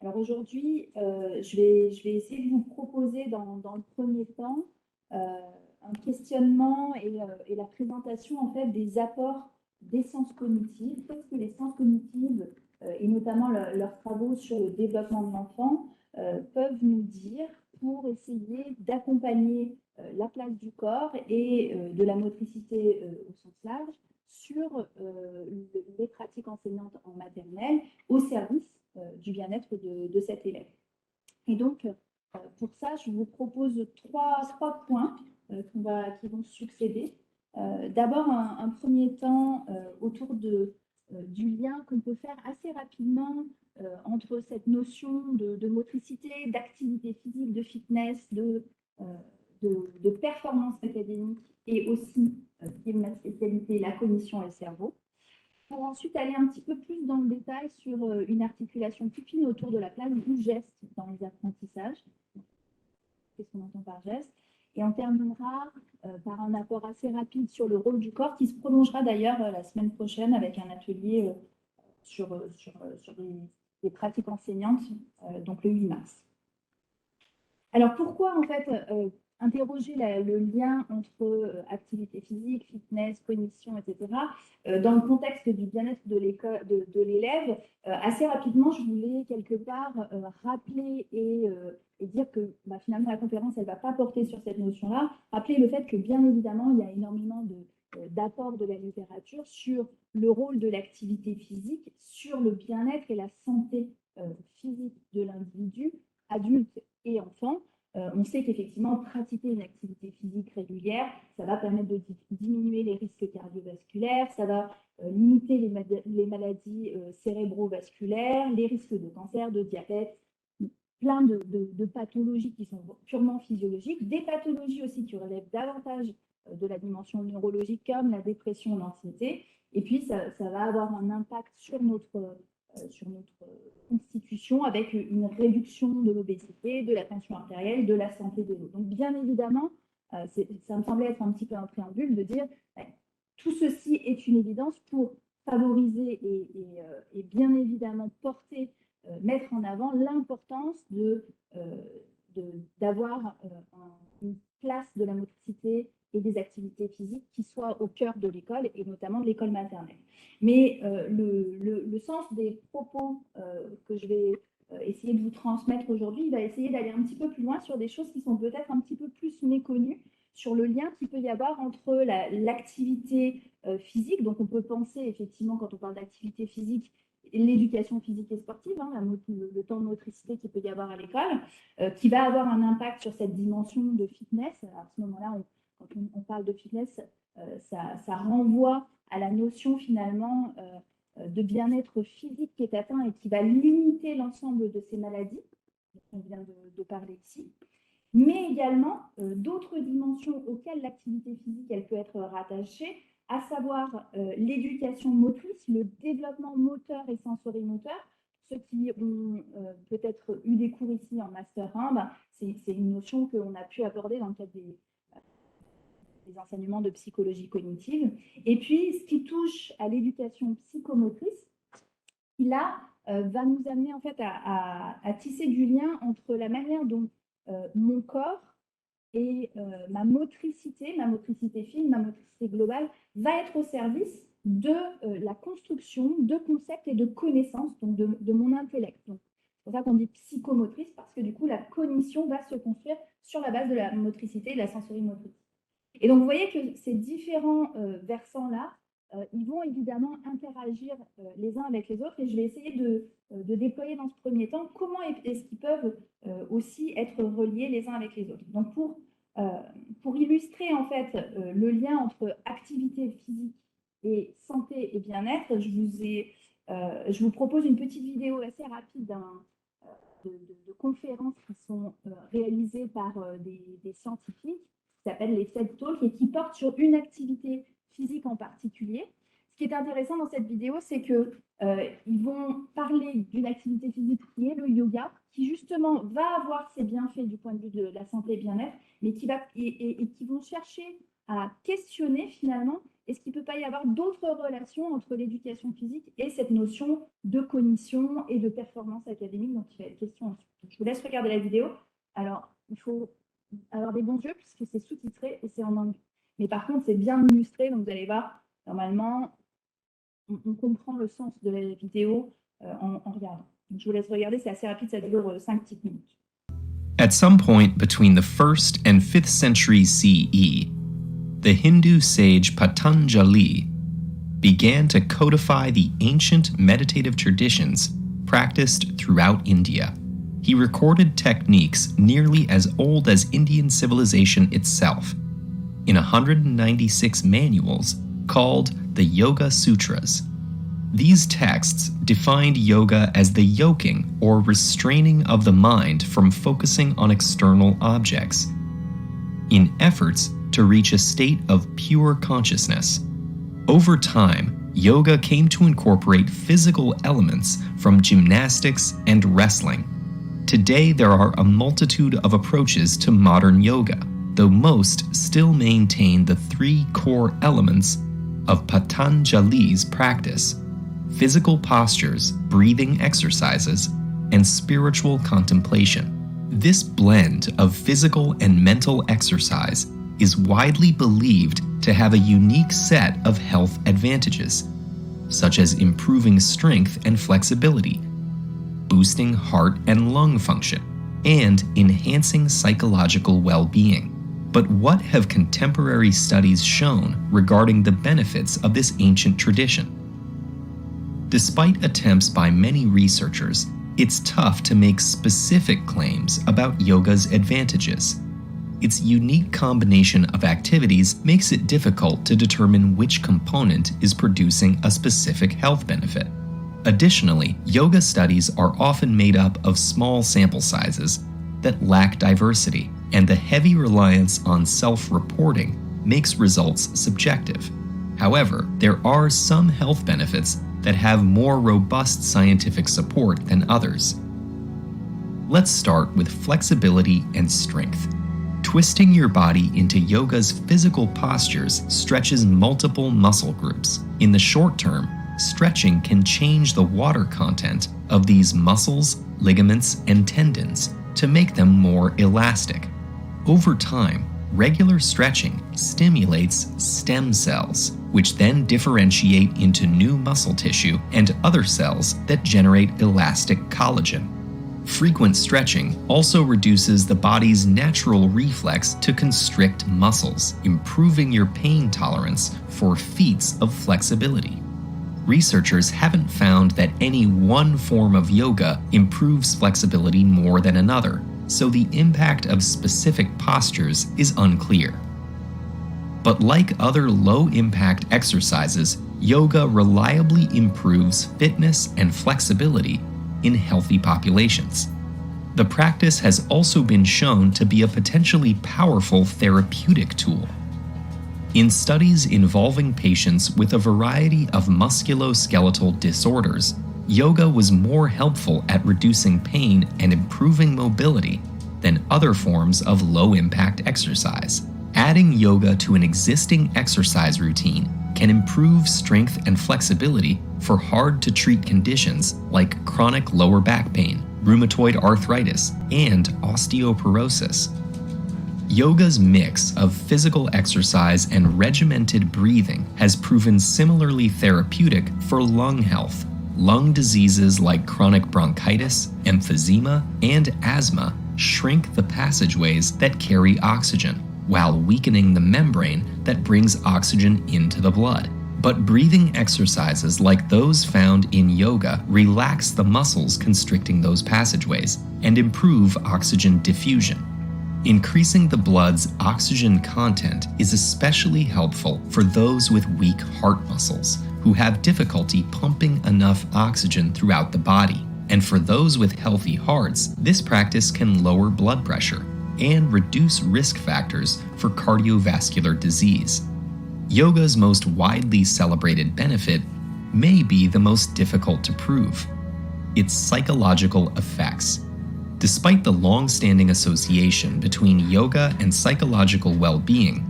Alors aujourd'hui, je vais essayer de vous proposer dans le premier temps un questionnement et la présentation en fait des apports des sciences cognitives. Qu'est-ce que les sciences cognitives et notamment leurs travaux sur le développement de l'enfant peuvent nous dire pour essayer d'accompagner la place du corps et de la motricité au sens large sur les pratiques enseignantes en maternelle au service du bien-être de cet élève. Et donc, pour ça, je vous propose trois points qui vont succéder. D'abord, un premier temps autour du lien qu'on peut faire assez rapidement entre cette notion de motricité, d'activité physique, de fitness, euh, de performance académique et aussi, qui est ma spécialité, la cognition et le cerveau pour ensuite aller un petit peu plus dans le détail sur une articulation plus fine autour de la place du geste dans les apprentissages. Qu'est-ce qu'on entend par geste? Et on terminera par un apport assez rapide sur le rôle du corps qui se prolongera d'ailleurs la semaine prochaine avec un atelier sur des pratiques enseignantes, donc le 8 mars. Alors pourquoi en fait interroger le lien entre activité physique, fitness, cognition, etc. Dans le contexte du bien-être de l'élève, assez rapidement, je voulais quelque part rappeler et dire que finalement la conférence, elle ne va pas porter sur cette notion-là, rappeler le fait que bien évidemment, il y a énormément d'apports de la littérature sur le rôle de l'activité physique, sur le bien-être et la santé physique de l'individu, adulte et enfant. On sait qu'effectivement, pratiquer une activité physique régulière, ça va permettre de diminuer les risques cardiovasculaires, ça va limiter les maladies cérébrovasculaires, les risques de cancer, de diabète, plein de pathologies qui sont purement physiologiques, des pathologies aussi qui relèvent davantage de la dimension neurologique comme la dépression, l'anxiété, et puis ça va avoir un impact sur notre constitution avec une réduction de l'obésité, de la tension artérielle, de la santé de l'eau. Donc bien évidemment, ça me semblait être un petit peu un préambule de dire tout ceci est une évidence pour favoriser et bien évidemment porter, mettre en avant l'importance d'avoir une place de la motricité et des activités physiques qui soient au cœur de l'école et notamment de l'école maternelle. Mais le sens des propos que je vais essayer de vous transmettre aujourd'hui, il va essayer d'aller un petit peu plus loin sur des choses qui sont peut-être un petit peu plus méconnues, sur le lien qu'il peut y avoir entre l'activité physique, donc on peut penser effectivement quand on parle d'activité physique, l'éducation physique et sportive, hein, le temps de motricité qu'il peut y avoir à l'école, qui va avoir un impact sur cette dimension de fitness. Alors, à ce moment-là, quand on parle de fitness, ça renvoie à la notion finalement de bien-être physique qui est atteint et qui va limiter l'ensemble de ces maladies dont on vient de parler ici, mais également d'autres dimensions auxquelles l'activité physique elle peut être rattachée, à savoir l'éducation motrice, le développement moteur et sensorimoteur. Ceux qui ont peut-être eu des cours ici en Master 1, c'est une notion qu'on a pu aborder dans le cadre des enseignements de psychologie cognitive. Et puis, ce qui touche à l'éducation psychomotrice, qui là va nous amener en fait à tisser du lien entre la manière dont mon corps et ma motricité fine, ma motricité globale, va être au service de la construction de concepts et de connaissances, donc de mon intellect. Donc, c'est pour ça qu'on dit psychomotrice, parce que du coup, la cognition va se construire sur la base de la motricité et de la sensorimotrice. Et donc, vous voyez que ces différents versants-là, ils vont évidemment interagir les uns avec les autres. Et je vais essayer de déployer dans ce premier temps comment est-ce qu'ils peuvent aussi être reliés les uns avec les autres. Donc, pour illustrer en fait le lien entre activité physique et santé et bien-être, je vous propose une petite vidéo assez rapide de conférences qui sont réalisées par des scientifiques qui s'appellent les TED Talks et qui portent sur une activité physique en particulier. Ce qui est intéressant dans cette vidéo, c'est qu'ils vont parler d'une activité physique qui est le yoga, qui justement va avoir ses bienfaits du point de vue de la santé et bien-être, mais qui vont chercher à questionner finalement est-ce qu'il ne peut pas y avoir d'autres relations entre l'éducation physique et cette notion de cognition et de performance académique dont il va être question ensuite? Je vous laisse regarder la vidéo. Alors, il faut avoir des bons yeux puisque c'est sous-titré et c'est en anglais. Mais par contre, c'est bien illustré, donc vous allez voir, normalement, on comprend le sens de la vidéo en regardant. Donc, je vous laisse regarder, c'est assez rapide, ça dure 5 petites minutes. At some point between the 1st and 5th century CE, the Hindu sage Patanjali began to codify the ancient meditative traditions practiced throughout India. He recorded techniques nearly as old as Indian civilization itself in 196 manuals called the Yoga Sutras. These texts defined yoga as the yoking or restraining of the mind from focusing on external objects, in efforts to reach a state of pure consciousness. Over time, yoga came to incorporate physical elements from gymnastics and wrestling. Today, there are a multitude of approaches to modern yoga, though most still maintain the 3 core elements of Patanjali's practice: physical postures, breathing exercises, and spiritual contemplation. This blend of physical and mental exercise is widely believed to have a unique set of health advantages, such as improving strength and flexibility, boosting heart and lung function, and enhancing psychological well-being. But what have contemporary studies shown regarding the benefits of this ancient tradition? Despite attempts by many researchers, it's tough to make specific claims about yoga's advantages. Its unique combination of activities makes it difficult to determine which component is producing a specific health benefit. Additionally, yoga studies are often made up of small sample sizes that lack diversity, and the heavy reliance on self-reporting makes results subjective. However, there are some health benefits that have more robust scientific support than others. Let's start with flexibility and strength. Twisting your body into yoga's physical postures stretches multiple muscle groups. In the short term, stretching can change the water content of these muscles, ligaments, and tendons to make them more elastic. Over time, regular stretching stimulates stem cells, which then differentiate into new muscle tissue and other cells that generate elastic collagen. Frequent stretching also reduces the body's natural reflex to constrict muscles, improving your pain tolerance for feats of flexibility. Researchers haven't found that any one form of yoga improves flexibility more than another, so the impact of specific postures is unclear. But like other low-impact exercises, yoga reliably improves fitness and flexibility in healthy populations. The practice has also been shown to be a potentially powerful therapeutic tool. In studies involving patients with a variety of musculoskeletal disorders, yoga was more helpful at reducing pain and improving mobility than other forms of low-impact exercise. Adding yoga to an existing exercise routine can improve strength and flexibility for hard-to-treat conditions like chronic lower back pain, rheumatoid arthritis, and osteoporosis. Yoga's mix of physical exercise and regimented breathing has proven similarly therapeutic for lung health. Lung diseases like chronic bronchitis, emphysema, and asthma shrink the passageways that carry oxygen, while weakening the membrane that brings oxygen into the blood. But breathing exercises like those found in yoga relax the muscles constricting those passageways and improve oxygen diffusion. Increasing the blood's oxygen content is especially helpful for those with weak heart muscles who have difficulty pumping enough oxygen throughout the body. And for those with healthy hearts, this practice can lower blood pressure and reduce risk factors for cardiovascular disease. Yoga's most widely celebrated benefit may be the most difficult to prove: its psychological effects. Despite the long-standing association between yoga and psychological well-being,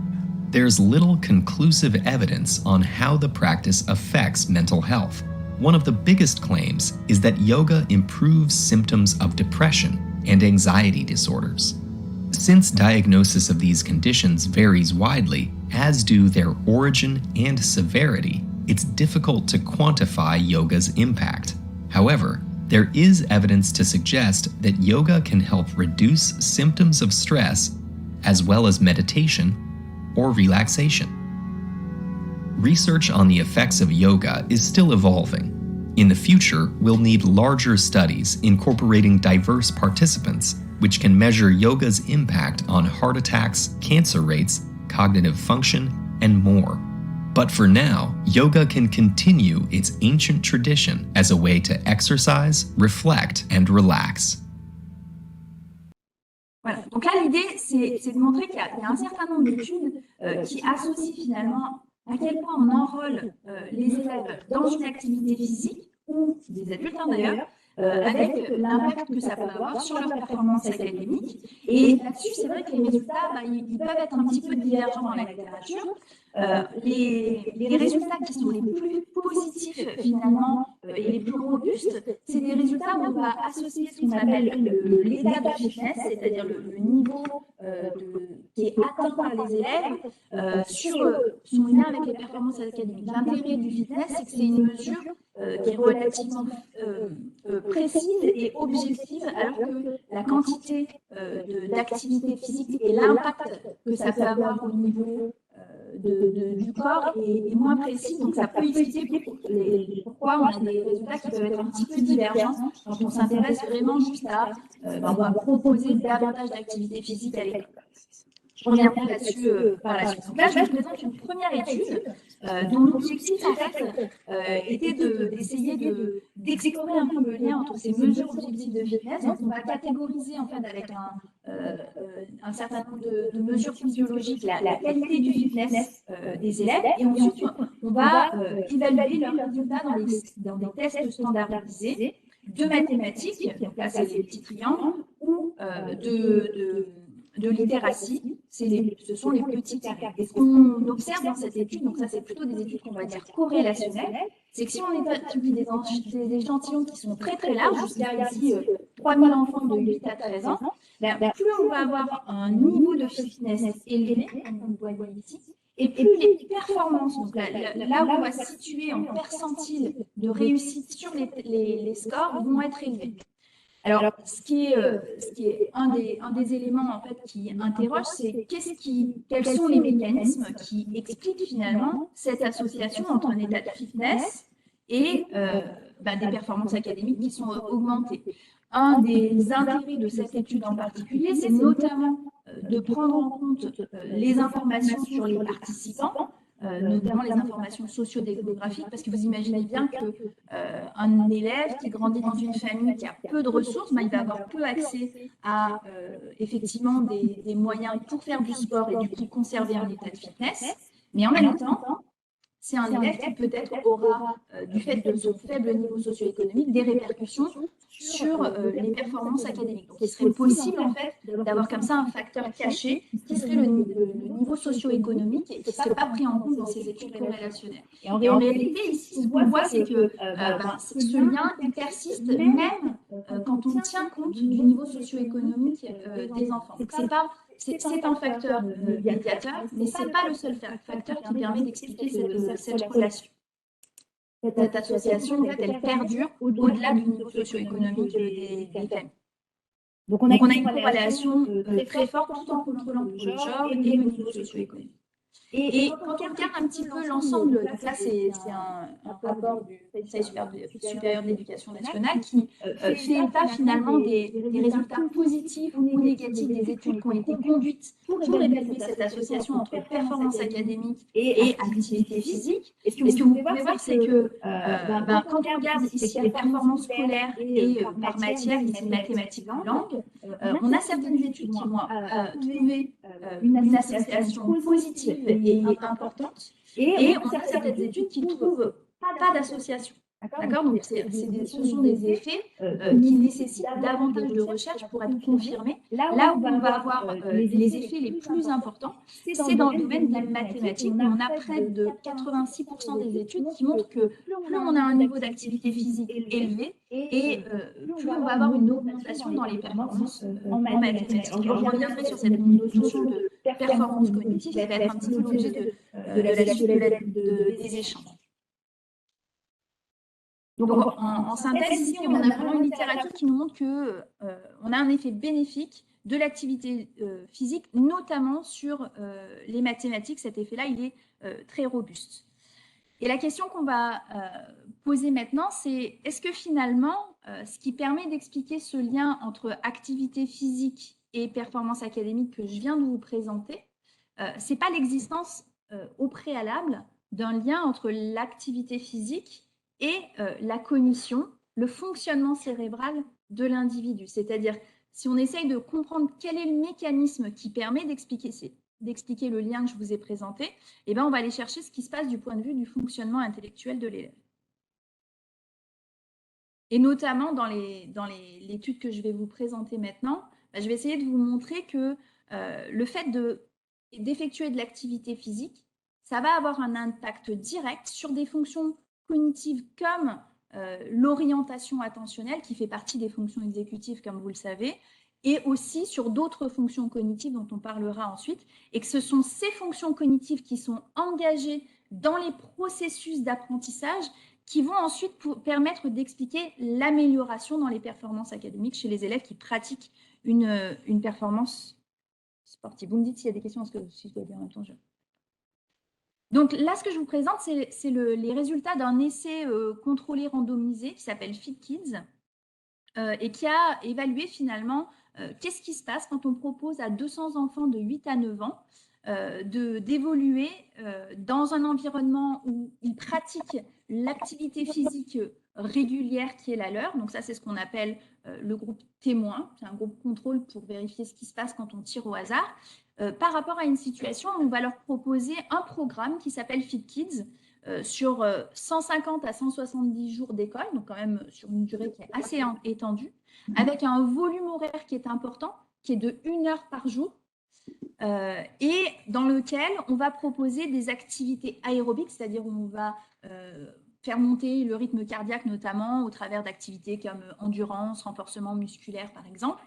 there's little conclusive evidence on how the practice affects mental health. One of the biggest claims is that yoga improves symptoms of depression and anxiety disorders. Since diagnosis of these conditions varies widely, as do their origin and severity, it's difficult to quantify yoga's impact. However, there is evidence to suggest that yoga can help reduce symptoms of stress, as well as meditation or relaxation. Research on the effects of yoga is still evolving. In the future, we'll need larger studies incorporating diverse participants, which can measure yoga's impact on heart attacks, cancer rates, cognitive function, and more. But for now, yoga can continue its ancient tradition as a way to exercise, reflect, and relax. Voilà. Donc là, l'idée, c'est de montrer qu'il y a un certain nombre d'études qui associent finalement à quel point on enrôle les élèves dans une activité physique, ou des adultes d'ailleurs, avec l'impact que ça peut avoir sur leur performance académique. Et là-dessus, c'est vrai que les résultats, ils peuvent être un petit peu divergents dans la littérature. Les résultats qui sont les plus positifs finalement et les plus robustes, c'est des résultats où on va associer ce qu'on appelle l'état de fitness, c'est-à-dire le niveau qui est atteint par les élèves sur son lien avec les performances académiques. L'intérêt du fitness, c'est que c'est une mesure qui est relativement précise et objective, alors que la quantité d'activité physique et l'impact que ça peut avoir au niveau du corps est moins précis, donc ça peut expliquer pourquoi on a des résultats qui peuvent être un petit peu divergents quand on s'intéresse vraiment juste à on va proposer davantage d'activité physique à l'école. Je reviendrai là-dessus par la suite. Donc là, je vous présente une première étude dont l'objectif, en fait, était d'essayer d'explorer un peu le lien entre ces mesures objectives de fitness. Donc, on va catégoriser, en fait, avec un certain nombre de mesures physiologiques, la qualité du fitness des élèves. Et ensuite, on va évaluer leurs résultats dans des tests standardisés de mathématiques, donc là, c'est les petits triangles, ou de littératie, ce sont les petits carrés. Et ce qu'on observe dans cette étude, donc ça c'est plutôt des études qu'on va dire corrélationnelles, c'est que si on étudie des échantillons qui sont très très larges, jusqu'à ici 3000 enfants de 8 à 13 ans, plus on va avoir un niveau de fitness élevé, comme vous le voyez ici, et plus les performances, donc là où on va se situer en percentile de réussite sur les scores, vont être élevés. Alors, ce qui est un des éléments en fait qui interroge, c'est quels sont les mécanismes qui expliquent finalement cette association entre un état de fitness et des performances académiques qui sont augmentées. Un des intérêts de cette étude en particulier, c'est notamment de prendre en compte les informations sur les participants, notamment les informations socio-démographiques, parce que vous imaginez bien qu'un élève qui grandit dans une famille qui a peu de ressources, il va avoir peu accès à effectivement des moyens pour faire du sport et du coup conserver un état de fitness, mais en même temps, c'est un élève qui peut-être aura, du fait de son faible niveau socio-économique, des répercussions sur les performances académiques. Donc, il serait possible en fait d'avoir comme ça un facteur caché qui serait le niveau socio-économique et qui ne serait pas pris en compte dans ces études corrélationnelles. Et en réalité, ici, ce qu'on voit, c'est que ce lien il persiste même quand on tient compte du niveau socio-économique des enfants. Donc, c'est un facteur médiateur, mais ce n'est pas le seul facteur qui permet d'expliquer cette relation. Cette association, en fait, elle perdure au-delà du niveau socio-économique des familles. Donc, on a une corrélation très forte tout en contrôlant le genre et le niveau socio-économique. Et quand on regarde un petit peu l'ensemble, donc là c'est un rapport du Conseil supérieur de l'éducation nationale qui fait état finalement des résultats positifs ou négatifs des études qui ont été conduites pour évaluer cette association entre performance académique et activité physique. Et ce que vous pouvez voir, c'est que quand on regarde ici les performances scolaires et par matière, ici mathématiques ou langue, on a certaines études qui vont trouver une association positive et importante, et on a certaines études qui ne trouvent pas d'association. D'accord? Donc, ce sont des effets qui nécessitent davantage de recherche pour être confirmés. Là où on va avoir les effets les plus importants, c'est dans le domaine des mathématiques, où on a près de 86% des études qui montrent que plus on a un niveau d'activité physique élevé, et plus on va avoir une augmentation dans les performances en mathématiques. Je reviendrai sur cette notion de performance cognitive qui va être un petit peu l'objet de la suite des échanges. Donc, en synthèse, ici, on a vraiment une littérature qui nous montre qu'on a un effet bénéfique de l'activité physique, notamment sur les mathématiques. Cet effet-là, il est très robuste. Et la question qu'on va poser maintenant, c'est est-ce que finalement, ce qui permet d'expliquer ce lien entre activité physique et performance académique que je viens de vous présenter, ce n'est pas l'existence au préalable d'un lien entre l'activité physique et la cognition, le fonctionnement cérébral de l'individu. C'est-à-dire, si on essaye de comprendre quel est le mécanisme qui permet d'expliquer le lien que je vous ai présenté, eh bien, on va aller chercher ce qui se passe du point de vue du fonctionnement intellectuel de l'élève. Et notamment dans l'étude que je vais vous présenter maintenant, je vais essayer de vous montrer que le fait d'effectuer de l'activité physique, ça va avoir un impact direct sur des fonctions cognitives comme l'orientation attentionnelle, qui fait partie des fonctions exécutives, comme vous le savez, et aussi sur d'autres fonctions cognitives dont on parlera ensuite, et que ce sont ces fonctions cognitives qui sont engagées dans les processus d'apprentissage qui vont ensuite permettre d'expliquer l'amélioration dans les performances académiques chez les élèves qui pratiquent une performance sportive. Vous me dites s'il y a des questions, si je dois dire en même temps. Donc là, ce que je vous présente, c'est les résultats d'un essai contrôlé randomisé qui s'appelle FitKids et qui a évalué finalement qu'est-ce qui se passe quand on propose à 200 enfants de 8 à 9 ans d'évoluer dans un environnement où ils pratiquent l'activité physique régulière qui est la leur. Donc ça, c'est ce qu'on appelle le groupe témoin. C'est un groupe contrôle pour vérifier ce qui se passe quand on tire au hasard. Par rapport à une situation, on va leur proposer un programme qui s'appelle FitKids sur 150 à 170 jours d'école, donc quand même sur une durée qui est assez étendue, avec un volume horaire qui est important, qui est de 1 heure par jour, et dans lequel on va proposer des activités aérobiques, c'est-à-dire où on va faire monter le rythme cardiaque notamment au travers d'activités comme endurance, renforcement musculaire par exemple,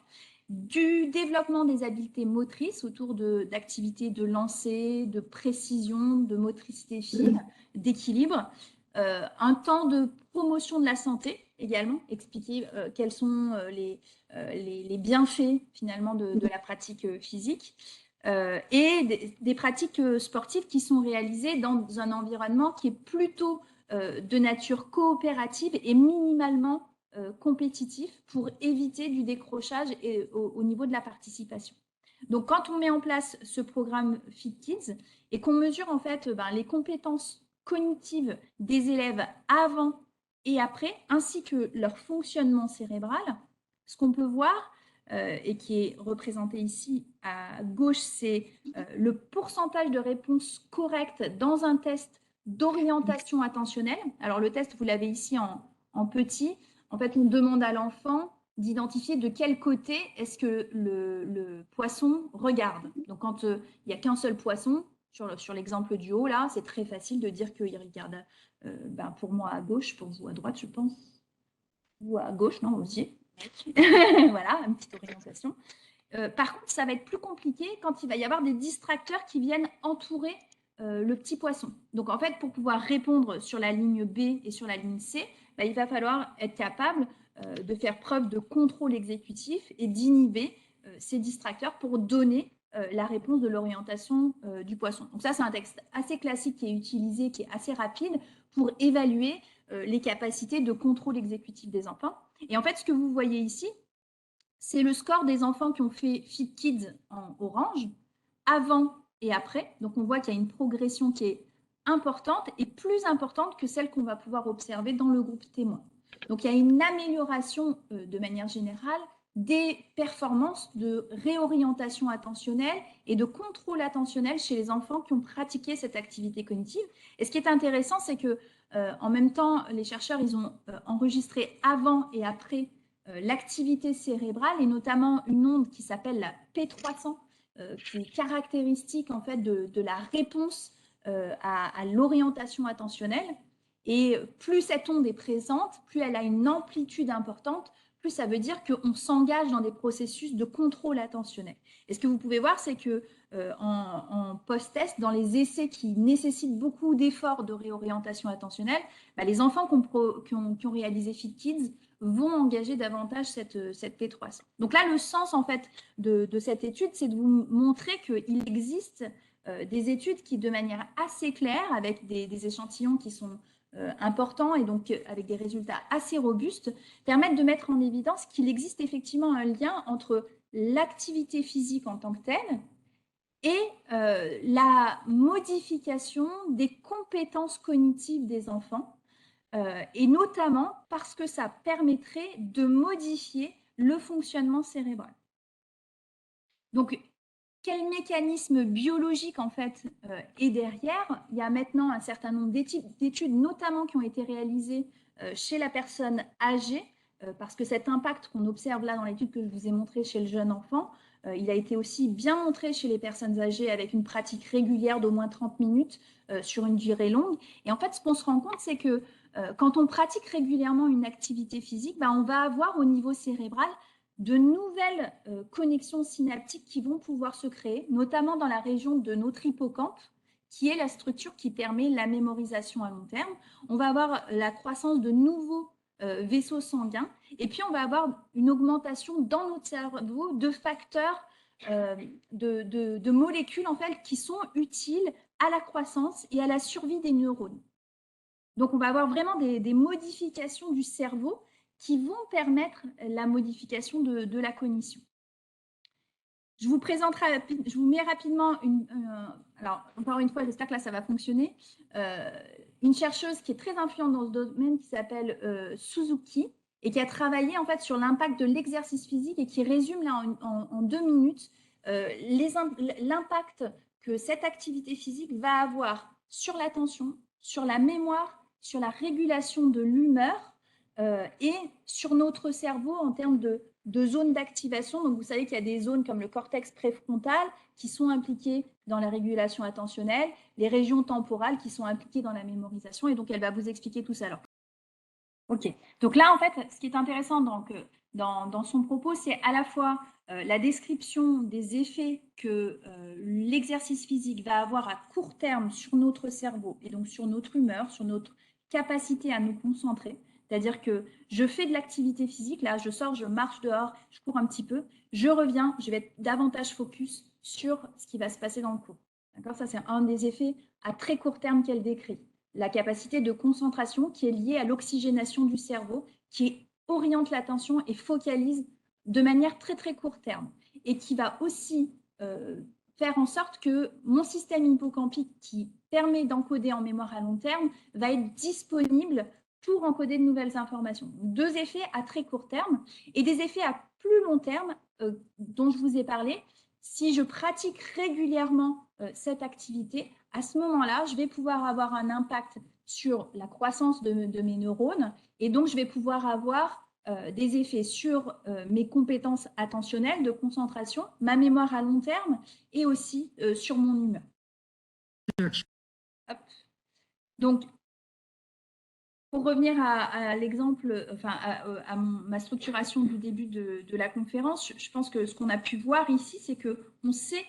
du développement des habiletés motrices autour d'activités de lancer, de précision, de motricité fine, d'équilibre, un temps de promotion de la santé également, expliquer quels sont les bienfaits finalement de la pratique physique, et des pratiques sportives qui sont réalisées dans un environnement qui est plutôt de nature coopérative et minimalement compétitif pour éviter du décrochage au niveau de la participation. Donc, quand on met en place ce programme FitKids et qu'on mesure en fait les compétences cognitives des élèves avant et après, ainsi que leur fonctionnement cérébral, ce qu'on peut voir, et qui est représenté ici à gauche, c'est le pourcentage de réponses correctes dans un test d'orientation attentionnelle. Alors, le test, vous l'avez ici en petit. En fait, on demande à l'enfant d'identifier de quel côté est-ce que le poisson regarde. Donc, quand il n'y a qu'un seul poisson, sur l'exemple du haut, là, c'est très facile de dire qu'il regarde, pour moi, à gauche, pour vous, à droite, je pense. Ou à gauche, non, aussi. Voilà, une petite orientation. Par contre, ça va être plus compliqué quand il va y avoir des distracteurs qui viennent entourer le petit poisson. Donc, en fait, pour pouvoir répondre sur la ligne B et sur la ligne C, il va falloir être capable de faire preuve de contrôle exécutif et d'inhiber ces distracteurs pour donner la réponse de l'orientation du poisson. Donc ça, c'est un texte assez classique qui est utilisé, qui est assez rapide pour évaluer les capacités de contrôle exécutif des enfants. Et en fait, ce que vous voyez ici, c'est le score des enfants qui ont fait FitKids en orange, avant et après. Donc, on voit qu'il y a une progression qui est importante et plus importante que celle qu'on va pouvoir observer dans le groupe témoin. Donc, il y a une amélioration de manière générale des performances de réorientation attentionnelle et de contrôle attentionnel chez les enfants qui ont pratiqué cette activité cognitive. Et ce qui est intéressant, c'est que en même temps, les chercheurs, ils ont enregistré avant et après l'activité cérébrale, et notamment une onde qui s'appelle la P300, qui est caractéristique en fait de la réponse à l'orientation attentionnelle. Et plus cette onde est présente, plus elle a une amplitude importante, plus ça veut dire qu'on s'engage dans des processus de contrôle attentionnel. Et ce que vous pouvez voir, c'est que en post-test, dans les essais qui nécessitent beaucoup d'efforts de réorientation attentionnelle, les enfants qui ont réalisé FitKids vont engager davantage cette P300. Donc là, le sens en fait de cette étude, c'est de vous montrer qu'il existe des études qui, de manière assez claire, avec des échantillons qui sont importants et donc avec des résultats assez robustes, permettent de mettre en évidence qu'il existe effectivement un lien entre l'activité physique en tant que telle et la modification des compétences cognitives des enfants, et notamment parce que ça permettrait de modifier le fonctionnement cérébral. Donc, quel mécanisme biologique en fait est derrière? Il y a maintenant un certain nombre d'études, notamment qui ont été réalisées chez la personne âgée, parce que cet impact qu'on observe là dans l'étude que je vous ai montrée chez le jeune enfant, il a été aussi bien montré chez les personnes âgées avec une pratique régulière d'au moins 30 minutes sur une durée longue. Et en fait, ce qu'on se rend compte, c'est que quand on pratique régulièrement une activité physique, on va avoir au niveau cérébral de nouvelles connexions synaptiques qui vont pouvoir se créer, notamment dans la région de notre hippocampe, qui est la structure qui permet la mémorisation à long terme. On va avoir la croissance de nouveaux vaisseaux sanguins, et puis on va avoir une augmentation dans notre cerveau de facteurs, de molécules en fait, qui sont utiles à la croissance et à la survie des neurones. Donc on va avoir vraiment des modifications du cerveau qui vont permettre la modification de la cognition. Je vous mets rapidement alors encore une fois, j'espère que là ça va fonctionner, une chercheuse qui est très influente dans ce domaine qui s'appelle Suzuki et qui a travaillé en fait sur l'impact de l'exercice physique et qui résume là en 2 minutes l'impact que cette activité physique va avoir sur l'attention, sur la mémoire, sur la régulation de l'humeur et sur notre cerveau en termes de zones d'activation. Donc, vous savez qu'il y a des zones comme le cortex préfrontal qui sont impliquées dans la régulation attentionnelle, les régions temporales qui sont impliquées dans la mémorisation. Et donc, elle va vous expliquer tout ça. Alors, OK. Donc là, en fait, ce qui est intéressant dans son propos, c'est à la fois la description des effets que l'exercice physique va avoir à court terme sur notre cerveau et donc sur notre humeur, sur notre capacité à nous concentrer. C'est-à-dire que je fais de l'activité physique, là, je sors, je marche dehors, je cours un petit peu, je reviens, je vais être davantage focus sur ce qui va se passer dans le cours. D'accord? Ça, c'est un des effets à très court terme qu'elle décrit. La capacité de concentration qui est liée à l'oxygénation du cerveau, qui oriente l'attention et focalise de manière très, très court terme. Et qui va aussi faire en sorte que mon système hippocampique, qui permet d'encoder en mémoire à long terme, va être disponible pour encoder de nouvelles informations. 2 effets à très court terme et des effets à plus long terme dont je vous ai parlé. Si je pratique régulièrement cette activité, à ce moment-là, je vais pouvoir avoir un impact sur la croissance de mes neurones et donc je vais pouvoir avoir des effets sur mes compétences attentionnelles, de concentration, ma mémoire à long terme et aussi sur mon humeur. Hop. Donc, pour revenir à l'exemple, enfin à ma structuration du début de la conférence, je pense que ce qu'on a pu voir ici, c'est qu'on sait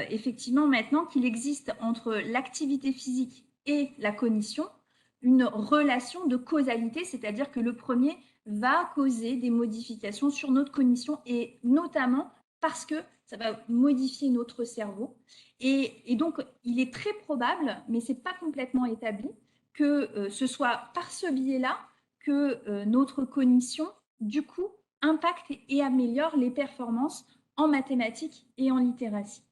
effectivement maintenant qu'il existe entre l'activité physique et la cognition une relation de causalité, c'est-à-dire que le premier va causer des modifications sur notre cognition et notamment parce que ça va modifier notre cerveau. Et donc, il est très probable, mais ce n'est pas complètement établi, que ce soit par ce biais-là que notre cognition, du coup, impacte et améliore les performances en mathématiques et en littératie.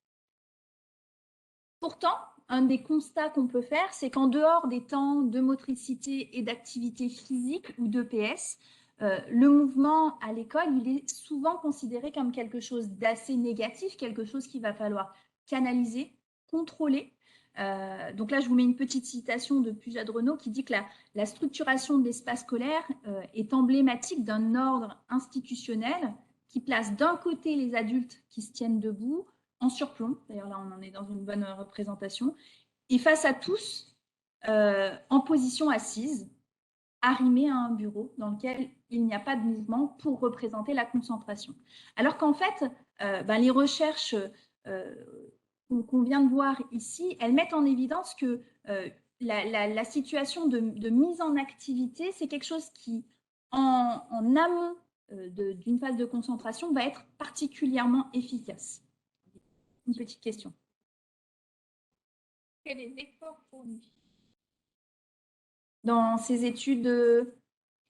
Pourtant, un des constats qu'on peut faire, c'est qu'en dehors des temps de motricité et d'activité physique ou d'EPS, le mouvement à l'école, il est souvent considéré comme quelque chose d'assez négatif, quelque chose qu'il va falloir canaliser, contrôler. Donc là, je vous mets une petite citation de Puig-Adreno qui dit que la structuration de l'espace scolaire est emblématique d'un ordre institutionnel qui place d'un côté les adultes qui se tiennent debout, en surplomb, d'ailleurs là on en est dans une bonne représentation, et face à tous, en position assise, arrimés à un bureau dans lequel il n'y a pas de mouvement pour représenter la concentration. Alors qu'en fait, les recherches qu'on vient de voir ici, elles mettent en évidence que la situation de mise en activité, c'est quelque chose qui, en amont d'une phase de concentration, va être particulièrement efficace. Une petite question. Quel est l'effort fourni? Dans ces études,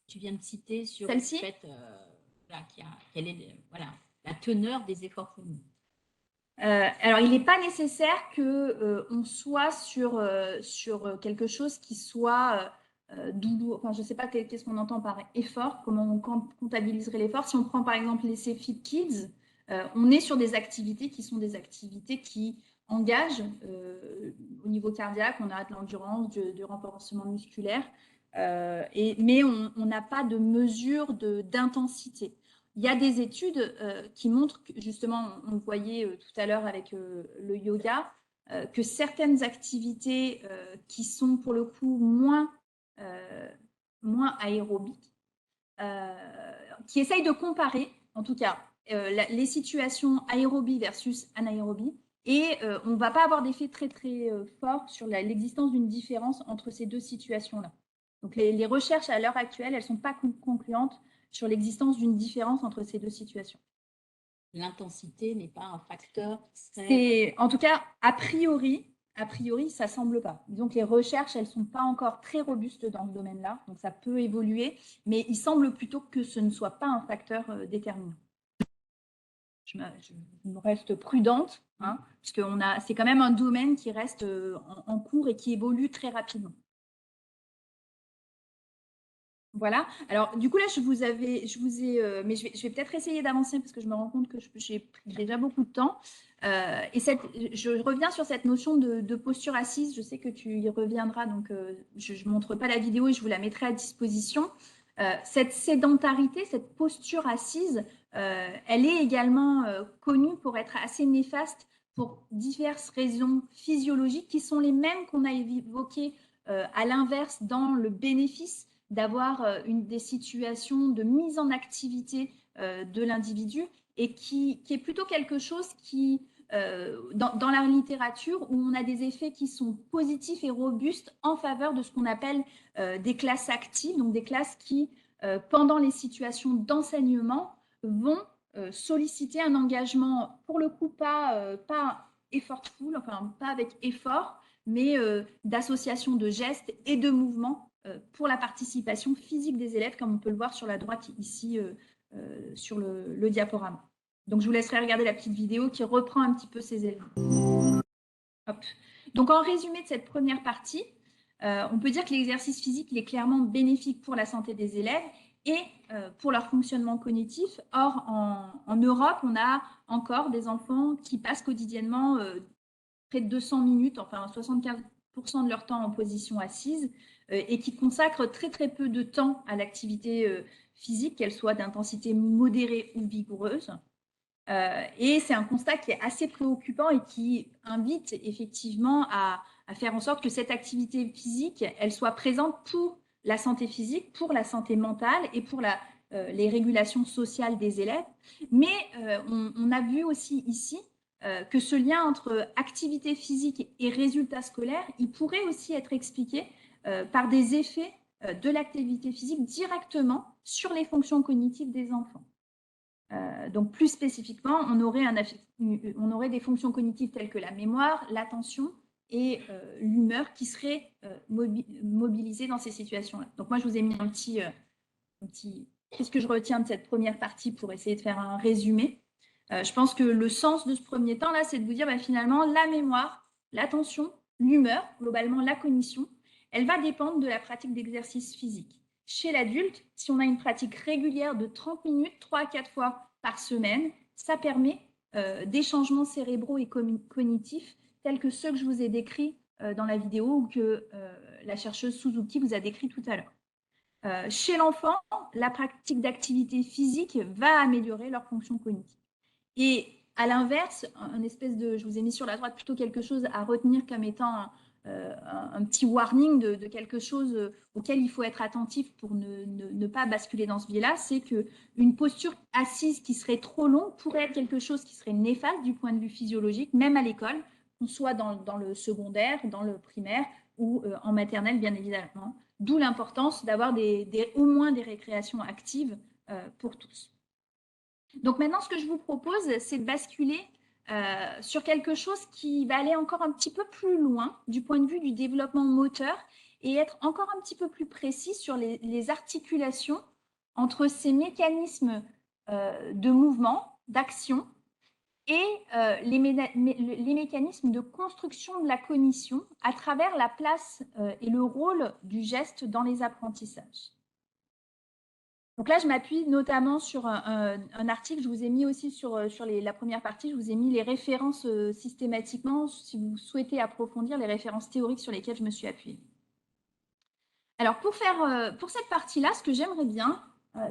Tu viens de citer sur Celle-ci? le fait quelle est la teneur des efforts fournis. Alors, il n'est pas nécessaire qu'on soit sur quelque chose qui soit douloureux. Enfin, je ne sais pas qu'est-ce qu'on entend par effort, comment on comptabiliserait l'effort. Si on prend par exemple les CFIT Kids, on est sur des activités qui sont des activités qui engagent au niveau cardiaque, on a de l'endurance, du renforcement musculaire, mais on n'a pas de mesure d'intensité. Il y a des études qui montrent, justement, on le voyait tout à l'heure avec le yoga, que certaines activités qui sont pour le coup moins aérobiques, qui essayent de comparer, en tout cas, les situations aérobie versus anaérobie, et on ne va pas avoir d'effet très très fort sur l'existence d'une différence entre ces deux situations-là. Donc les recherches à l'heure actuelle, elles ne sont pas concluantes sur l'existence d'une différence entre ces deux situations. L'intensité n'est pas un facteur. En tout cas, a priori, ça ne semble pas. Donc les recherches, elles ne sont pas encore très robustes dans ce domaine-là, donc ça peut évoluer, mais il semble plutôt que ce ne soit pas un facteur déterminant. Je me reste prudente, hein, parce que c'est quand même un domaine qui reste en cours et qui évolue très rapidement. Voilà. Alors, du coup, là, je vous ai, mais je vais peut-être essayer d'avancer parce que je me rends compte que j'ai pris déjà beaucoup de temps. Je reviens sur cette notion de posture assise. Je sais que tu y reviendras, donc je ne montre pas la vidéo et je vous la mettrai à disposition. Cette sédentarité, cette posture assise, elle est également connue pour être assez néfaste pour diverses raisons physiologiques qui sont les mêmes qu'on a évoquées à l'inverse dans le bénéfice d'avoir des situations de mise en activité de l'individu et qui est plutôt quelque chose qui, dans la littérature, où on a des effets qui sont positifs et robustes en faveur de ce qu'on appelle des classes actives, donc des classes qui, pendant les situations d'enseignement, vont solliciter un engagement, pour le coup, pas effortful, enfin pas avec effort, mais d'association de gestes et de mouvements pour la participation physique des élèves, comme on peut le voir sur la droite ici sur le diaporama. Donc, je vous laisserai regarder la petite vidéo qui reprend un petit peu ces éléments. Hop. Donc, en résumé de cette première partie, on peut dire que l'exercice physique il est clairement bénéfique pour la santé des élèves et pour leur fonctionnement cognitif. Or, en Europe, on a encore des enfants qui passent quotidiennement près de 200 minutes, enfin 75% de leur temps en position assise, et qui consacrent très très peu de temps à l'activité physique, qu'elle soit d'intensité modérée ou vigoureuse. Et c'est un constat qui est assez préoccupant et qui invite effectivement à faire en sorte que cette activité physique, elle soit présente pour la santé physique, pour la santé mentale et pour les régulations sociales des élèves. Mais on a vu aussi ici que ce lien entre activité physique et résultats scolaires, il pourrait aussi être expliqué par des effets de l'activité physique directement sur les fonctions cognitives des enfants. Donc plus spécifiquement, on aurait des fonctions cognitives telles que la mémoire, l'attention et l'humeur qui seraient mobilisées dans ces situations-là. Donc moi, je vous ai mis un petit qu'est-ce que je retiens de cette première partie pour essayer de faire un résumé. Je pense que le sens de ce premier temps-là, c'est de vous dire finalement, la mémoire, l'attention, l'humeur, globalement la cognition, elle va dépendre de la pratique d'exercice physique. chez l'adulte, si on a une pratique régulière de 30 minutes, 3 à 4 fois par semaine, ça permet des changements cérébraux et cognitifs tels que ceux que je vous ai décrits dans la vidéo ou que la chercheuse Suzuki vous a décrit tout à l'heure. Chez l'enfant, la pratique d'activité physique va améliorer leur fonction cognitive. Et à l'inverse, je vous ai mis sur la droite plutôt quelque chose à retenir comme étant un petit warning de quelque chose auquel il faut être attentif pour ne pas basculer dans ce biais-là, c'est qu'une posture assise qui serait trop longue pourrait être quelque chose qui serait néfaste du point de vue physiologique, même à l'école, qu'on soit dans le secondaire, dans le primaire ou en maternelle, bien évidemment. D'où l'importance d'avoir au moins des récréations actives pour tous. Donc maintenant, ce que je vous propose, c'est de basculer sur quelque chose qui va aller encore un petit peu plus loin du point de vue du développement moteur et être encore un petit peu plus précis sur les articulations entre ces mécanismes de mouvement, d'action et les mécanismes de construction de la cognition à travers la place et le rôle du geste dans les apprentissages. Donc là, je m'appuie notamment sur un article, je vous ai mis aussi sur la première partie, je vous ai mis les références systématiquement, si vous souhaitez approfondir les références théoriques sur lesquelles je me suis appuyée. Alors, pour cette partie-là, ce que j'aimerais bien,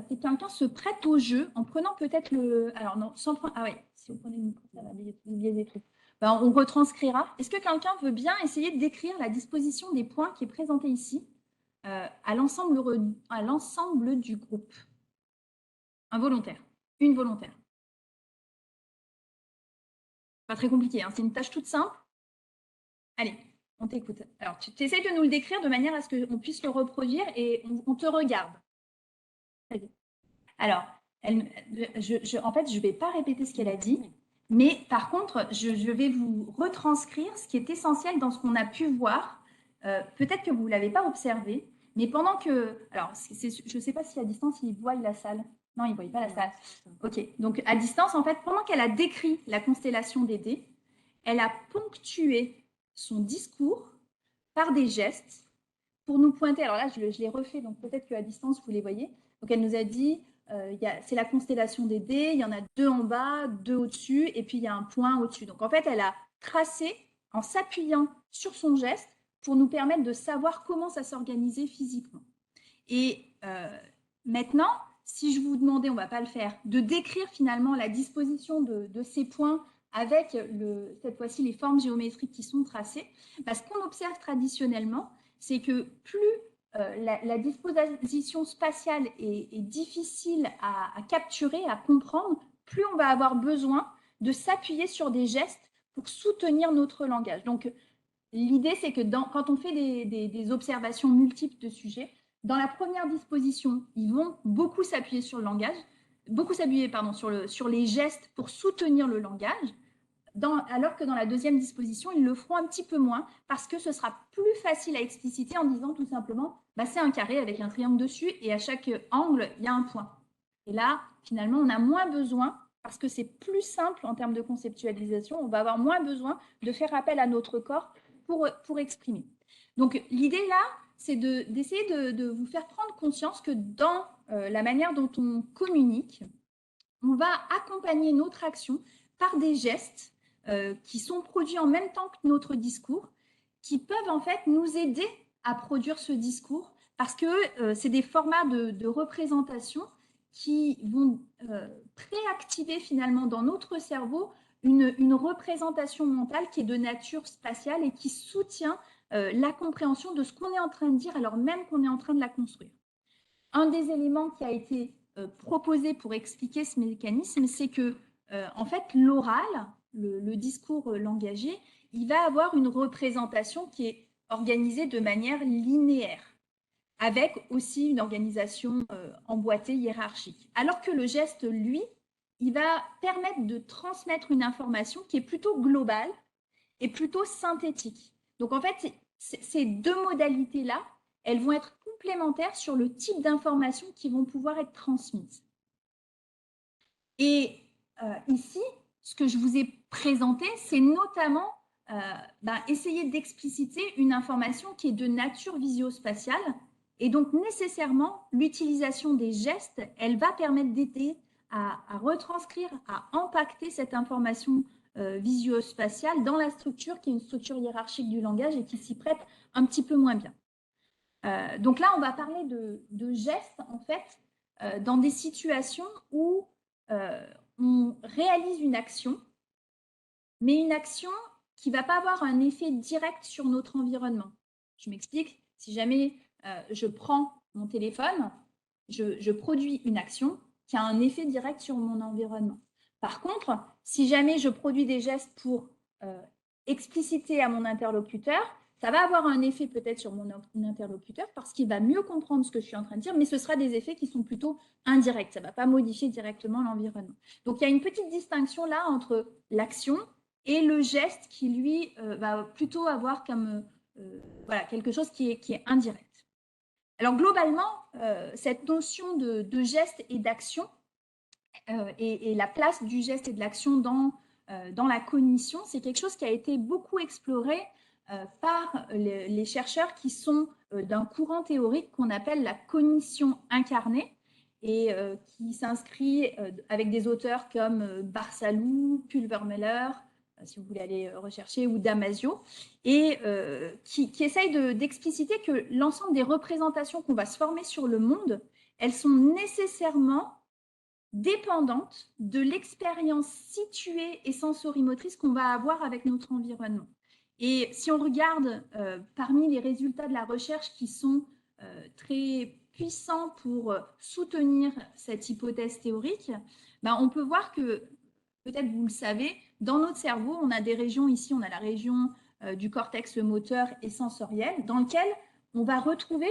c'est que quelqu'un se prête au jeu en prenant peut-être alors non, sans prendre... Ah ouais, si vous prenez le micro, ça va oublier des trucs. Ben, on retranscrira. Est-ce que quelqu'un veut bien essayer de décrire la disposition des points qui est présentée ici à l'ensemble du groupe? Un volontaire, une volontaire. Pas très compliqué, hein, c'est une tâche toute simple. Allez, on t'écoute. Alors, tu essaies de nous le décrire de manière à ce qu'on puisse le reproduire et on te regarde. Alors, en fait, je ne vais pas répéter ce qu'elle a dit, mais par contre, je vais vous retranscrire ce qui est essentiel dans ce qu'on a pu voir. Peut-être que vous ne l'avez pas observé, mais pendant que... Alors, je ne sais pas si à distance, ils voient la salle. Non, ils ne voient pas la salle. OK. Donc, à distance, en fait, pendant qu'elle a décrit la constellation des dés, elle a ponctué son discours par des gestes pour nous pointer. Alors là, je l'ai refait, donc peut-être qu'à distance, vous les voyez. Donc, elle nous a dit, c'est la constellation des dés, il y en a 2 en bas, 2 au-dessus, et puis il y a un point au-dessus. Donc, en fait, elle a tracé en s'appuyant sur son geste pour nous permettre de savoir comment ça s'organisait physiquement. Et maintenant, si je vous demandais, on ne va pas le faire, de décrire finalement la disposition de ces points avec cette fois-ci les formes géométriques qui sont tracées, parce qu'on observe traditionnellement, c'est que plus la disposition spatiale est difficile à capturer, à comprendre, plus on va avoir besoin de s'appuyer sur des gestes pour soutenir notre langage. Donc, l'idée, c'est que quand on fait des observations multiples de sujets, dans la première disposition, ils vont beaucoup s'appuyer sur le langage, beaucoup s'appuyer sur les gestes pour soutenir le langage, alors que dans la deuxième disposition, ils le feront un petit peu moins parce que ce sera plus facile à expliciter en disant tout simplement c'est un carré avec un triangle dessus et à chaque angle, il y a un point. Et là, finalement, on a moins besoin, parce que c'est plus simple en termes de conceptualisation, on va avoir moins besoin de faire appel à notre corps pour exprimer. Donc, l'idée là, c'est d'essayer de vous faire prendre conscience que dans la manière dont on communique, on va accompagner notre action par des gestes qui sont produits en même temps que notre discours, qui peuvent en fait nous aider à produire ce discours, parce que c'est des formats de représentation qui vont préactiver finalement dans notre cerveau une représentation mentale qui est de nature spatiale et qui soutient la compréhension de ce qu'on est en train de dire alors même qu'on est en train de la construire. Un des éléments qui a été proposé pour expliquer ce mécanisme, c'est que en fait l'oral, le discours langagé, il va avoir une représentation qui est organisée de manière linéaire, avec aussi une organisation emboîtée, hiérarchique. Alors que le geste, lui, il va permettre de transmettre une information qui est plutôt globale et plutôt synthétique. Donc en fait, ces deux modalités-là, elles vont être complémentaires sur le type d'informations qui vont pouvoir être transmises. Et ici, ce que je vous ai présenté, c'est notamment essayer d'expliciter une information qui est de nature visio-spatiale Et donc, nécessairement, l'utilisation des gestes, elle va permettre d'aider à retranscrire, à impacter cette information visuospatiale dans la structure qui est une structure hiérarchique du langage et qui s'y prête un petit peu moins bien. Donc là, on va parler de gestes, en fait, dans des situations où on réalise une action, mais une action qui ne va pas avoir un effet direct sur notre environnement. Je m'explique. Si jamais je prends mon téléphone, je produis une action qui a un effet direct sur mon environnement. Par contre, si jamais je produis des gestes pour expliciter à mon interlocuteur, ça va avoir un effet peut-être sur mon interlocuteur parce qu'il va mieux comprendre ce que je suis en train de dire, mais ce sera des effets qui sont plutôt indirects. Ça ne va pas modifier directement l'environnement. Donc, il y a une petite distinction là entre l'action et le geste qui, lui, va plutôt avoir comme voilà, quelque chose qui est indirect. Alors, globalement, cette notion de geste et d'action et la place du geste et de l'action dans la cognition, c'est quelque chose qui a été beaucoup exploré par les chercheurs qui sont d'un courant théorique qu'on appelle la cognition incarnée et qui s'inscrit avec des auteurs comme Barsalou, Pulvermüller, si vous voulez aller rechercher, ou Damasio, et qui essaye d'expliciter que l'ensemble des représentations qu'on va se former sur le monde, elles sont nécessairement dépendantes de l'expérience située et sensorimotrice qu'on va avoir avec notre environnement. Et si on regarde parmi les résultats de la recherche qui sont très puissants pour soutenir cette hypothèse théorique, ben on peut voir que, peut-être vous le savez, dans notre cerveau, on a des régions, ici on a la région du cortex moteur et sensoriel, dans lequel on va retrouver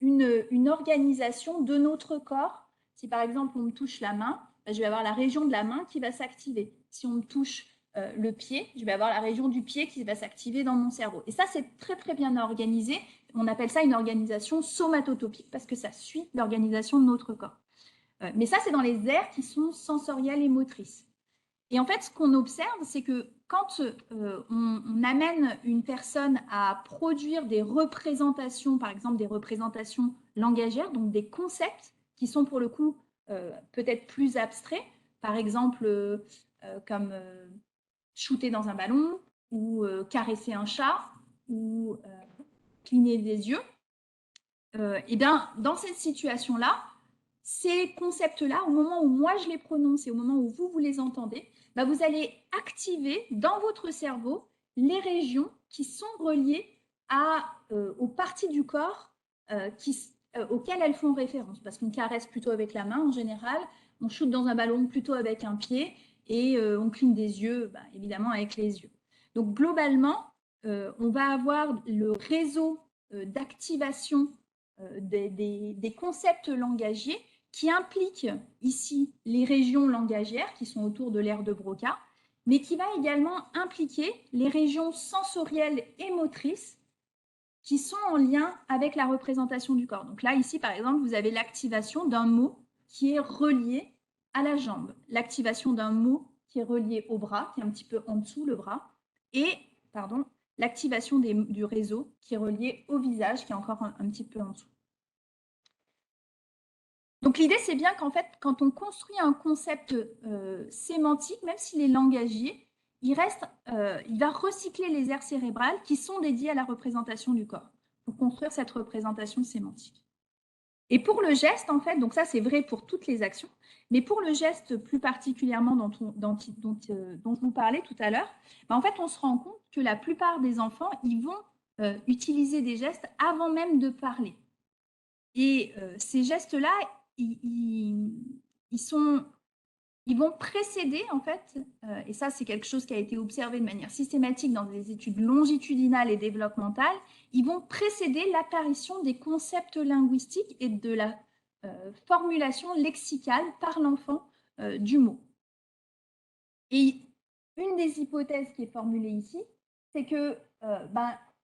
une organisation de notre corps. Si par exemple on me touche la main, ben, je vais avoir la région de la main qui va s'activer. Si on me touche le pied, je vais avoir la région du pied qui va s'activer dans mon cerveau. Et ça, c'est très très bien organisé. On appelle ça une organisation somatotopique parce que ça suit l'organisation de notre corps. Mais ça, c'est dans les aires qui sont sensorielles et motrices. Et en fait, ce qu'on observe, c'est que quand on amène une personne à produire des représentations, par exemple des représentations langagières, donc des concepts qui sont pour le coup peut-être plus abstraits, par exemple comme shooter dans un ballon ou caresser un chat ou cligner des yeux, et bien dans cette situation-là, ces concepts-là, au moment où moi je les prononce et au moment où vous les entendez, bah vous allez activer dans votre cerveau les régions qui sont reliées aux parties du corps auxquelles elles font référence. Parce qu'on caresse plutôt avec la main en général, on shoote dans un ballon plutôt avec un pied et on cligne des yeux, bah, évidemment avec les yeux. Donc globalement, on va avoir le réseau d'activation des concepts langagiers qui implique ici les régions langagières qui sont autour de l'aire de Broca, mais qui va également impliquer les régions sensorielles et motrices qui sont en lien avec la représentation du corps. Donc là, ici, par exemple, vous avez l'activation d'un mot qui est relié à la jambe, l'activation d'un mot qui est relié au bras, qui est un petit peu en dessous le bras, et, pardon, l'activation du réseau qui est relié au visage, qui est encore un petit peu en dessous. Donc l'idée, c'est bien qu'en fait, quand on construit un concept sémantique, même s'il est langagier, il va recycler les aires cérébrales qui sont dédiées à la représentation du corps pour construire cette représentation sémantique. Et pour le geste, en fait, donc ça c'est vrai pour toutes les actions, mais pour le geste plus particulièrement dont je vous parlais tout à l'heure, ben en fait, on se rend compte que la plupart des enfants, ils vont utiliser des gestes avant même de parler. Et ces gestes-là, ils vont précéder, en fait, et ça c'est quelque chose qui a été observé de manière systématique dans des études longitudinales et développementales, ils vont précéder l'apparition des concepts linguistiques et de la formulation lexicale par l'enfant du mot. Et une des hypothèses qui est formulée ici, c'est que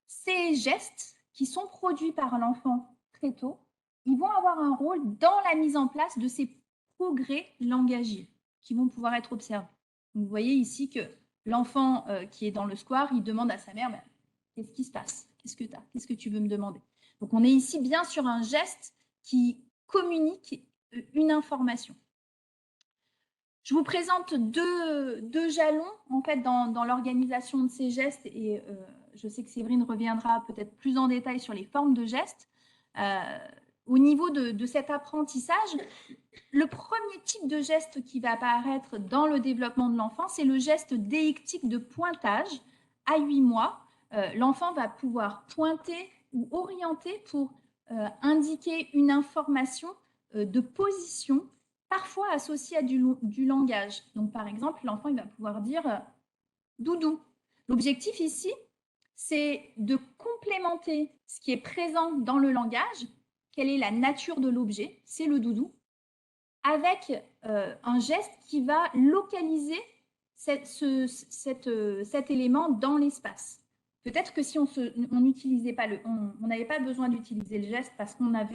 ces gestes qui sont produits par l'enfant très tôt, ils vont avoir un rôle dans la mise en place de ces progrès langagiers qui vont pouvoir être observés. Vous voyez ici que l'enfant qui est dans le square, il demande à sa mère, qu'est-ce qui se passe? Qu'est-ce que tu as? Qu'est-ce que tu veux me demander? Donc, on est ici bien sur un geste qui communique une information. Je vous présente deux jalons en fait, dans l'organisation de ces gestes et je sais que Séverine reviendra peut-être plus en détail sur les formes de gestes. Au niveau de cet apprentissage, le premier type de geste qui va apparaître dans le développement de l'enfant, c'est le geste déictique de pointage. À 8 mois, l'enfant va pouvoir pointer ou orienter pour indiquer une information de position, parfois associée à du langage. Donc, par exemple, l'enfant il va pouvoir dire doudou. L'objectif ici, c'est de complémenter ce qui est présent dans le langage. Quelle est la nature de l'objet? C'est le doudou, avec un geste qui va localiser cet élément dans l'espace. Peut-être que si on n'utilisait pas on n'avait pas besoin d'utiliser le geste parce qu'on a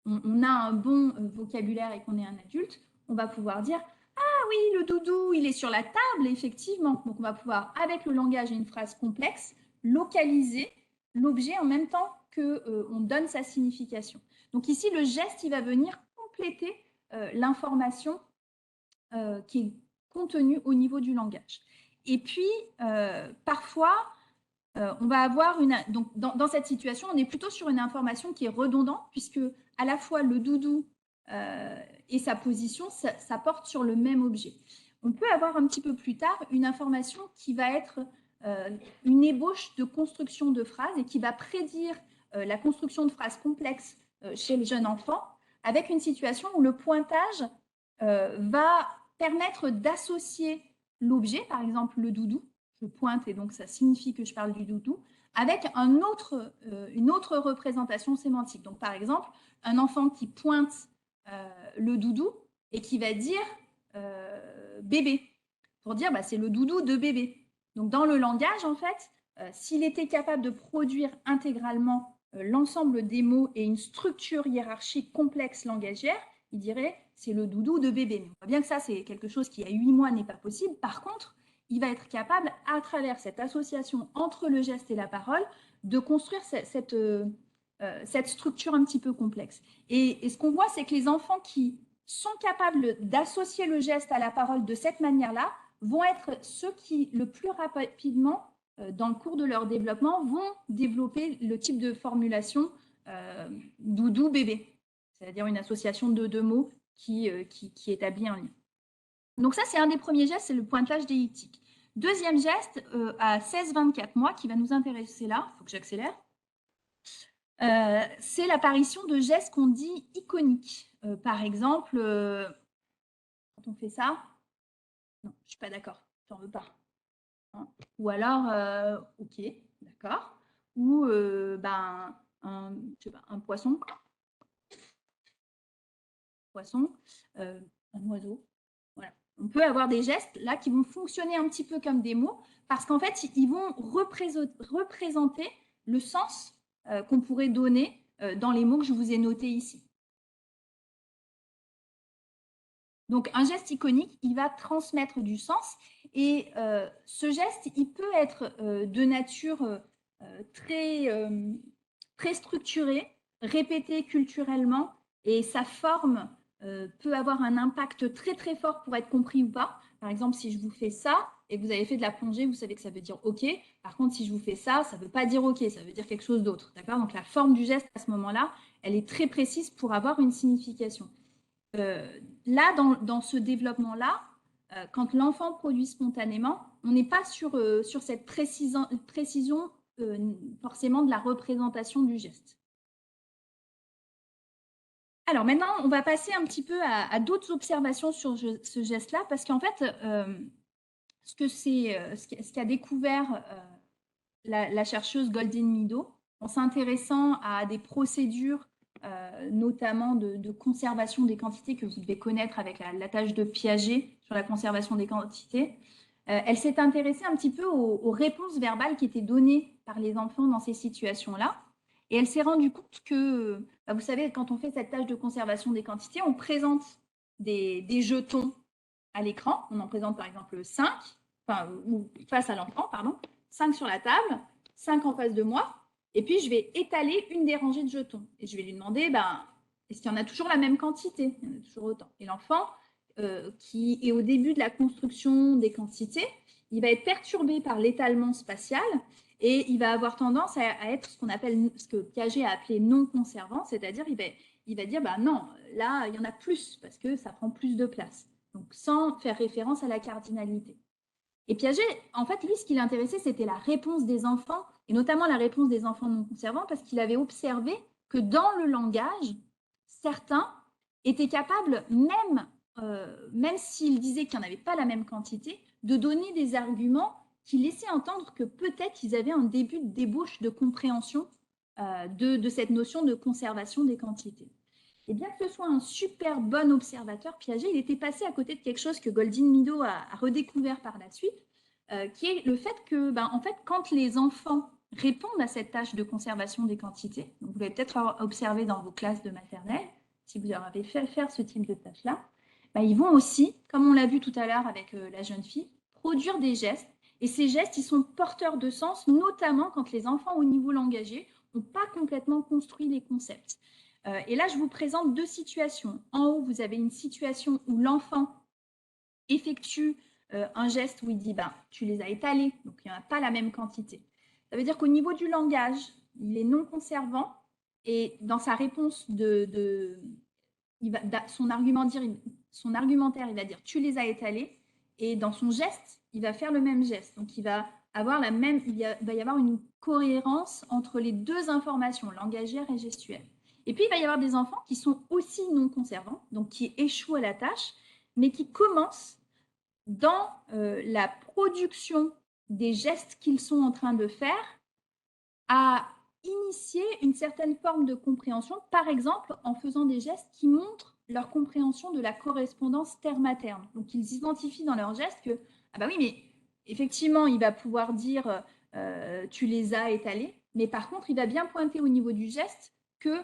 un bon vocabulaire et qu'on est un adulte, on va pouvoir dire « Ah oui, le doudou, il est sur la table, effectivement ». Donc, on va pouvoir, avec le langage et une phrase complexe, localiser l'objet en même temps qu'on donne sa signification. Donc ici, le geste, il va venir compléter l'information qui est contenue au niveau du langage. Et puis, parfois, on va avoir donc dans cette situation, on est plutôt sur une information qui est redondante, puisque à la fois le doudou et sa position, ça porte sur le même objet. On peut avoir un petit peu plus tard une information qui va être une ébauche de construction de phrases et qui va prédire la construction de phrases complexes chez le jeune enfant, avec une situation où le pointage va permettre d'associer l'objet, par exemple le doudou, je pointe et donc ça signifie que je parle du doudou, avec une autre représentation sémantique. Donc par exemple, un enfant qui pointe le doudou et qui va dire bébé, pour dire bah, c'est le doudou de bébé. Donc dans le langage, en fait, s'il était capable de produire intégralement l'ensemble des mots et une structure hiérarchique complexe langagière, il dirait c'est le doudou de bébé. Mais on voit bien que ça, c'est quelque chose qui à 8 mois n'est pas possible. Par contre, il va être capable, à travers cette association entre le geste et la parole, de construire cette structure un petit peu complexe. Et ce qu'on voit, c'est que les enfants qui sont capables d'associer le geste à la parole de cette manière-là vont être ceux qui, le plus rapidement, dans le cours de leur développement, vont développer le type de formulation doudou bébé, c'est-à-dire une association de deux mots qui établit un lien. Donc ça, c'est un des premiers gestes, c'est le pointage déictique. Deuxième geste, à 16-24 mois, qui va nous intéresser là, il faut que j'accélère, c'est l'apparition de gestes qu'on dit iconiques. Par exemple, quand on fait ça, non, je ne suis pas d'accord, je n'en veux pas. Hein. Ou alors, ok, d'accord. Ou ben, je sais pas, un poisson, un oiseau. Voilà. On peut avoir des gestes là qui vont fonctionner un petit peu comme des mots parce qu'en fait, ils vont représenter le sens qu'on pourrait donner dans les mots que je vous ai notés ici. Donc, un geste iconique, il va transmettre du sens et ce geste, il peut être de nature très structurée, répété culturellement et sa forme peut avoir un impact très très fort pour être compris ou pas. Par exemple, si je vous fais ça et que vous avez fait de la plongée, vous savez que ça veut dire OK. Par contre, si je vous fais ça, ça ne veut pas dire OK, ça veut dire quelque chose d'autre. D'accord ? Donc, la forme du geste à ce moment-là, elle est très précise pour avoir une signification. Là, dans ce développement-là, quand l'enfant produit spontanément, on n'est pas sur cette précision forcément de la représentation du geste. Alors maintenant, on va passer un petit peu à d'autres observations sur ce geste-là, parce qu'en fait, ce qu'a découvert la chercheuse Golden Meadow, en s'intéressant à des procédures, notamment de conservation des quantités que vous devez connaître avec la tâche de Piaget sur la conservation des quantités, elle s'est intéressée un petit peu aux réponses verbales qui étaient données par les enfants dans ces situations-là. Et elle s'est rendue compte que, vous savez, quand on fait cette tâche de conservation des quantités, on présente des jetons à l'écran. On en présente par exemple 5, ou face à l'enfant, pardon, 5 sur la table, 5 en face de moi. Et puis, je vais étaler une des rangées de jetons. Et je vais lui demander, ben, est-ce qu'il y en a toujours la même quantité? Il y en a toujours autant. Et l'enfant, qui est au début de la construction des quantités, il va être perturbé par l'étalement spatial et il va avoir tendance à être ce qu'on appelle, ce que Piaget a appelé non conservant, c'est-à-dire il va dire, ben non, là, il y en a plus parce que ça prend plus de place. Donc, sans faire référence à la cardinalité. Et Piaget, en fait, lui, ce qui l'intéressait, c'était la réponse des enfants, et notamment la réponse des enfants non conservants, parce qu'il avait observé que dans le langage, certains étaient capables, même s'ils disaient qu'il n'y en avait pas la même quantité, de donner des arguments qui laissaient entendre que peut-être ils avaient un début de débauche de compréhension de cette notion de conservation des quantités. Et bien que ce soit un super bon observateur, Piaget, il était passé à côté de quelque chose que Goldin-Mido a redécouvert par la suite, qui est le fait que, en fait, quand les enfants répondent à cette tâche de conservation des quantités, donc vous l'avez peut-être observé dans vos classes de maternelle, si vous leur avez fait faire ce type de tâche-là, ils vont aussi, comme on l'a vu tout à l'heure avec la jeune fille, produire des gestes. Et ces gestes, ils sont porteurs de sens, notamment quand les enfants au niveau langagé n'ont pas complètement construit les concepts. Et là, je vous présente deux situations. En haut, vous avez une situation où l'enfant effectue un geste où il dit tu les as étalés, donc il n'y en a pas la même quantité. Ça veut dire qu'au niveau du langage, il est non conservant et dans sa réponse son argumentaire, il va dire tu les as étalés et dans son geste, il va faire le même geste. Donc il va avoir il va y avoir une cohérence entre les deux informations, langagère et gestuelle. Et puis, il va y avoir des enfants qui sont aussi non conservants, donc qui échouent à la tâche, mais qui commencent dans la production des gestes qu'ils sont en train de faire à initier une certaine forme de compréhension, par exemple en faisant des gestes qui montrent leur compréhension de la correspondance terme-à-terme. Donc, ils identifient dans leurs gestes que, ah bah oui, mais effectivement, il va pouvoir dire tu les as étalés, mais par contre, il va bien pointer au niveau du geste que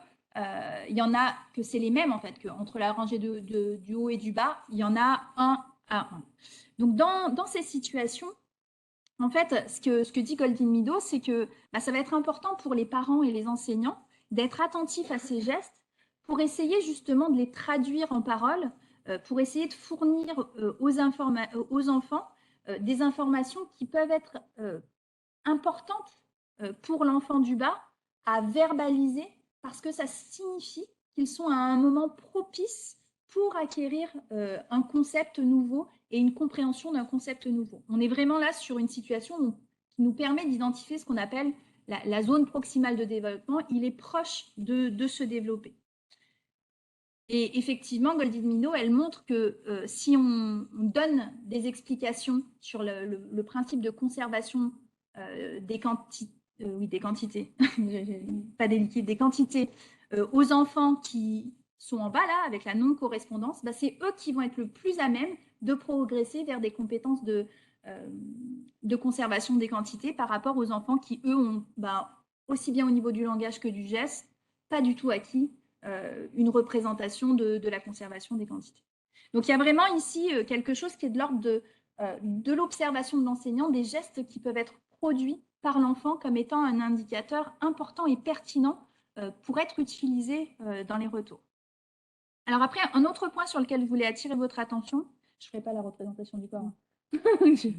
il y en a que c'est les mêmes en fait, que entre la rangée du haut et du bas, il y en a un à un. Donc dans ces situations, en fait, ce que dit Goldin-Mido, c'est que ça va être important pour les parents et les enseignants d'être attentifs à ces gestes pour essayer justement de les traduire en paroles, pour essayer de fournir aux enfants des informations qui peuvent être importantes pour l'enfant du bas à verbaliser parce que ça signifie qu'ils sont à un moment propice pour acquérir un concept nouveau et une compréhension d'un concept nouveau. On est vraiment là sur une situation qui nous permet d'identifier ce qu'on appelle la zone proximale de développement. Il est proche de se développer. Et effectivement, Goldin-Mido, elle montre que si on donne des explications sur le principe de conservation des quantités, pas des liquides, des quantités aux enfants qui sont en bas là, avec la non-correspondance, c'est eux qui vont être le plus à même de progresser vers des compétences de conservation des quantités par rapport aux enfants qui, eux, ont aussi bien au niveau du langage que du geste, pas du tout acquis une représentation de la conservation des quantités. Donc, il y a vraiment ici quelque chose qui est de l'ordre de l'observation de l'enseignant, des gestes qui peuvent être produits par l'enfant comme étant un indicateur important et pertinent pour être utilisé dans les retours. Alors après, un autre point sur lequel je voulais attirer votre attention, je ne ferai pas la représentation du corps. je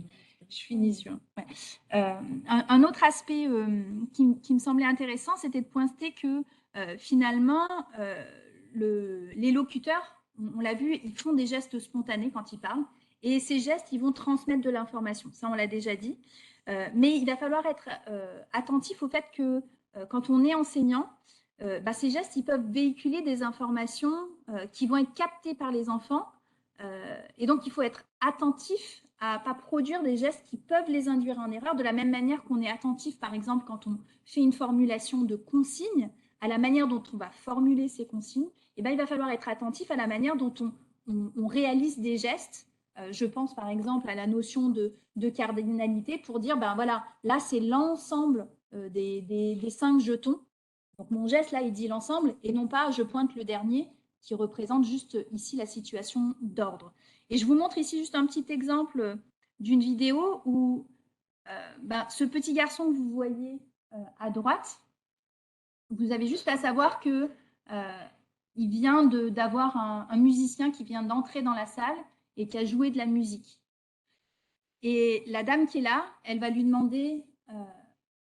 finis sur. Ouais. Un autre aspect qui me semblait intéressant, c'était de pointer que finalement, les locuteurs, on l'a vu, ils font des gestes spontanés quand ils parlent. Et ces gestes, ils vont transmettre de l'information. Ça, on l'a déjà dit. Mais il va falloir être attentif au fait que quand on est enseignant, ces gestes, ils peuvent véhiculer des informations qui vont être captées par les enfants. Et donc, il faut être attentif à ne pas produire des gestes qui peuvent les induire en erreur, de la même manière qu'on est attentif, par exemple, quand on fait une formulation de consignes, à la manière dont on va formuler ces consignes, et il va falloir être attentif à la manière dont on réalise des gestes. Je pense par exemple à la notion de cardinalité pour dire, voilà, là c'est l'ensemble des 5 jetons. Donc mon geste là, il dit l'ensemble et non pas je pointe le dernier qui représente juste ici la situation d'ordre. Et je vous montre ici juste un petit exemple d'une vidéo où ce petit garçon que vous voyez à droite, Vous avez juste à savoir que il vient d'avoir un musicien qui vient d'entrer dans la salle et qui a joué de la musique. Et la dame qui est là, elle va lui demander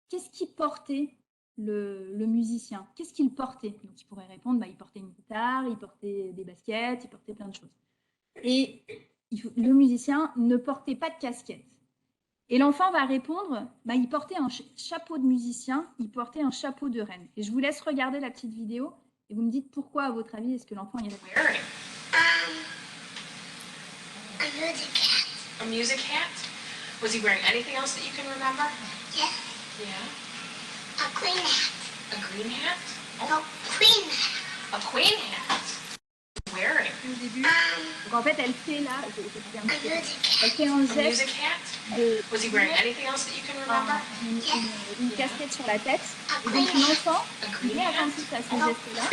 qu'est-ce qui portait le musicien, qu'est-ce qu'il portait. Donc il pourrait répondre, bah, il portait une guitare, il portait des baskets, il portait plein de choses. Et le musicien ne portait pas de casquette. Et l'enfant va répondre, bah, il portait un chapeau de musicien, il portait un chapeau de reine. Et je vous laisse regarder la petite vidéo et vous me dites pourquoi, à votre avis, est-ce que l'enfant y répond. A music hat. A music hat? Was he wearing anything else that you can remember? Yeah. Yeah. A queen hat. A green hat? Oh. A queen hat. A queen hat. Wearing. Au début. Donc en fait, elle fait là, elle fait un geste de Was he wearing anything else that you can remember? une casquette sur la tête. Et donc l'enfant, il est attentif à ce geste-là.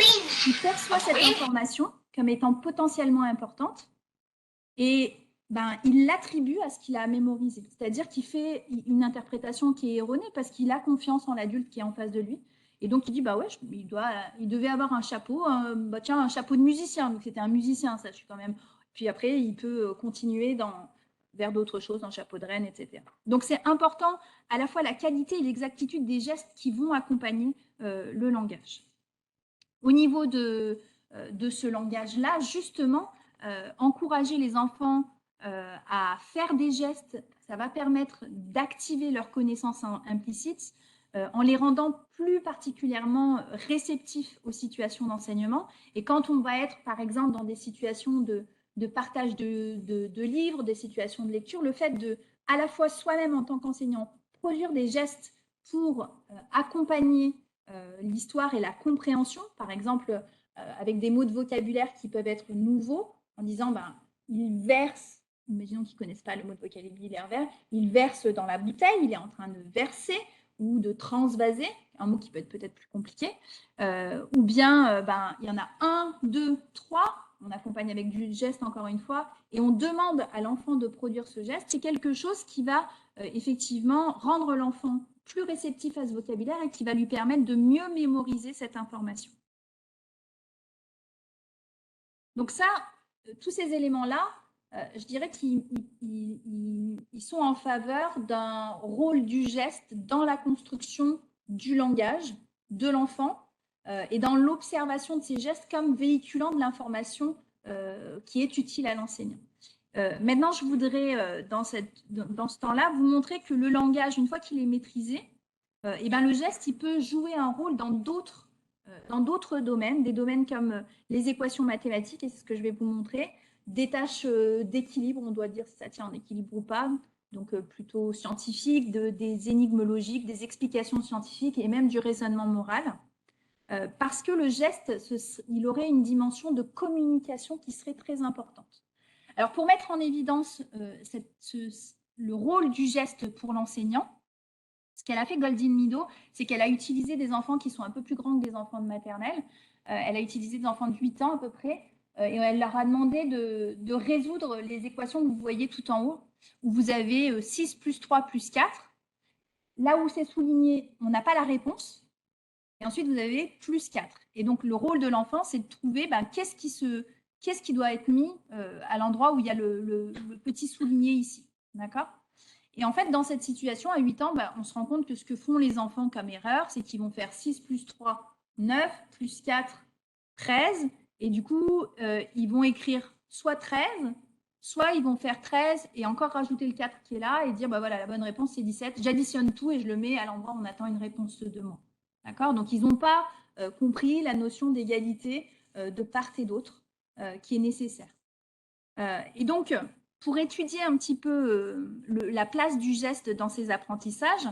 Il perçoit cette information comme étant potentiellement importante et ben, il l'attribue à ce qu'il a mémorisé. C'est-à-dire qu'il fait une interprétation qui est erronée parce qu'il a confiance en l'adulte qui est en face de lui. Et donc, il dit, bah ouais, il devait avoir un chapeau, bah tiens, un chapeau de musicien. Donc, c'était un musicien, ça, je suis quand même. Puis après, il peut continuer vers d'autres choses, un chapeau de reine, etc. Donc, c'est important à la fois la qualité et l'exactitude des gestes qui vont accompagner le langage. Au niveau de ce langage-là, justement, encourager les enfants à faire des gestes, ça va permettre d'activer leurs connaissances implicites, en les rendant plus particulièrement réceptifs aux situations d'enseignement. Et quand on va être, par exemple, dans des situations de partage de livres, des situations de lecture, le fait de, à la fois soi-même en tant qu'enseignant, produire des gestes pour accompagner l'histoire et la compréhension, par exemple, avec des mots de vocabulaire qui peuvent être nouveaux, en disant, ben, il verse, imaginons qu'ils ne connaissent pas le mot de vocabulaire, il verse dans la bouteille, il est en train de verser, ou de transvaser, un mot qui peut être peut-être plus compliqué, ou bien ben, il y en a 1, 2, 3, on accompagne avec du geste encore une fois, et on demande à l'enfant de produire ce geste, c'est quelque chose qui va effectivement rendre l'enfant plus réceptif à ce vocabulaire et qui va lui permettre de mieux mémoriser cette information. Donc ça, tous ces éléments-là, je dirais qu'ils sont en faveur d'un rôle du geste dans la construction du langage de l'enfant et dans l'observation de ces gestes comme véhiculant de l'information qui est utile à l'enseignant. Maintenant, je voudrais, dans ce temps-là, vous montrer que le langage, une fois qu'il est maîtrisé, et ben, le geste, il peut jouer un rôle dans d'autres domaines, des domaines comme les équations mathématiques, et c'est ce que je vais vous montrer, des tâches d'équilibre, on doit dire si ça tient en équilibre ou pas, donc plutôt scientifiques, des énigmes logiques, des explications scientifiques et même du raisonnement moral, parce que le geste, il aurait une dimension de communication qui serait très importante. Alors pour mettre en évidence le rôle du geste pour l'enseignant, ce qu'elle a fait Goldin Mido, c'est qu'elle a utilisé des enfants qui sont un peu plus grands que des enfants de maternelle. Elle a utilisé des enfants de 8 ans à peu près, et elle leur a demandé de résoudre les équations que vous voyez tout en haut, où vous avez 6 plus 3 plus 4. Là où c'est souligné, on n'a pas la réponse. Et ensuite, vous avez plus 4. Et donc, le rôle de l'enfant, c'est de trouver qu'est-ce qui doit être mis à l'endroit où il y a le petit souligné ici. D'accord ? Et en fait, dans cette situation, à 8 ans, on se rend compte que ce que font les enfants comme erreur, c'est qu'ils vont faire 6 plus 3, 9, plus 4, 13. Et du coup, ils vont écrire soit 13, soit ils vont faire 13 et encore rajouter le 4 qui est là et dire, voilà, la bonne réponse, c'est 17. J'additionne tout et je le mets à l'endroit où on attend une réponse de moi. D'accord ? Donc, ils n'ont pas compris la notion d'égalité de part et d'autre qui est nécessaire. Et donc, pour étudier un petit peu la place du geste dans ces apprentissages,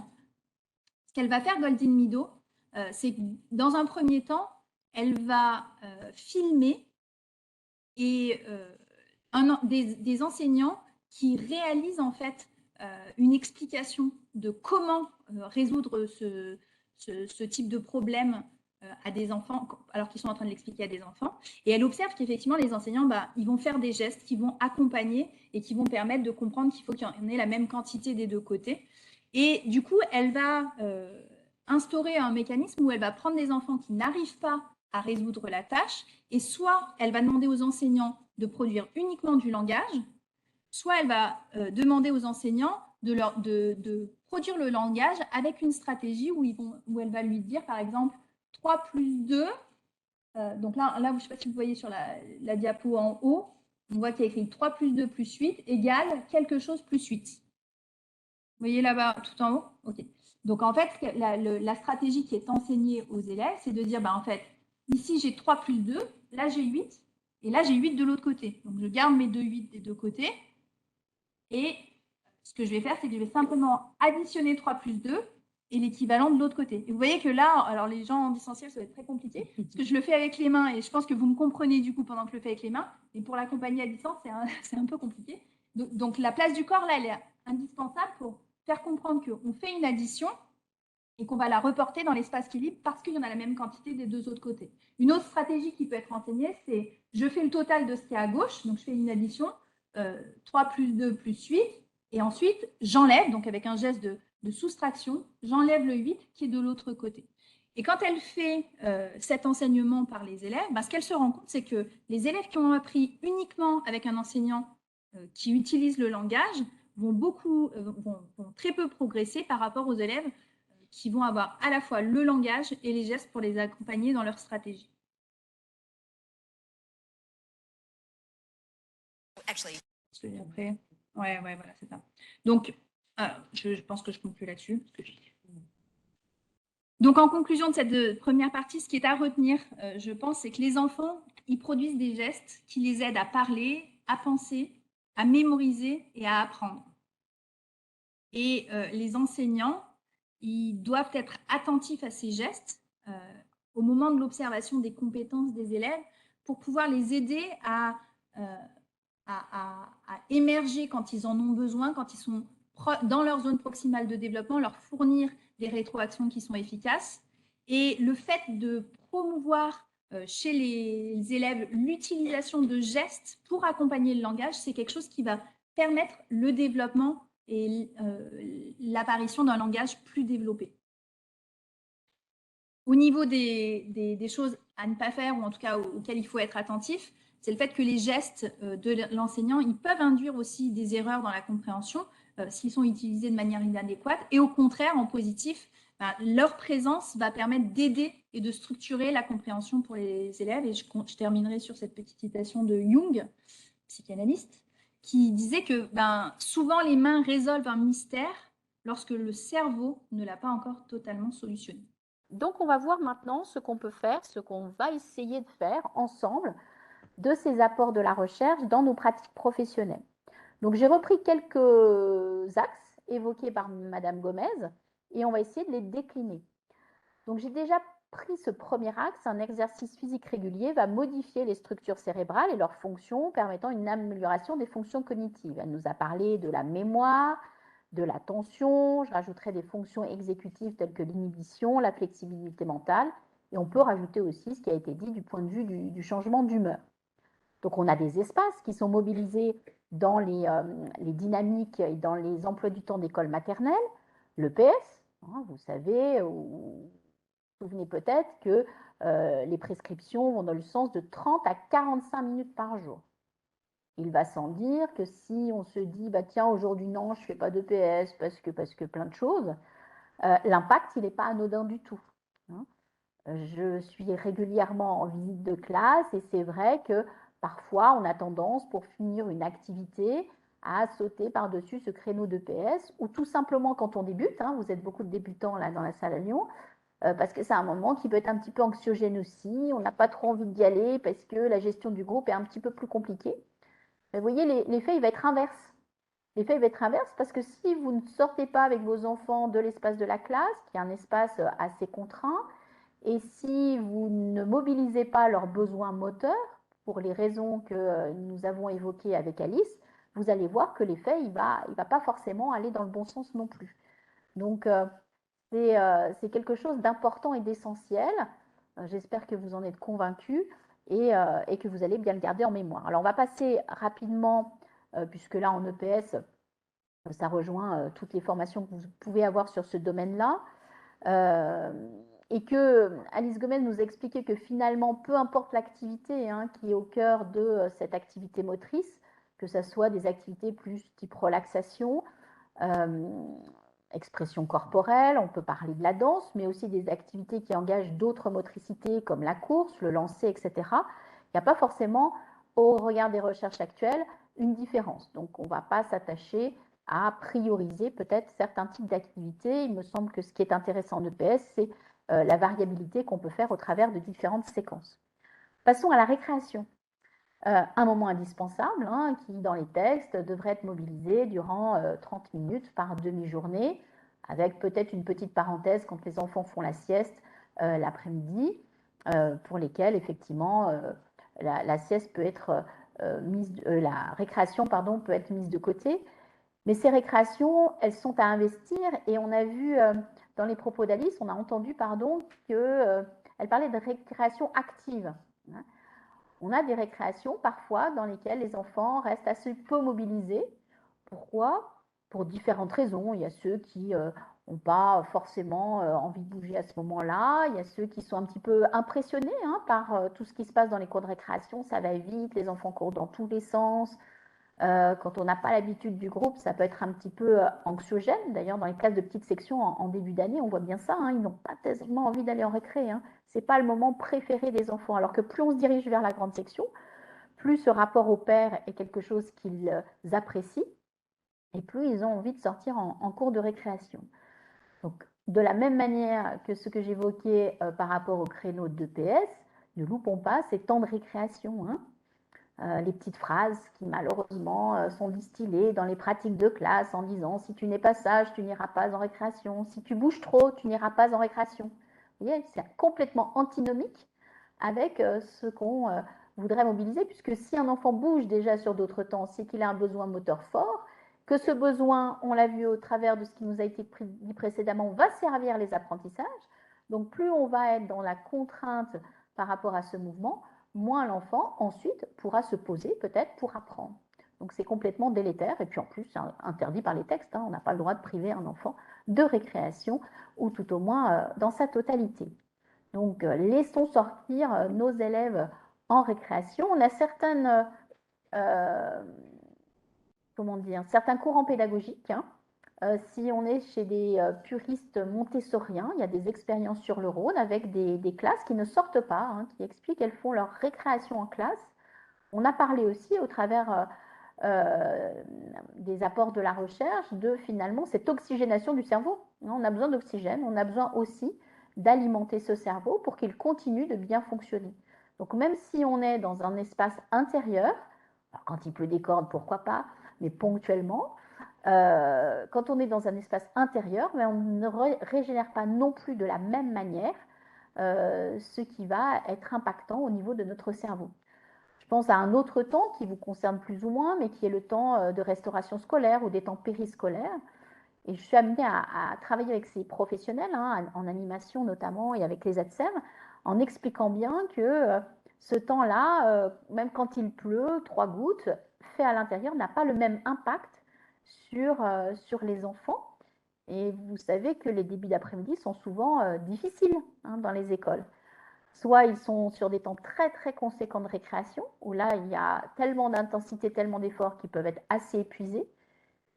ce qu'elle va faire, Goldin Mido, c'est que dans un premier temps, elle va filmer et, des enseignants qui réalisent en fait une explication de comment résoudre ce type de problème à des enfants, alors qu'ils sont en train de l'expliquer à des enfants. Et elle observe qu'effectivement, les enseignants, ils vont faire des gestes qui vont accompagner et qui vont permettre de comprendre qu'il faut qu'il y en ait la même quantité des deux côtés. Et du coup, elle va instaurer un mécanisme où elle va prendre des enfants qui n'arrivent pas à résoudre la tâche, et soit elle va demander aux enseignants de produire uniquement du langage, soit elle va demander aux enseignants de produire le langage avec une stratégie où elle va lui dire, par exemple, 3 plus 2. Donc là, je ne sais pas si vous voyez sur la diapo en haut, on voit qu'il y a écrit 3 plus 2 plus 8 égale quelque chose plus 8. Vous voyez là-bas, tout en haut? OK. Donc, en fait, la stratégie qui est enseignée aux élèves, c'est de dire, en fait, ici, j'ai 3 plus 2, là, j'ai 8, et là, j'ai 8 de l'autre côté. Donc, je garde mes 8 des deux côtés. Et ce que je vais faire, c'est que je vais simplement additionner 3 plus 2 et l'équivalent de l'autre côté. Et vous voyez que là, alors les gens en distanciel, ça va être très compliqué, parce que je le fais avec les mains, et je pense que vous me comprenez du coup pendant que je le fais avec les mains, mais pour l'accompagner à distance, c'est un peu compliqué. Donc la place du corps, là, elle est indispensable pour faire comprendre qu'on fait une addition et qu'on va la reporter dans l'espace qui est libre parce qu'il y en a la même quantité des deux autres côtés. Une autre stratégie qui peut être enseignée, c'est je fais le total de ce qui est à gauche, donc je fais une addition, 3 plus 2 plus 8, et ensuite j'enlève, donc avec un geste de soustraction, j'enlève le 8 qui est de l'autre côté. Et quand elle fait cet enseignement par les élèves, ce qu'elle se rend compte, c'est que les élèves qui ont appris uniquement avec un enseignant qui utilise le langage vont très peu progresser par rapport aux élèves qui vont avoir à la fois le langage et les gestes pour les accompagner dans leur stratégie. Après, ouais, voilà, c'est ça. Donc, je pense que je conclue là-dessus. Donc, en conclusion de cette première partie, ce qui est à retenir, je pense, c'est que les enfants, ils produisent des gestes qui les aident à parler, à penser, à mémoriser et à apprendre. Et les enseignants, ils doivent être attentifs à ces gestes au moment de l'observation des compétences des élèves pour pouvoir les aider à émerger quand ils en ont besoin, quand ils sont dans leur zone proximale de développement, leur fournir des rétroactions qui sont efficaces. Et le fait de promouvoir chez les élèves l'utilisation de gestes pour accompagner le langage, c'est quelque chose qui va permettre le développement et l'apparition d'un langage plus développé. Au niveau des choses à ne pas faire, ou en tout cas auxquelles il faut être attentif, c'est le fait que les gestes de l'enseignant, ils peuvent induire aussi des erreurs dans la compréhension s'ils sont utilisés de manière inadéquate. Et au contraire, en positif, leur présence va permettre d'aider et de structurer la compréhension pour les élèves. Et je terminerai sur cette petite citation de Jung, psychanalyste, qui disait que souvent les mains résolvent un mystère lorsque le cerveau ne l'a pas encore totalement solutionné. Donc, on va voir maintenant ce qu'on peut faire, ce qu'on va essayer de faire ensemble de ces apports de la recherche dans nos pratiques professionnelles. Donc, j'ai repris quelques axes évoqués par Madame Gomez et on va essayer de les décliner. Donc, j'ai déjà pris ce premier axe, un exercice physique régulier va modifier les structures cérébrales et leurs fonctions, permettant une amélioration des fonctions cognitives. Elle nous a parlé de la mémoire, de l'attention, je rajouterai des fonctions exécutives telles que l'inhibition, la flexibilité mentale, et on peut rajouter aussi ce qui a été dit du point de vue du changement d'humeur. Donc on a des espaces qui sont mobilisés dans les dynamiques et dans les emplois du temps d'école maternelle, le PS, vous savez, vous souvenez peut-être que les prescriptions vont dans le sens de 30 à 45 minutes par jour. Il va sans dire que si on se dit, tiens, aujourd'hui non, je ne fais pas de PS parce que plein de choses, l'impact, il n'est pas anodin du tout. Je suis régulièrement en visite de classe et c'est vrai que parfois, on a tendance, pour finir une activité, à sauter par-dessus ce créneau de PS ou tout simplement quand on débute, vous êtes beaucoup de débutants là dans la salle à Lyon, parce que c'est un moment qui peut être un petit peu anxiogène aussi, on n'a pas trop envie d'y aller parce que la gestion du groupe est un petit peu plus compliquée. Vous voyez, l'effet, il va être inverse. L'effet, il va être inverse parce que si vous ne sortez pas avec vos enfants de l'espace de la classe, qui est un espace assez contraint, et si vous ne mobilisez pas leurs besoins moteurs, pour les raisons que nous avons évoquées avec Alice, vous allez voir que l'effet, il va pas forcément aller dans le bon sens non plus. Donc, c'est quelque chose d'important et d'essentiel. J'espère que vous en êtes convaincus et que vous allez bien le garder en mémoire. Alors, on va passer rapidement, puisque là, en EPS, ça rejoint toutes les formations que vous pouvez avoir sur ce domaine-là. Et que Alice Gomez nous expliquait que finalement, peu importe l'activité qui est au cœur de cette activité motrice, que ce soit des activités plus type relaxation, expression corporelle, on peut parler de la danse, mais aussi des activités qui engagent d'autres motricités comme la course, le lancer, etc. Il n'y a pas forcément, au regard des recherches actuelles, une différence. Donc, on ne va pas s'attacher à prioriser peut-être certains types d'activités. Il me semble que ce qui est intéressant en EPS, c'est la variabilité qu'on peut faire au travers de différentes séquences. Passons à la récréation. Un moment indispensable qui, dans les textes, devrait être mobilisé durant 30 minutes par demi-journée, avec peut-être une petite parenthèse quand les enfants font la sieste l'après-midi, pour lesquels, effectivement, la sieste peut être la récréation, pardon, peut être mise de côté. Mais ces récréations, elles sont à investir, et on a vu dans les propos d'Alice, on a entendu, qu'elle parlait de récréation active. On a des récréations parfois dans lesquelles les enfants restent assez peu mobilisés. Pourquoi? Pour différentes raisons. Il y a ceux qui n'ont pas forcément envie de bouger à ce moment-là. Il y a ceux qui sont un petit peu impressionnés par tout ce qui se passe dans les cours de récréation. Ça va vite, les enfants courent dans tous les sens. Quand on n'a pas l'habitude du groupe, ça peut être un petit peu anxiogène. D'ailleurs, dans les classes de petites sections en début d'année, on voit bien ça. Ils n'ont pas tellement envie d'aller en récré. Ce n'est pas le moment préféré des enfants. Alors que plus on se dirige vers la grande section, plus ce rapport au père est quelque chose qu'ils apprécient, et plus ils ont envie de sortir en cours de récréation. Donc, de la même manière que ce que j'évoquais par rapport au créneau de PS, ne loupons pas ces temps de récréation. Les petites phrases qui malheureusement sont distillées dans les pratiques de classe en disant « si tu n'es pas sage, tu n'iras pas en récréation, si tu bouges trop, tu n'iras pas en récréation ». Vous voyez, c'est complètement antinomique avec ce qu'on voudrait mobiliser, puisque si un enfant bouge déjà sur d'autres temps, c'est qu'il a un besoin moteur fort, que ce besoin, on l'a vu au travers de ce qui nous a été dit précédemment, va servir les apprentissages. Donc plus on va être dans la contrainte par rapport à ce mouvement, moins l'enfant ensuite pourra se poser peut-être pour apprendre. Donc c'est complètement délétère, et puis en plus c'est interdit par les textes, on n'a pas le droit de priver un enfant de récréation, ou tout au moins dans sa totalité. Donc laissons sortir nos élèves en récréation. On a certains courants pédagogiques. Si on est chez des puristes montessoriens, il y a des expériences sur le Rhône avec des classes qui ne sortent pas, qui expliquent qu'elles font leur récréation en classe. On a parlé aussi au travers des apports de la recherche de finalement cette oxygénation du cerveau. On a besoin d'oxygène, on a besoin aussi d'alimenter ce cerveau pour qu'il continue de bien fonctionner. Donc même si on est dans un espace intérieur, alors quand il pleut des cordes, pourquoi pas, mais ponctuellement, quand on est dans un espace intérieur, mais on ne régénère pas non plus de la même manière ce qui va être impactant au niveau de notre cerveau. Je pense à un autre temps qui vous concerne plus ou moins, mais qui est le temps de restauration scolaire ou des temps périscolaires. Et je suis amenée à travailler avec ces professionnels, en animation notamment, et avec les ATSEM, en expliquant bien que ce temps-là, même quand il pleut, 3 gouttes, fait à l'intérieur, n'a pas le même impact sur les enfants. Et vous savez que les débuts d'après-midi sont souvent difficiles dans les écoles. Soit ils sont sur des temps très très conséquents de récréation, où là il y a tellement d'intensité, tellement d'efforts qu'ils peuvent être assez épuisés.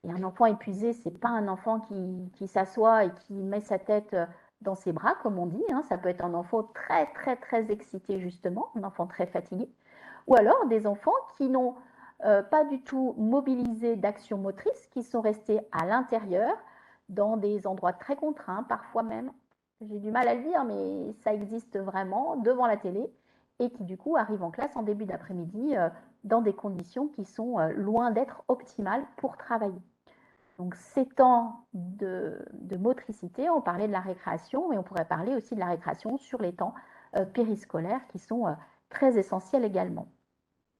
Et un enfant épuisé, ce n'est pas un enfant qui s'assoit et qui met sa tête dans ses bras, comme on dit. Ça peut être un enfant très très très excité justement, un enfant très fatigué. Ou alors des enfants qui n'ont pas du tout mobilisé d'action motrice, qui sont restés à l'intérieur, dans des endroits très contraints, parfois même, j'ai du mal à le dire, mais ça existe vraiment, devant la télé, et qui du coup arrivent en classe en début d'après-midi dans des conditions qui sont loin d'être optimales pour travailler. Donc ces temps de motricité, on parlait de la récréation, mais on pourrait parler aussi de la récréation sur les temps périscolaires qui sont très essentiels également.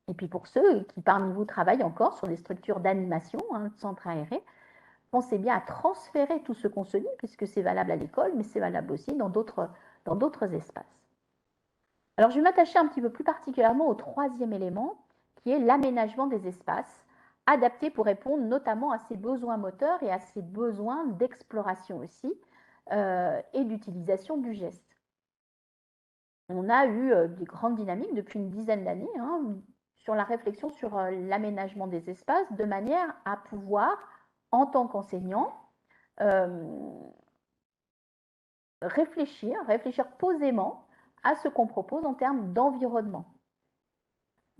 Et puis pour ceux qui parmi vous travaillent encore sur des structures d'animation, centres aérés, pensez bien à transférer tout ce qu'on se dit, puisque c'est valable à l'école, mais c'est valable aussi dans d'autres espaces. Alors je vais m'attacher un petit peu plus particulièrement au troisième élément, qui est l'aménagement des espaces, adaptés pour répondre notamment à ces besoins moteurs et à ces besoins d'exploration aussi, et d'utilisation du geste. On a eu des grandes dynamiques depuis une dizaine d'années sur la réflexion sur l'aménagement des espaces de manière à pouvoir, en tant qu'enseignant, réfléchir posément à ce qu'on propose en termes d'environnement.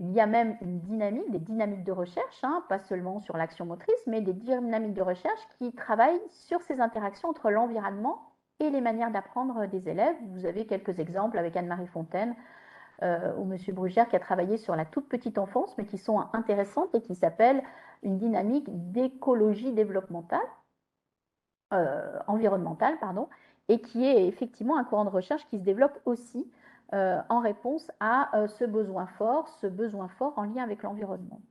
Il y a même des dynamiques de recherche, pas seulement sur l'action motrice, mais des dynamiques de recherche qui travaillent sur ces interactions entre l'environnement et les manières d'apprendre des élèves. Vous avez quelques exemples avec Anne-Marie Fontaine ou M. Brugère qui a travaillé sur la toute petite enfance, mais qui sont intéressantes et qui s'appellent une dynamique d'écologie développementale, environnementale, et qui est effectivement un courant de recherche qui se développe aussi en réponse à ce besoin fort en lien avec l'environnement.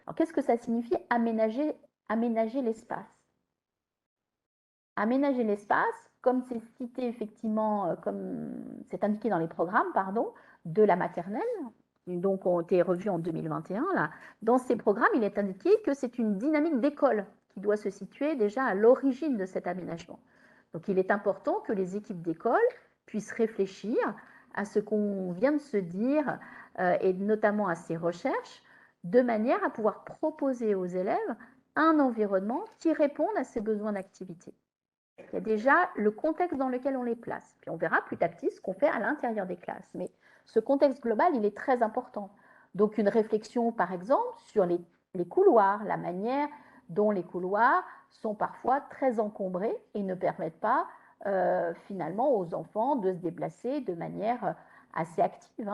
Alors, qu'est-ce que ça signifie aménager l'espace? Aménager l'espace, comme c'est cité effectivement, comme c'est indiqué dans les programmes, de la maternelle, donc ont été revus en 2021, là. Dans ces programmes, il est indiqué que c'est une dynamique d'école qui doit se situer déjà à l'origine de cet aménagement. Donc, il est important que les équipes d'école puissent réfléchir à ce qu'on vient de se dire et notamment à ces recherches, de manière à pouvoir proposer aux élèves un environnement qui réponde à ces besoins d'activité. Il y a déjà le contexte dans lequel on les place. Puis on verra petit à petit ce qu'on fait à l'intérieur des classes. Mais ce contexte global, il est très important. Donc une réflexion, par exemple, sur les couloirs, la manière dont les couloirs sont parfois très encombrés et ne permettent pas finalement aux enfants de se déplacer de manière assez active.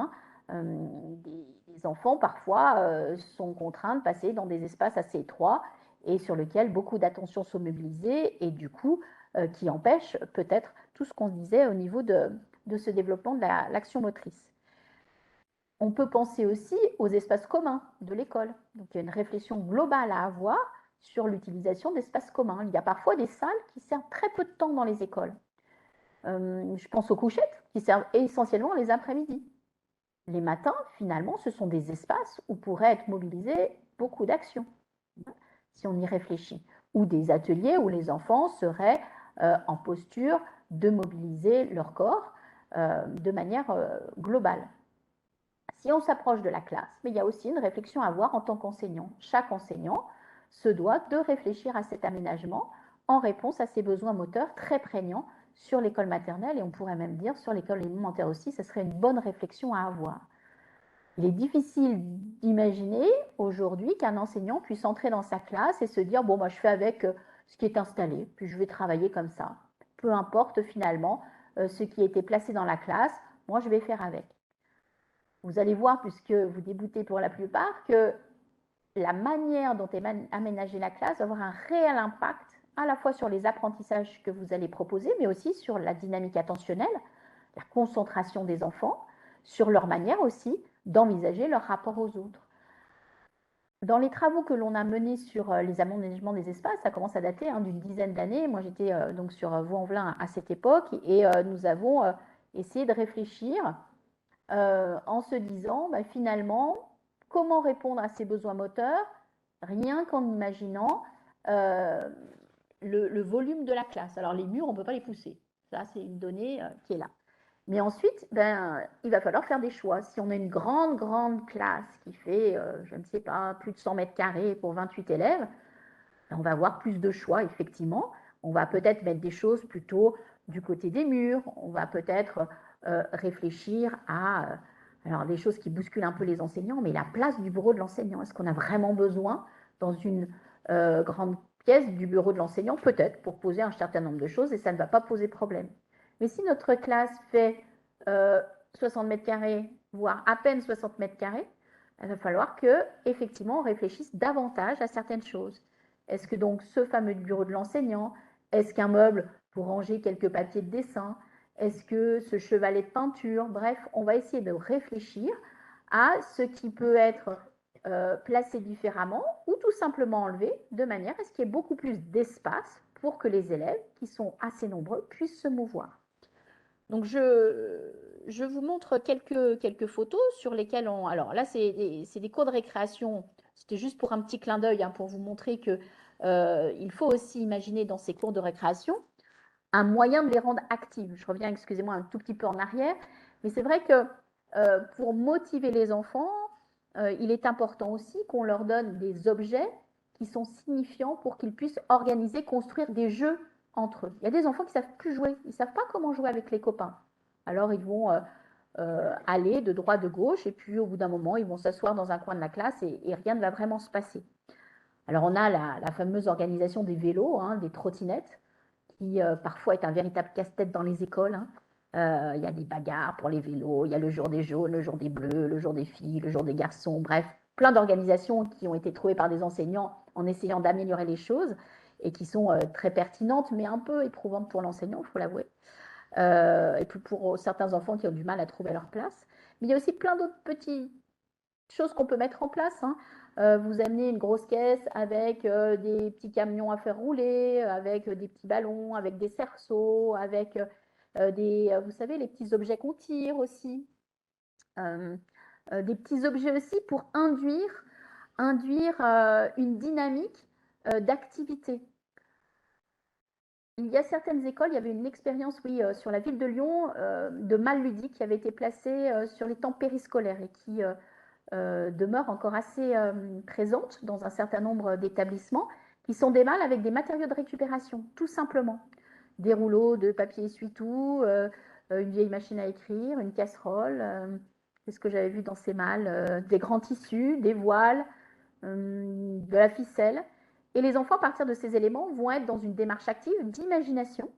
Les enfants parfois sont contraints de passer dans des espaces assez étroits et sur lesquels beaucoup d'attention sont mobilisées et du coup qui empêchent peut-être tout ce qu'on disait au niveau de ce développement de l'action motrice. On peut penser aussi aux espaces communs de l'école. Donc il y a une réflexion globale à avoir sur l'utilisation d'espaces communs. Il y a parfois des salles qui servent très peu de temps dans les écoles. Je pense aux couchettes qui servent essentiellement les après-midi. Les matins, finalement, ce sont des espaces où pourraient être mobilisées beaucoup d'actions, si on y réfléchit, ou des ateliers où les enfants seraient en posture de mobiliser leur corps de manière globale. Si on s'approche de la classe, mais il y a aussi une réflexion à avoir en tant qu'enseignant. Chaque enseignant se doit de réfléchir à cet aménagement en réponse à ses besoins moteurs très prégnants sur l'école maternelle et on pourrait même dire sur l'école élémentaire aussi, ce serait une bonne réflexion à avoir. Il est difficile d'imaginer aujourd'hui qu'un enseignant puisse entrer dans sa classe et se dire « bon, je fais avec ce qui est installé, puis je vais travailler comme ça. Peu importe finalement ce qui a été placé dans la classe, moi je vais faire avec. » Vous allez voir, puisque vous débutez pour la plupart, que la manière dont est aménagée la classe va avoir un réel impact à la fois sur les apprentissages que vous allez proposer, mais aussi sur la dynamique attentionnelle, la concentration des enfants, sur leur manière aussi d'envisager leur rapport aux autres. Dans les travaux que l'on a menés sur les aménagements des espaces, ça commence à dater d'une dizaine d'années. Moi, j'étais donc sur Vaux-en-Velin à cette époque et nous avons essayé de réfléchir en se disant finalement comment répondre à ces besoins moteurs rien qu'en imaginant le volume de la classe. Alors les murs, on ne peut pas les pousser. Ça, c'est une donnée qui est là. Mais ensuite, il va falloir faire des choix. Si on a une grande classe qui fait, je ne sais pas, plus de 100 mètres carrés pour 28 élèves, on va avoir plus de choix, effectivement. On va peut-être mettre des choses plutôt du côté des murs. On va peut-être réfléchir à alors des choses qui bousculent un peu les enseignants, mais la place du bureau de l'enseignant. Est-ce qu'on a vraiment besoin dans une grande pièce du bureau de l'enseignant? Peut-être, pour poser un certain nombre de choses, et ça ne va pas poser problème. Mais si notre classe fait 60 mètres carrés, voire à peine 60 mètres carrés, il va falloir qu'effectivement on réfléchisse davantage à certaines choses. Est-ce que donc ce fameux bureau de l'enseignant, est-ce qu'un meuble pour ranger quelques papiers de dessin, est-ce que ce chevalet de peinture, bref, on va essayer de réfléchir à ce qui peut être placé différemment ou tout simplement enlevé de manière à ce qu'il y ait beaucoup plus d'espace pour que les élèves, qui sont assez nombreux, puissent se mouvoir. Donc, je vous montre quelques photos sur lesquelles on... Alors là, c'est des cours de récréation. C'était juste pour un petit clin d'œil, pour vous montrer qu'il faut aussi imaginer dans ces cours de récréation un moyen de les rendre actives. Je reviens, excusez-moi, un tout petit peu en arrière, mais c'est vrai que pour motiver les enfants, il est important aussi qu'on leur donne des objets qui sont signifiants pour qu'ils puissent organiser, construire des jeux entre eux. Il y a des enfants qui ne savent plus jouer, ils ne savent pas comment jouer avec les copains. Alors ils vont aller de droite, de gauche, et puis au bout d'un moment, ils vont s'asseoir dans un coin de la classe et rien ne va vraiment se passer. Alors on a la fameuse organisation des vélos, hein, des trottinettes, qui parfois est un véritable casse-tête dans les écoles. Hein. Il y a des bagarres pour les vélos, il y a le jour des jaunes, le jour des bleus, le jour des filles, le jour des garçons, bref, plein d'organisations qui ont été trouvées par des enseignants en essayant d'améliorer les choses et qui sont très pertinentes, mais un peu éprouvantes pour l'enseignant, il faut l'avouer. Et puis pour certains enfants qui ont du mal à trouver leur place. Mais il y a aussi plein d'autres petites choses qu'on peut mettre en place. Hein. Vous amenez une grosse caisse avec des petits camions à faire rouler, avec des petits ballons, avec des cerceaux, avec vous savez, les petits objets qu'on tire aussi. Des petits objets aussi pour induire une dynamique d'activité. Il y a certaines écoles, il y avait une expérience, oui, sur la ville de Lyon, de malles ludiques qui avait été placée sur les temps périscolaires et qui demeure encore assez présente dans un certain nombre d'établissements, qui sont des malles avec des matériaux de récupération, tout simplement. Des rouleaux de papier essuie-tout, une vieille machine à écrire, une casserole, qu'est-ce que j'avais vu dans ces malles, des grands tissus, des voiles, de la ficelle. Et les enfants, à partir de ces éléments, vont être dans une démarche active d'imagination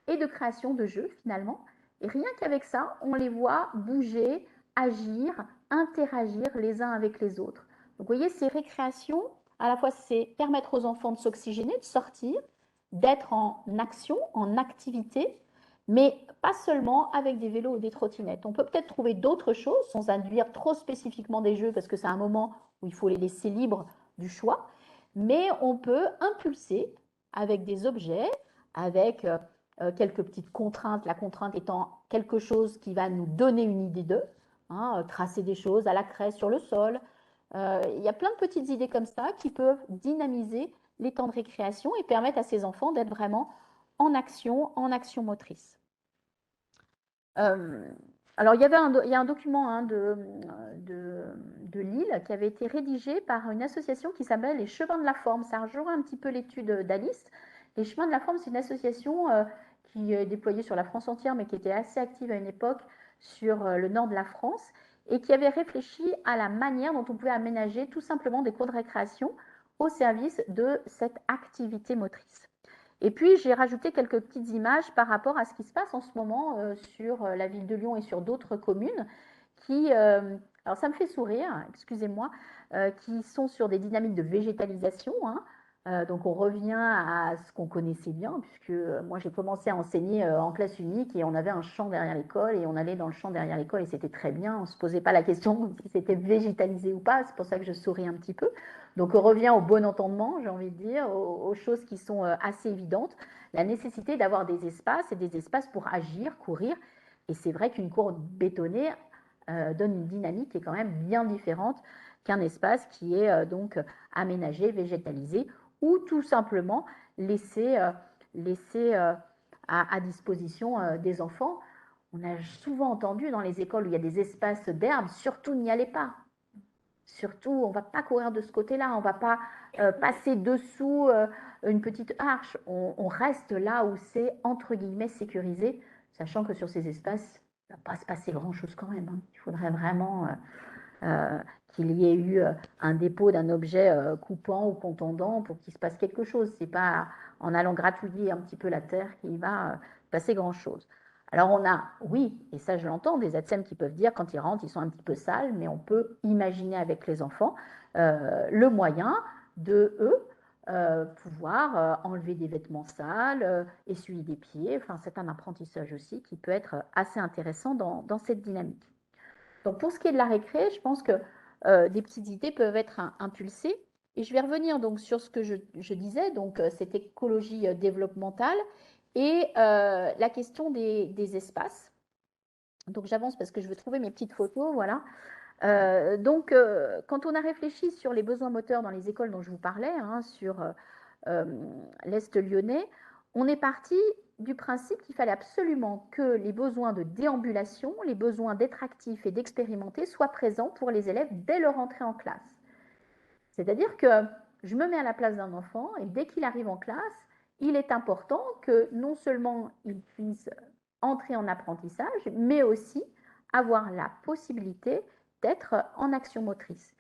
et de création de jeux, finalement. Et rien qu'avec ça, on les voit bouger, agir, interagir les uns avec les autres. Donc, vous voyez, ces récréations, à la fois, c'est permettre aux enfants de s'oxygéner, de sortir, d'être en action, en activité, mais pas seulement avec des vélos ou des trottinettes. On peut peut-être trouver d'autres choses sans induire trop spécifiquement des jeux, parce que c'est un moment où il faut les laisser libres du choix, mais on peut impulser avec des objets, avec quelques petites contraintes, la contrainte étant quelque chose qui va nous donner une idée d'eux, hein, tracer des choses à la craie sur le sol. Il y a plein de petites idées comme ça qui peuvent dynamiser les temps de récréation et permettre à ces enfants d'être vraiment en action motrice. Alors, il y a un document hein, de Lille qui avait été rédigé par une association qui s'appelle les Chemins de la Forme. Ça rejoint un petit peu l'étude d'Alice. Les Chemins de la Forme, c'est une association qui est déployée sur la France entière, mais qui était assez active à une époque sur le nord de la France et qui avait réfléchi à la manière dont on pouvait aménager tout simplement des cours de récréation au service de cette activité motrice. Et puis, j'ai rajouté quelques petites images par rapport à ce qui se passe en ce moment sur la ville de Lyon et sur d'autres communes qui, alors ça me fait sourire, excusez-moi, qui sont sur des dynamiques de végétalisation. Hein. Donc, on revient à ce qu'on connaissait bien, puisque moi, j'ai commencé à enseigner en classe unique et on avait un champ derrière l'école et on allait dans le champ derrière l'école et c'était très bien. On ne se posait pas la question si c'était végétalisé ou pas. C'est pour ça que je souris un petit peu. Donc, on revient au bon entendement, j'ai envie de dire, aux choses qui sont assez évidentes. La nécessité d'avoir des espaces et des espaces pour agir, courir. Et c'est vrai qu'une cour bétonnée donne une dynamique qui est quand même bien différente qu'un espace qui est donc aménagé, végétalisé ou tout simplement laissé à disposition des enfants. On a souvent entendu dans les écoles où il y a des espaces d'herbe, surtout n'y allez pas. Surtout, on ne va pas courir de ce côté-là, on ne va pas passer dessous une petite arche. On reste là où c'est, entre guillemets, sécurisé, sachant que sur ces espaces, il ne va pas se passer grand-chose quand même. Hein. Il faudrait vraiment qu'il y ait eu un dépôt d'un objet coupant ou contondant pour qu'il se passe quelque chose. Ce n'est pas en allant gratouiller un petit peu la terre qu'il va passer grand-chose. Alors on a, oui, et ça je l'entends, des ATSEM qui peuvent dire quand ils rentrent, ils sont un petit peu sales, mais on peut imaginer avec les enfants le moyen de pouvoir enlever des vêtements sales, essuyer des pieds. Enfin, c'est un apprentissage aussi qui peut être assez intéressant dans cette dynamique. Donc pour ce qui est de la récré, je pense que des petites idées peuvent être impulsées. Et je vais revenir donc sur ce que je disais, donc cette écologie développementale et la question des espaces. Donc j'avance parce que je veux trouver mes petites photos, voilà. Donc quand on a réfléchi sur les besoins moteurs dans les écoles dont je vous parlais, hein, sur l'Est lyonnais, on est parti du principe qu'il fallait absolument que les besoins de déambulation, les besoins d'être actifs et d'expérimenter soient présents pour les élèves dès leur entrée en classe. C'est-à-dire que je me mets à la place d'un enfant et dès qu'il arrive en classe, il est important que non seulement il puisse entrer en apprentissage, mais aussi avoir la possibilité d'être en action motrice.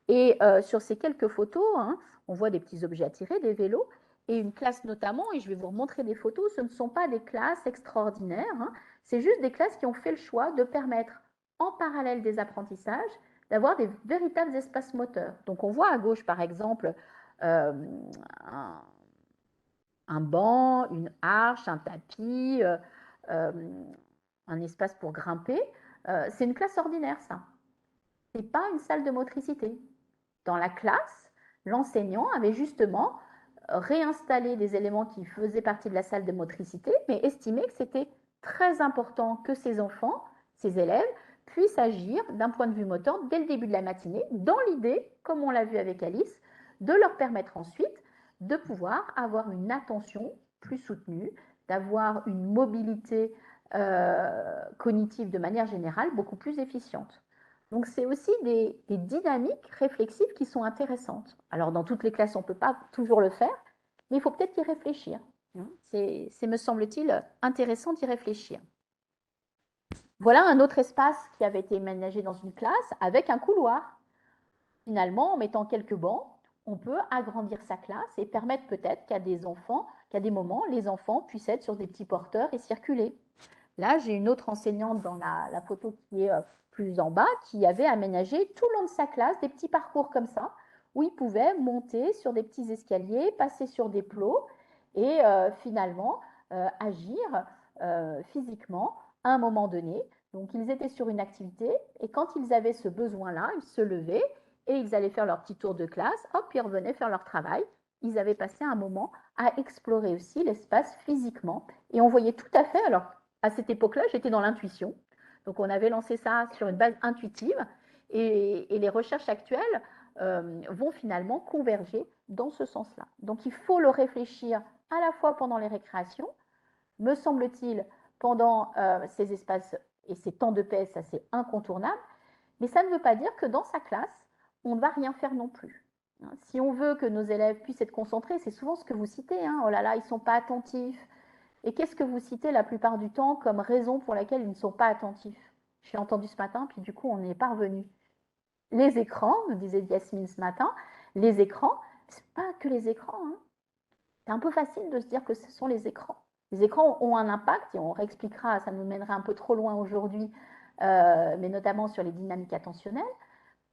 Et sur ces quelques photos, hein, on voit des petits objets à tirer, des vélos, et une classe notamment, et je vais vous remontrer des photos, ce ne sont pas des classes extraordinaires, hein, c'est juste des classes qui ont fait le choix de permettre en parallèle des apprentissages, d'avoir des véritables espaces moteurs. Donc on voit à gauche par exemple un banc, une arche, un tapis, un espace pour grimper. C'est une classe ordinaire ça. Ce n'est pas une salle de motricité. Dans la classe, l'enseignant avait justement réinstallé des éléments qui faisaient partie de la salle de motricité, mais estimé que c'était très important que ces enfants, ces élèves, puissent agir d'un point de vue moteur dès le début de la matinée, dans l'idée, comme on l'a vu avec Alice, de leur permettre ensuite de pouvoir avoir une attention plus soutenue, d'avoir une mobilité cognitive de manière générale beaucoup plus efficiente. Donc, c'est aussi des dynamiques réflexives qui sont intéressantes. Alors, dans toutes les classes, on ne peut pas toujours le faire, mais il faut peut-être y réfléchir. C'est, me semble-t-il, intéressant d'y réfléchir. Voilà un autre espace qui avait été aménagé dans une classe avec un couloir. Finalement, en mettant quelques bancs, on peut agrandir sa classe et permettre peut-être qu'à des enfants, qu'à des moments, les enfants puissent être sur des petits porteurs et circuler. Là, j'ai une autre enseignante dans la photo qui est plus en bas, qui avait aménagé tout le long de sa classe des petits parcours comme ça, où ils pouvaient monter sur des petits escaliers, passer sur des plots et finalement agir physiquement à un moment donné. Donc, ils étaient sur une activité et quand ils avaient ce besoin-là, ils se levaient et ils allaient faire leur petit tour de classe, hop, ils revenaient faire leur travail. Ils avaient passé un moment à explorer aussi l'espace physiquement et on voyait tout à fait, alors à cette époque-là, j'étais dans l'intuition. Donc, on avait lancé ça sur une base intuitive et les recherches actuelles vont finalement converger dans ce sens-là. Donc, il faut le réfléchir à la fois pendant les récréations, me semble-t-il, pendant ces espaces et ces temps de paix, ça c'est incontournable, mais ça ne veut pas dire que dans sa classe, on ne va rien faire non plus. Si on veut que nos élèves puissent être concentrés, c'est souvent ce que vous citez, hein, oh là là, ils ne sont pas attentifs. Et qu'est-ce que vous citez la plupart du temps comme raison pour laquelle ils ne sont pas attentifs? J'ai entendu ce matin, puis du coup, on n'y est pas revenu. Les écrans, nous disait Yasmine ce matin, les écrans, ce n'est pas que les écrans. Hein. C'est un peu facile de se dire que ce sont les écrans. Les écrans ont un impact, et on réexpliquera, ça nous mènerait un peu trop loin aujourd'hui, mais notamment sur les dynamiques attentionnelles,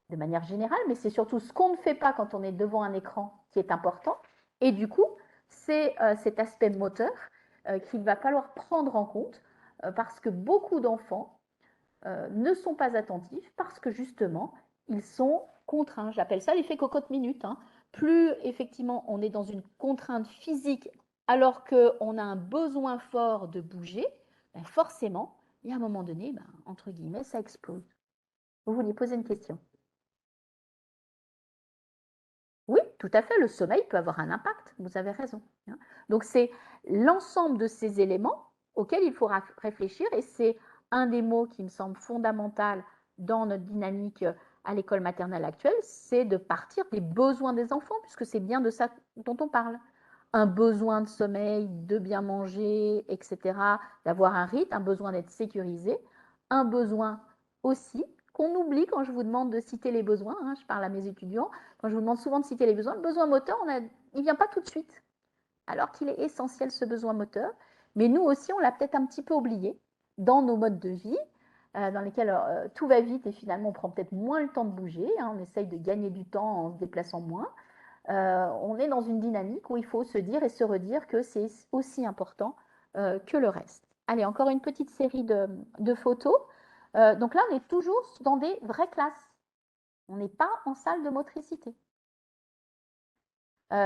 de manière générale, mais c'est surtout ce qu'on ne fait pas quand on est devant un écran qui est important. Et du coup, c'est cet aspect moteur qu'il va falloir prendre en compte parce que beaucoup d'enfants ne sont pas attentifs parce que justement, ils sont contraints. J'appelle ça l'effet cocotte-minute. Hein. Plus effectivement on est dans une contrainte physique alors qu'on a un besoin fort de bouger, ben forcément, il y a un moment donné, ben, entre guillemets, ça explose. Vous vouliez poser une question? Oui, tout à fait, le sommeil peut avoir un impact, vous avez raison. Donc, c'est l'ensemble de ces éléments auxquels il faudra réfléchir et c'est un des mots qui me semble fondamental dans notre dynamique à l'école maternelle actuelle, c'est de partir des besoins des enfants, puisque c'est bien de ça dont on parle. Un besoin de sommeil, de bien manger, etc., d'avoir un rythme, un besoin d'être sécurisé, un besoin aussi qu'on oublie quand je vous demande de citer les besoins, hein, je parle à mes étudiants, quand je vous demande souvent de citer les besoins, le besoin moteur, il ne vient pas tout de suite, alors qu'il est essentiel ce besoin moteur, mais nous aussi, on l'a peut-être un petit peu oublié dans nos modes de vie, dans lesquels tout va vite et finalement on prend peut-être moins le temps de bouger, hein, on essaye de gagner du temps en se déplaçant moins. On est dans une dynamique où il faut se dire et se redire que c'est aussi important que le reste. Allez, encore une petite série de photos. Donc là, on est toujours dans des vraies classes. On n'est pas en salle de motricité. Vous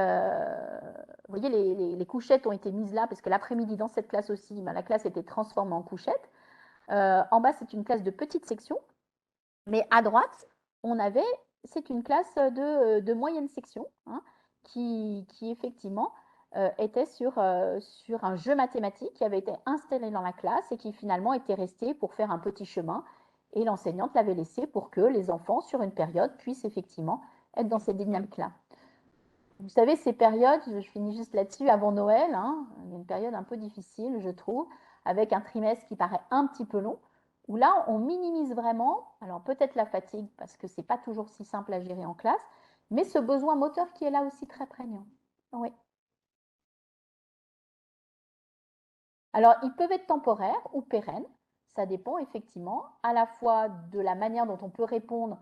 voyez, les couchettes ont été mises là parce que l'après-midi, dans cette classe aussi, la classe était transformée en couchette. En bas, c'est une classe de petite section. Mais à droite, c'est une classe de moyenne section hein, qui effectivement était sur un jeu mathématique qui avait été installé dans la classe et qui finalement était resté pour faire un petit chemin. Et l'enseignante l'avait laissé pour que les enfants, sur une période, puissent effectivement être dans cette dynamique-là. Vous savez, ces périodes, je finis juste là-dessus, avant Noël, hein, il y a une période un peu difficile, je trouve, avec un trimestre qui paraît un petit peu long, où là, on minimise vraiment, alors peut-être la fatigue, parce que ce n'est pas toujours si simple à gérer en classe, mais ce besoin moteur qui est là aussi très prégnant. Oui. Alors, ils peuvent être temporaires ou pérennes, ça dépend effectivement à la fois de la manière dont on peut répondre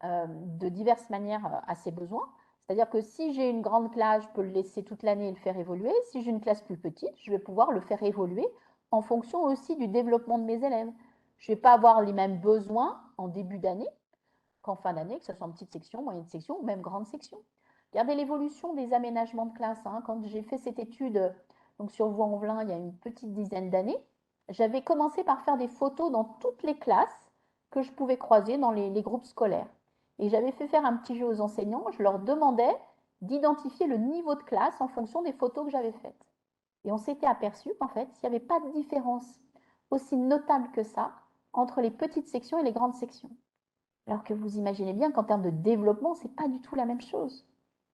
de diverses manières à ces besoins. C'est-à-dire que si j'ai une grande classe, je peux le laisser toute l'année et le faire évoluer. Si j'ai une classe plus petite, je vais pouvoir le faire évoluer en fonction aussi du développement de mes élèves. Je ne vais pas avoir les mêmes besoins en début d'année qu'en fin d'année, que ce soit en petite section, moyenne section ou même grande section. Regardez l'évolution des aménagements de classe. Hein. Quand j'ai fait cette étude donc sur Vaux-en-Velin il y a une petite dizaine d'années, j'avais commencé par faire des photos dans toutes les classes que je pouvais croiser dans les groupes scolaires. Et j'avais fait faire un petit jeu aux enseignants. Je leur demandais d'identifier le niveau de classe en fonction des photos que j'avais faites. Et on s'était aperçu qu'en fait, il n'y avait pas de différence aussi notable que ça entre les petites sections et les grandes sections. Alors que vous imaginez bien qu'en termes de développement, ce n'est pas du tout la même chose.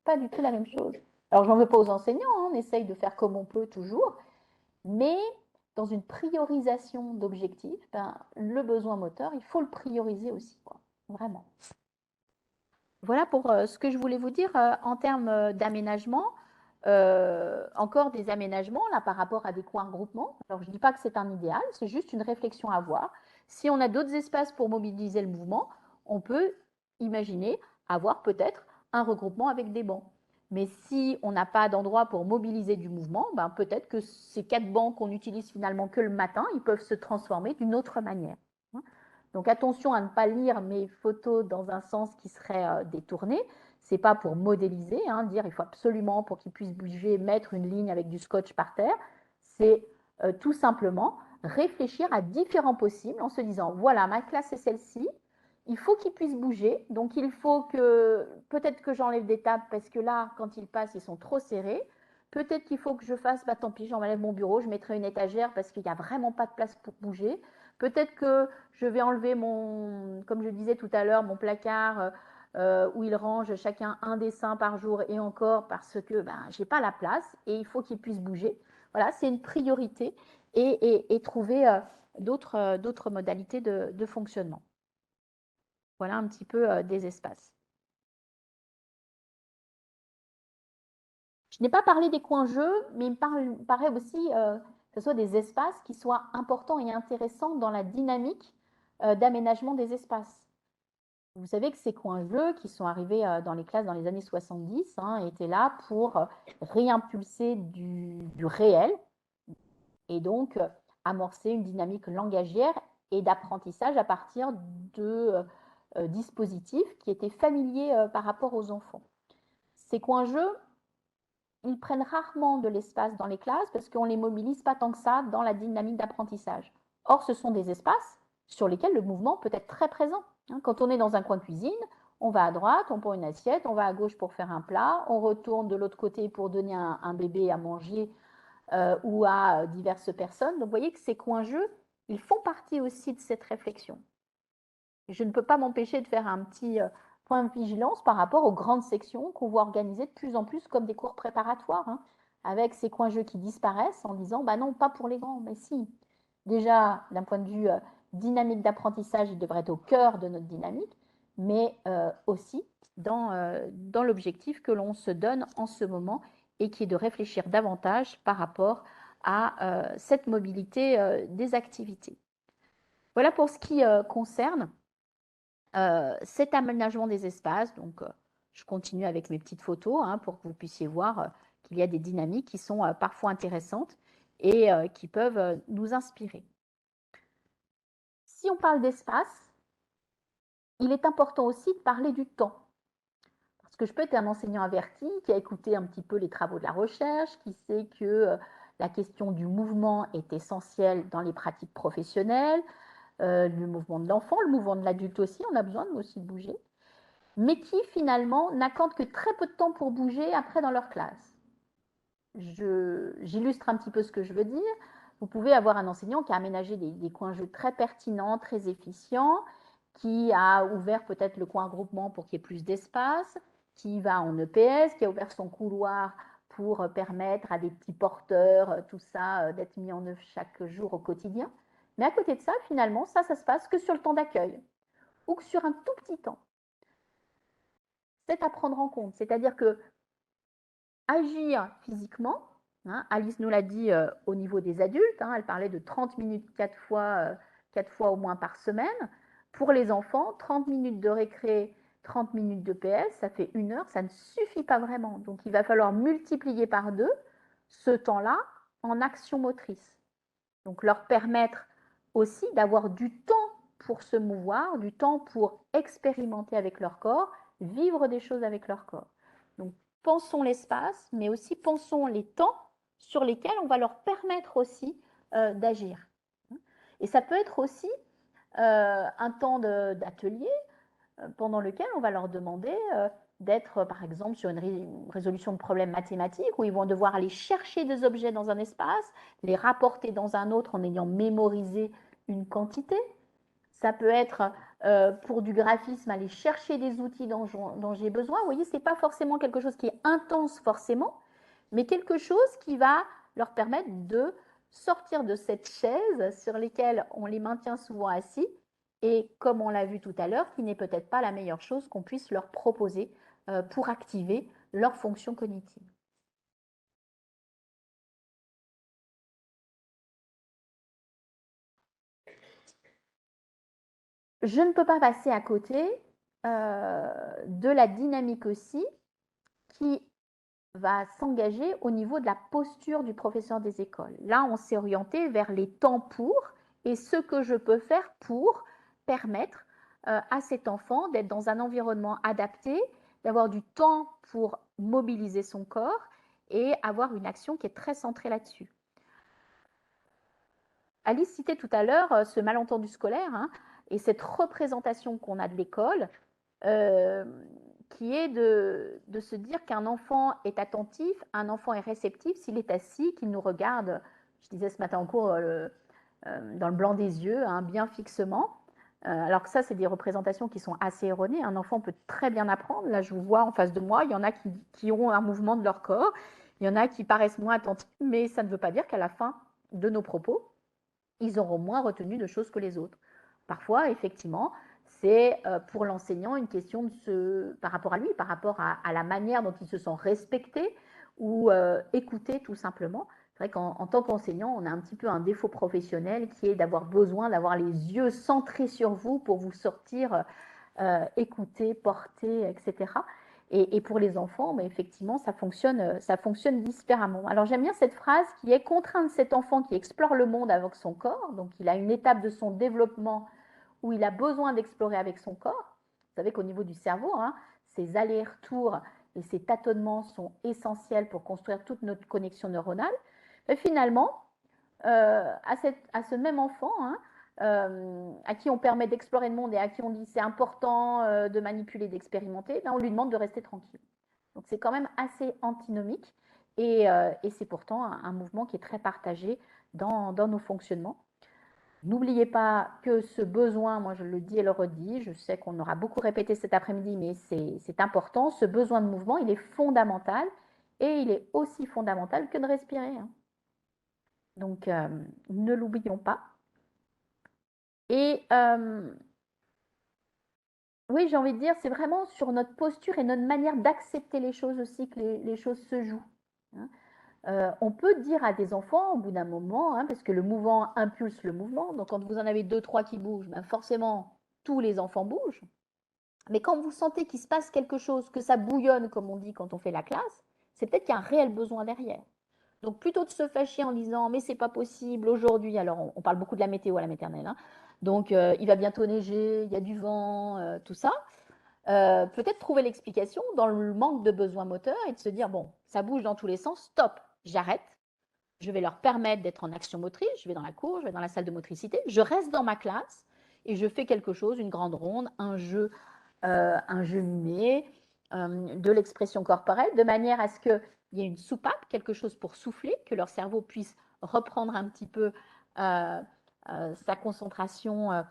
Pas du tout la même chose. Alors, j'en veux pas aux enseignants, hein, on essaye de faire comme on peut toujours, mais dans une priorisation d'objectifs, le besoin moteur, il faut le prioriser aussi, quoi. Vraiment. Voilà pour ce que je voulais vous dire en termes d'aménagement. Encore des aménagements là par rapport à des coins regroupement. Alors je ne dis pas que c'est un idéal, c'est juste une réflexion à avoir. Si on a d'autres espaces pour mobiliser le mouvement, on peut imaginer avoir peut-être un regroupement avec des bancs. Mais si on n'a pas d'endroit pour mobiliser du mouvement, peut-être que ces 4 bancs qu'on utilise finalement que le matin, ils peuvent se transformer d'une autre manière. Donc attention à ne pas lire mes photos dans un sens qui serait détourné. Ce n'est pas pour modéliser, hein, dire il faut absolument pour qu'ils puissent bouger, mettre une ligne avec du scotch par terre. C'est tout simplement réfléchir à différents possibles en se disant voilà, ma classe est celle-ci, il faut qu'ils puissent bouger, donc il faut que peut-être que j'enlève des tables parce que là, quand ils passent, ils sont trop serrés. Peut-être qu'il faut que je fasse, tant pis, j'enlève mon bureau, je mettrai une étagère parce qu'il n'y a vraiment pas de place pour bouger. Peut-être que je vais enlever mon, comme je disais tout à l'heure, mon placard où ils rangent chacun un dessin par jour et encore parce que je n'ai pas la place et il faut qu'ils puissent bouger. Voilà, c'est une priorité et trouver d'autres modalités de fonctionnement. Voilà un petit peu des espaces. Je n'ai pas parlé des coins jeux, mais il me paraît aussi que ce soit des espaces qui soient importants et intéressants dans la dynamique d'aménagement des espaces. Vous savez que ces coins jeux qui sont arrivés dans les classes dans les années 70 étaient là pour réimpulser du réel et donc amorcer une dynamique langagière et d'apprentissage à partir de dispositifs qui étaient familiers par rapport aux enfants. Ces coins jeux, ils prennent rarement de l'espace dans les classes parce qu'on ne les mobilise pas tant que ça dans la dynamique d'apprentissage. Or, ce sont des espaces sur lesquels le mouvement peut être très présent. Quand on est dans un coin cuisine, on va à droite, on prend une assiette, on va à gauche pour faire un plat, on retourne de l'autre côté pour donner un bébé à manger ou à diverses personnes. Donc, vous voyez que ces coins jeux, ils font partie aussi de cette réflexion. Je ne peux pas m'empêcher de faire un petit point de vigilance par rapport aux grandes sections qu'on voit organiser de plus en plus comme des cours préparatoires, avec ces coins jeux qui disparaissent en disant non, pas pour les grands, mais si. Déjà, d'un point de vue dynamique d'apprentissage, il devrait être au cœur de notre dynamique, mais aussi dans l'objectif que l'on se donne en ce moment et qui est de réfléchir davantage par rapport à cette mobilité des activités. Voilà pour ce qui concerne cet aménagement des espaces. Donc, je continue avec mes petites photos pour que vous puissiez voir qu'il y a des dynamiques qui sont parfois intéressantes et qui peuvent nous inspirer. Si on parle d'espace, il est important aussi de parler du temps. Parce que je peux être un enseignant averti qui a écouté un petit peu les travaux de la recherche, qui sait que la question du mouvement est essentielle dans les pratiques professionnelles, le mouvement de l'enfant, le mouvement de l'adulte aussi, on a besoin aussi de bouger, mais qui finalement n'accordent que très peu de temps pour bouger après dans leur classe. j'illustre un petit peu ce que je veux dire. Vous pouvez avoir un enseignant qui a aménagé des coins jeux très pertinents, très efficients, qui a ouvert peut-être le coin groupement pour qu'il y ait plus d'espace, qui va en EPS, qui a ouvert son couloir pour permettre à des petits porteurs, tout ça, d'être mis en œuvre chaque jour au quotidien. Mais à côté de ça, finalement, ça se passe que sur le temps d'accueil ou que sur un tout petit temps. C'est à prendre en compte. C'est-à-dire que agir physiquement, hein, Alice nous l'a dit au niveau des adultes, hein, elle parlait de 30 minutes 4 fois au moins par semaine. Pour les enfants, 30 minutes de récré, 30 minutes de PS, ça fait 1 heure, ça ne suffit pas vraiment. Donc il va falloir multiplier par 2 ce temps-là en action motrice. Donc leur permettre aussi d'avoir du temps pour se mouvoir, du temps pour expérimenter avec leur corps, vivre des choses avec leur corps. Donc pensons l'espace, mais aussi pensons les temps sur lesquels on va leur permettre aussi d'agir. Et ça peut être aussi un temps d'atelier pendant lequel on va leur demander d'être, par exemple, sur une résolution de problèmes mathématiques, où ils vont devoir aller chercher des objets dans un espace, les rapporter dans un autre en ayant mémorisé une quantité. Ça peut être pour du graphisme, aller chercher des outils dont j'ai besoin. Vous voyez, ce n'est pas forcément quelque chose qui est intense forcément, mais quelque chose qui va leur permettre de sortir de cette chaise sur laquelle on les maintient souvent assis et, comme on l'a vu tout à l'heure, qui n'est peut-être pas la meilleure chose qu'on puisse leur proposer pour activer leur fonction cognitive. Je ne peux pas passer à côté de la dynamique aussi qui va s'engager au niveau de la posture du professeur des écoles. Là, on s'est orienté vers les temps pour et ce que je peux faire pour permettre à cet enfant d'être dans un environnement adapté, d'avoir du temps pour mobiliser son corps et avoir une action qui est très centrée là-dessus. Alice citait tout à l'heure ce malentendu scolaire, hein, et cette représentation qu'on a de l'école, qui est de se dire qu'un enfant est attentif, un enfant est réceptif s'il est assis, qu'il nous regarde, je disais ce matin en cours, dans le blanc des yeux, hein, bien fixement. Alors que ça, c'est des représentations qui sont assez erronées. Un enfant peut très bien apprendre. Là, je vous vois en face de moi, il y en a qui ont un mouvement de leur corps, il y en a qui paraissent moins attentifs, mais ça ne veut pas dire qu'à la fin de nos propos, ils auront moins retenu de choses que les autres. Parfois, effectivement, c'est pour l'enseignant une question par rapport à lui, par rapport à la manière dont il se sent respecté ou écouté tout simplement. C'est vrai qu'en tant qu'enseignant, on a un petit peu un défaut professionnel qui est d'avoir besoin d'avoir les yeux centrés sur vous pour vous sortir écouter, porter, etc. Et pour les enfants, mais effectivement, ça fonctionne différemment. Alors j'aime bien cette phrase qui est « contraindre cet enfant qui explore le monde avec son corps ». Donc il a une étape de son développement où il a besoin d'explorer avec son corps. Vous savez qu'au niveau du cerveau, hein, ces allers-retours et ces tâtonnements sont essentiels pour construire toute notre connexion neuronale. Et finalement, à ce même enfant, hein, à qui on permet d'explorer le monde et à qui on dit c'est important de manipuler, d'expérimenter, ben on lui demande de rester tranquille. Donc c'est quand même assez antinomique et c'est pourtant un mouvement qui est très partagé dans nos fonctionnements. N'oubliez pas que ce besoin, moi je le dis et le redis, je sais qu'on aura beaucoup répété cet après-midi, mais c'est important, ce besoin de mouvement, il est fondamental et il est aussi fondamental que de respirer. Hein. Donc ne l'oublions pas. Et oui, j'ai envie de dire, c'est vraiment sur notre posture et notre manière d'accepter les choses aussi que les choses se jouent. Hein. On peut dire à des enfants au bout d'un moment, hein, parce que le mouvement impulse le mouvement, donc quand vous en avez 2, 3 qui bougent, ben forcément tous les enfants bougent. Mais quand vous sentez qu'il se passe quelque chose, que ça bouillonne, comme on dit quand on fait la classe, c'est peut-être qu'il y a un réel besoin derrière. Donc plutôt de se fâcher en disant mais c'est pas possible aujourd'hui, alors on parle beaucoup de la météo à la maternelle, hein. Donc il va bientôt neiger, il y a du vent, tout ça. Peut-être trouver l'explication dans le manque de besoins moteurs et de se dire bon, ça bouge dans tous les sens, stop, j'arrête, je vais leur permettre d'être en action motrice, je vais dans la cour, je vais dans la salle de motricité, je reste dans ma classe et je fais quelque chose, une grande ronde, un jeu mimé, de l'expression corporelle, de manière à ce que il y a une soupape, quelque chose pour souffler, que leur cerveau puisse reprendre un petit peu sa concentration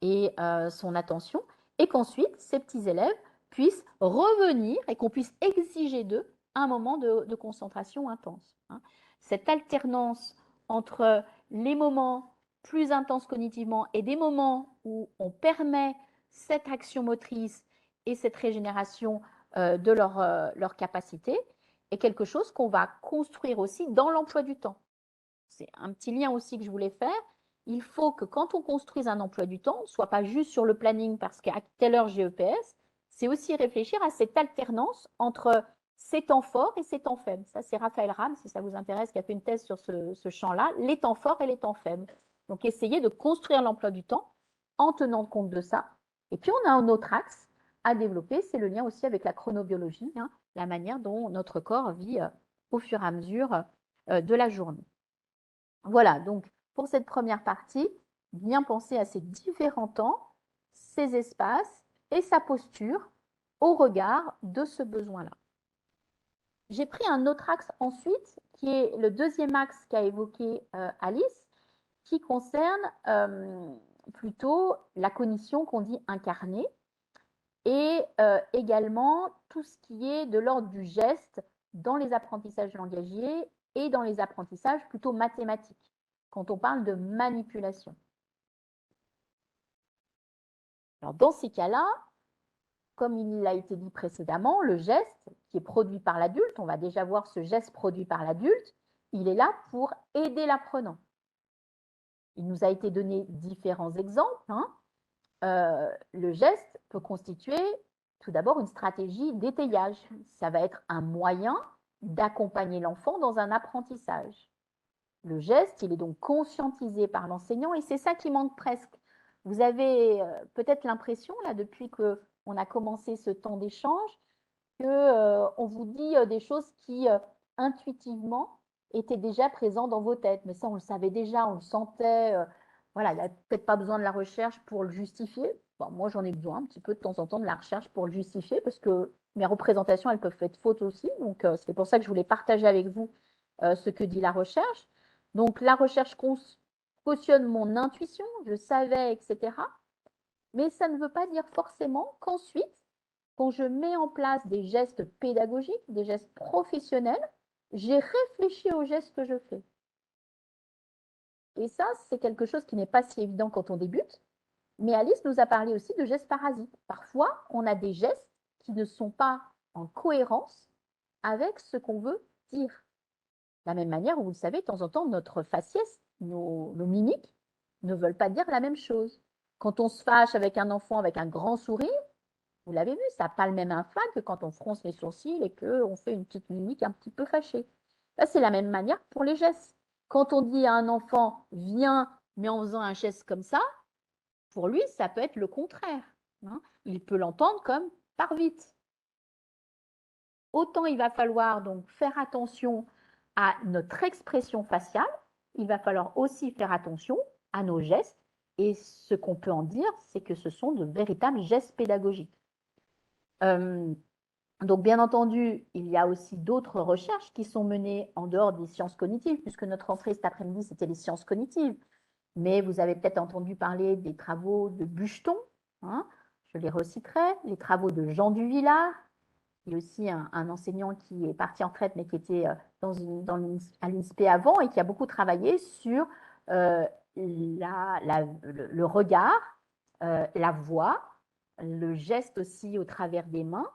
et son attention, et qu'ensuite, ces petits élèves puissent revenir et qu'on puisse exiger d'eux un moment de concentration intense. Hein. Cette alternance entre les moments plus intenses cognitivement et des moments où on permet cette action motrice et cette régénération de leur capacité est quelque chose qu'on va construire aussi dans l'emploi du temps. C'est un petit lien aussi que je voulais faire. Il faut que quand on construise un emploi du temps, on ne soit pas juste sur le planning parce qu'à telle heure j'ai EPS, c'est aussi réfléchir à cette alternance entre ces temps forts et ces temps faibles. Ça, c'est Raphaël Ram, si ça vous intéresse, qui a fait une thèse sur ce champ-là, les temps forts et les temps faibles. Donc, essayer de construire l'emploi du temps en tenant compte de ça. Et puis, on a un autre axe à développer, c'est le lien aussi avec la chronobiologie, hein, la manière dont notre corps vit au fur et à mesure de la journée. Voilà, donc pour cette première partie, bien penser à ces différents temps, ces espaces et sa posture au regard de ce besoin-là. J'ai pris un autre axe ensuite, qui est le deuxième axe qu'a évoqué Alice, qui concerne plutôt la cognition qu'on dit incarnée et également tout ce qui est de l'ordre du geste dans les apprentissages langagiers et dans les apprentissages plutôt mathématiques, quand on parle de manipulation. Alors, dans ces cas-là, comme il a été dit précédemment, le geste qui est produit par l'adulte, on va déjà voir ce geste produit par l'adulte, il est là pour aider l'apprenant. Il nous a été donné différents exemples. Hein. Le geste peut constituer tout d'abord une stratégie d'étayage. Ça va être un moyen d'accompagner l'enfant dans un apprentissage. Le geste, il est donc conscientisé par l'enseignant et c'est ça qui manque presque. Vous avez peut-être l'impression, là, depuis qu'on a commencé ce temps d'échange, qu'on vous dit des choses qui, intuitivement, étaient déjà présentes dans vos têtes. Mais ça, on le savait déjà, on le sentait. Voilà, il n'y a peut-être pas besoin de la recherche pour le justifier. Bon, moi, j'en ai besoin un petit peu de temps en temps de la recherche pour le justifier parce que mes représentations, elles peuvent être fausses aussi. Donc, c'est pour ça que je voulais partager avec vous ce que dit la recherche. Donc, la recherche cautionne mon intuition, je savais, etc. Mais ça ne veut pas dire forcément qu'ensuite, quand je mets en place des gestes pédagogiques, des gestes professionnels, j'ai réfléchi aux gestes que je fais. Et ça, c'est quelque chose qui n'est pas si évident quand on débute. Mais Alice nous a parlé aussi de gestes parasites. Parfois, on a des gestes qui ne sont pas en cohérence avec ce qu'on veut dire. De la même manière où, vous le savez, de temps en temps, notre faciès, nos mimiques, ne veulent pas dire la même chose. Quand on se fâche avec un enfant avec un grand sourire, vous l'avez vu, ça n'a pas le même impact que quand on fronce les sourcils et qu'on fait une petite mimique un petit peu fâchée. Là, c'est la même manière pour les gestes. Quand on dit à un enfant « viens », mais en faisant un geste comme ça, pour lui, ça peut être le contraire. Hein. Il peut l'entendre comme « pars vite ». Autant il va falloir donc faire attention à notre expression faciale, il va falloir aussi faire attention à nos gestes. Et ce qu'on peut en dire, c'est que ce sont de véritables gestes pédagogiques. Donc, bien entendu, il y a aussi d'autres recherches qui sont menées en dehors des sciences cognitives, puisque notre entrée cet après-midi, c'était les sciences cognitives. Mais vous avez peut-être entendu parler des travaux de Bucheton, hein, je les reciterai, les travaux de Jean Duvillard. Il y a aussi un enseignant qui est parti en retraite, mais qui était à l'INSPE avant et qui a beaucoup travaillé sur le regard, la voix, le geste aussi au travers des mains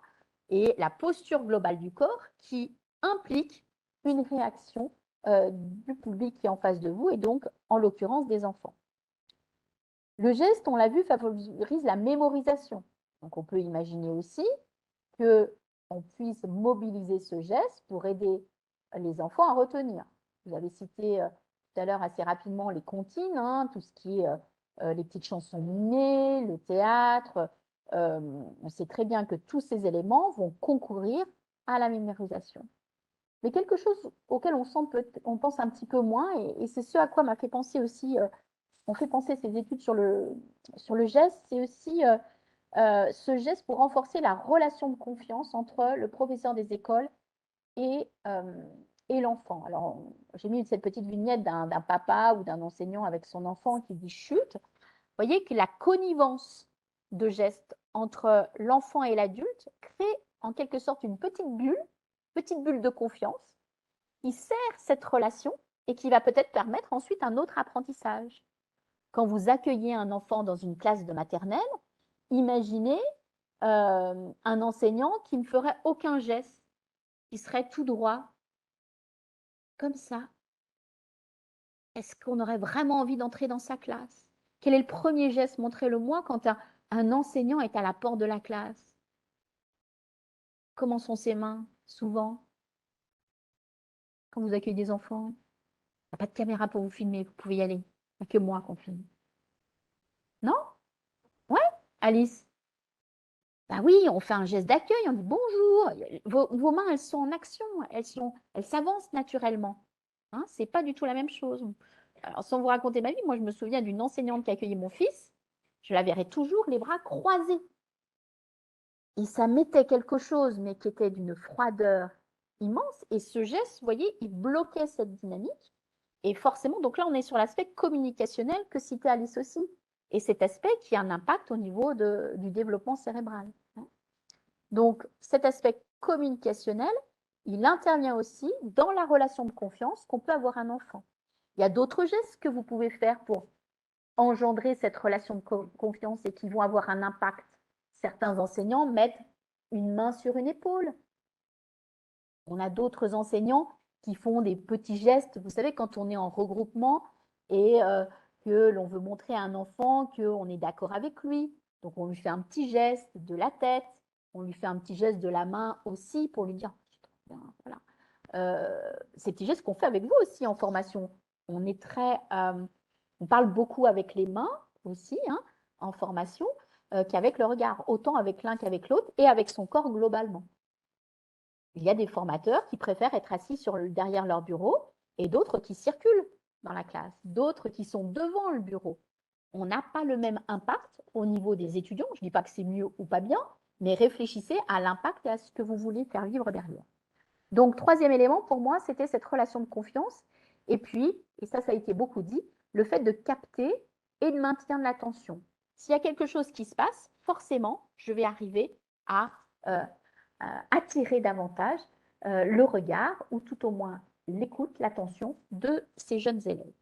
et la posture globale du corps qui implique une réaction du public qui est en face de vous et donc, en l'occurrence, des enfants. Le geste, on l'a vu, favorise la mémorisation. Donc, on peut imaginer aussi qu'on puisse mobiliser ce geste pour aider les enfants à retenir. Vous avez cité tout à l'heure assez rapidement les comptines, hein, tout ce qui est les petites chansons mimées, le théâtre. On sait très bien que tous ces éléments vont concourir à la mémorisation. Mais quelque chose auquel on pense un petit peu moins, et c'est ce à quoi m'a fait penser aussi, on fait penser ces études sur le geste, c'est aussi ce geste pour renforcer la relation de confiance entre le professeur des écoles et l'enfant. Alors, j'ai mis cette petite vignette d'un papa ou d'un enseignant avec son enfant qui dit chut. Vous voyez que la connivence de gestes entre l'enfant et l'adulte crée en quelque sorte une petite bulle de confiance qui sert cette relation et qui va peut-être permettre ensuite un autre apprentissage. Quand vous accueillez un enfant dans une classe de maternelle, imaginez un enseignant qui ne ferait aucun geste, qui serait tout droit, comme ça. Est-ce qu'on aurait vraiment envie d'entrer dans sa classe? Quel est le premier geste? Montrez-le-moi quand un enseignant est à la porte de la classe. Comment sont ses mains? Souvent, quand vous accueillez des enfants, il n'y a pas de caméra pour vous filmer, vous pouvez y aller. Il n'y a que moi qu'on filme. Non? Ouais, Alice? Bah oui, on fait un geste d'accueil, on dit bonjour. Vos mains, elles sont en action, elles s'avancent naturellement. Hein, c'est pas du tout la même chose. Alors, sans vous raconter ma vie, moi, je me souviens d'une enseignante qui accueillait mon fils. Je la verrais toujours les bras croisés. Et ça mettait quelque chose, mais qui était d'une froideur immense. Et ce geste, vous voyez, il bloquait cette dynamique. Et forcément, donc là, on est sur l'aspect communicationnel que citait Alice aussi. Et cet aspect qui a un impact au niveau du développement cérébral. Donc, cet aspect communicationnel, il intervient aussi dans la relation de confiance qu'on peut avoir un enfant. Il y a d'autres gestes que vous pouvez faire pour engendrer cette relation de confiance et qui vont avoir un impact. Certains enseignants mettent une main sur une épaule. On a d'autres enseignants qui font des petits gestes. Vous savez, quand on est en regroupement et que l'on veut montrer à un enfant qu'on est d'accord avec lui, donc on lui fait un petit geste de la tête, on lui fait un petit geste de la main aussi pour lui dire voilà. Ces petits gestes qu'on fait avec vous aussi en formation. On parle beaucoup avec les mains aussi en formation qu'avec le regard, autant avec l'un qu'avec l'autre et avec son corps globalement. Il y a des formateurs qui préfèrent être assis derrière leur bureau et d'autres qui circulent dans la classe, d'autres qui sont devant le bureau. On n'a pas le même impact au niveau des étudiants. Je ne dis pas que c'est mieux ou pas bien, mais réfléchissez à l'impact et à ce que vous voulez faire vivre derrière. Donc, troisième élément, pour moi, c'était cette relation de confiance. Et puis, et ça a été beaucoup dit, le fait de capter et de maintenir de l'attention. S'il y a quelque chose qui se passe, forcément, je vais arriver à attirer davantage le regard ou tout au moins l'écoute, l'attention de ces jeunes élèves.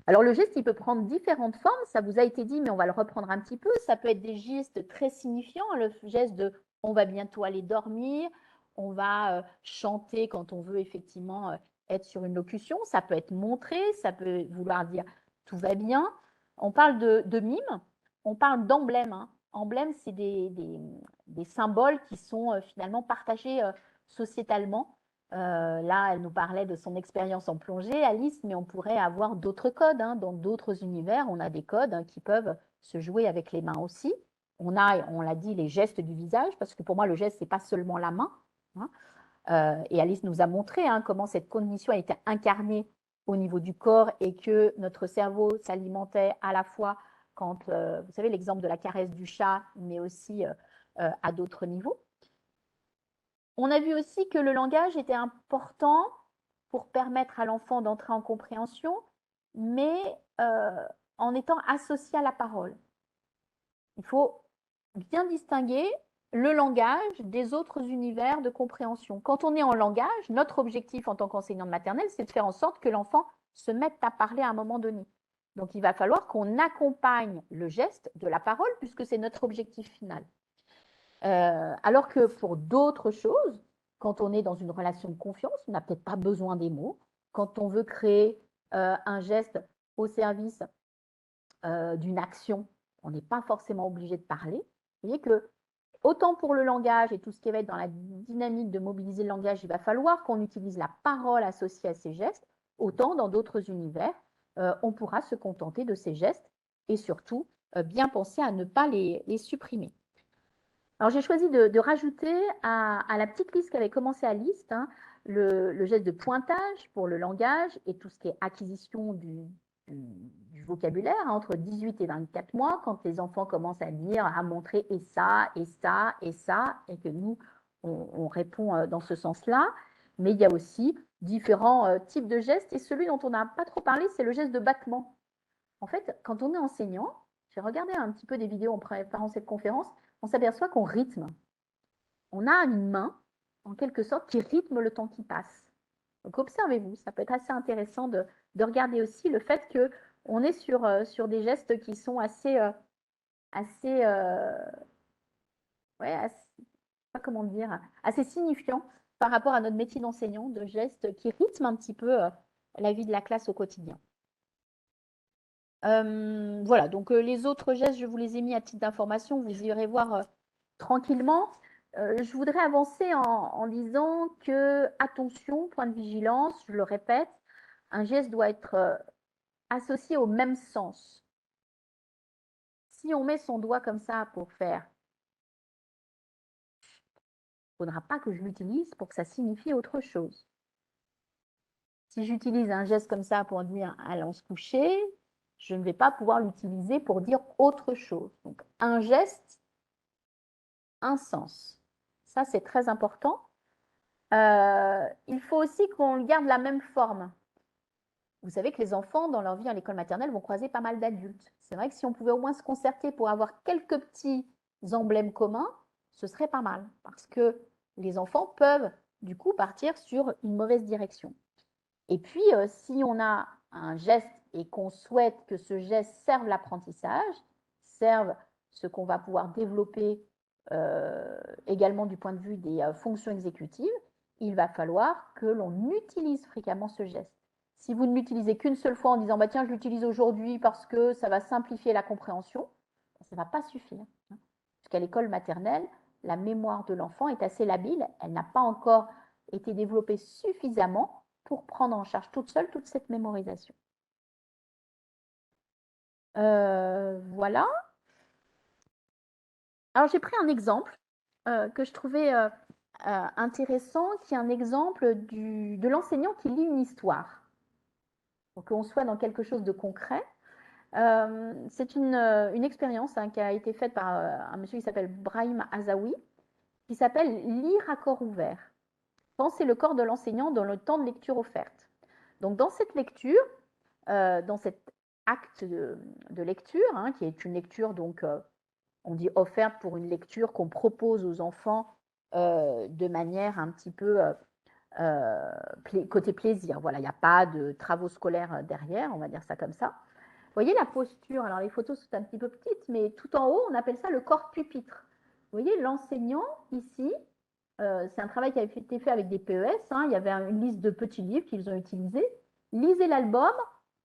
Alors, le geste, il peut prendre différentes formes. Ça vous a été dit, mais on va le reprendre un petit peu. Ça peut être des gestes très signifiants. Le geste de « on va bientôt aller dormir », on va chanter quand on veut effectivement être sur une locution. Ça peut être montré, ça peut vouloir dire « tout va bien ». On parle de mime, on parle d'emblèmes. Hein. Emblèmes, c'est des symboles qui sont finalement partagés sociétalement. Là, elle nous parlait de son expérience en plongée, Alice, mais on pourrait avoir d'autres codes. Hein. Dans d'autres univers, on a des codes qui peuvent se jouer avec les mains aussi. On l'a dit, les gestes du visage, parce que pour moi, le geste, ce n'est pas seulement la main. Hein. Et Alice nous a montré comment cette cognition a été incarnée au niveau du corps et que notre cerveau s'alimentait à la fois quand, vous savez, l'exemple de la caresse du chat, mais aussi à d'autres niveaux. On a vu aussi que le langage était important pour permettre à l'enfant d'entrer en compréhension, mais en étant associé à la parole. Il faut bien distinguer le langage des autres univers de compréhension. Quand on est en langage, notre objectif en tant qu'enseignant de maternelle, c'est de faire en sorte que l'enfant se mette à parler à un moment donné. Donc, il va falloir qu'on accompagne le geste de la parole, puisque c'est notre objectif final. Alors que pour d'autres choses, quand on est dans une relation de confiance, on n'a peut-être pas besoin des mots. Quand on veut créer un geste au service d'une action, on n'est pas forcément obligé de parler. Vous voyez que autant pour le langage et tout ce qui va être dans la dynamique de mobiliser le langage, il va falloir qu'on utilise la parole associée à ces gestes, autant dans d'autres univers, on pourra se contenter de ces gestes et surtout bien penser à ne pas les supprimer. Alors, j'ai choisi de rajouter à la petite liste qu'avait commencé Alice, le geste de pointage pour le langage et tout ce qui est acquisition du vocabulaire entre 18 et 24 mois, quand les enfants commencent à lire, à montrer et ça, et ça, et ça, et que nous, on répond dans ce sens-là. Mais il y a aussi différents types de gestes. Et celui dont on n'a pas trop parlé, c'est le geste de battement. En fait, quand on est enseignant, j'ai regardé un petit peu des vidéos en préparant cette conférence, on s'aperçoit qu'on rythme. On a une main, en quelque sorte, qui rythme le temps qui passe. Donc observez-vous, ça peut être assez intéressant de regarder aussi le fait qu'on est sur des gestes qui sont assez pas comment dire, assez signifiants par rapport à notre métier d'enseignant, de gestes qui rythment un petit peu la vie de la classe au quotidien. Voilà, donc les autres gestes, je vous les ai mis à titre d'information, vous irez voir tranquillement. Je voudrais avancer en disant que, attention, point de vigilance, je le répète, un geste doit être associé au même sens. Si on met son doigt comme ça pour faire, il ne faudra pas que je l'utilise pour que ça signifie autre chose. Si j'utilise un geste comme ça pour dire « allons se coucher », je ne vais pas pouvoir l'utiliser pour dire autre chose. Donc, un geste, un sens. Ça, c'est très important. Il faut aussi qu'on garde la même forme. Vous savez que les enfants, dans leur vie à l'école maternelle, vont croiser pas mal d'adultes. C'est vrai que si on pouvait au moins se concerter pour avoir quelques petits emblèmes communs, ce serait pas mal. Parce que les enfants peuvent, du coup, partir sur une mauvaise direction. Et puis, si on a un geste et qu'on souhaite que ce geste serve l'apprentissage, serve ce qu'on va pouvoir développer également du point de vue des fonctions exécutives, il va falloir que l'on utilise fréquemment ce geste. Si vous ne l'utilisez qu'une seule fois en disant bah, « tiens, je l'utilise aujourd'hui parce que ça va simplifier la compréhension », ça ne va pas suffire. Jusqu'à l'école maternelle, la mémoire de l'enfant est assez labile, elle n'a pas encore été développée suffisamment pour prendre en charge toute seule toute cette mémorisation. Voilà. Alors, j'ai pris un exemple que je trouvais intéressant, qui est un exemple de l'enseignant qui lit une histoire. Pour qu'on soit dans quelque chose de concret. C'est une expérience qui a été faite par un monsieur qui s'appelle Brahim Azaoui, qui s'appelle « Lire à corps ouvert ». Penser le corps de l'enseignant dans le temps de lecture offerte. Donc, dans cette lecture, dans cet acte de lecture, qui est une lecture, donc, on dit offerte pour une lecture qu'on propose aux enfants de manière un petit peu côté plaisir. Voilà, il n'y a pas de travaux scolaires derrière, on va dire ça comme ça. Vous voyez la posture, alors les photos sont un petit peu petites, mais tout en haut, on appelle ça le corps pupitre. Vous voyez, l'enseignant, ici, c'est un travail qui a été fait avec des PES, il y avait une liste de petits livres qu'ils ont utilisés. Lisez l'album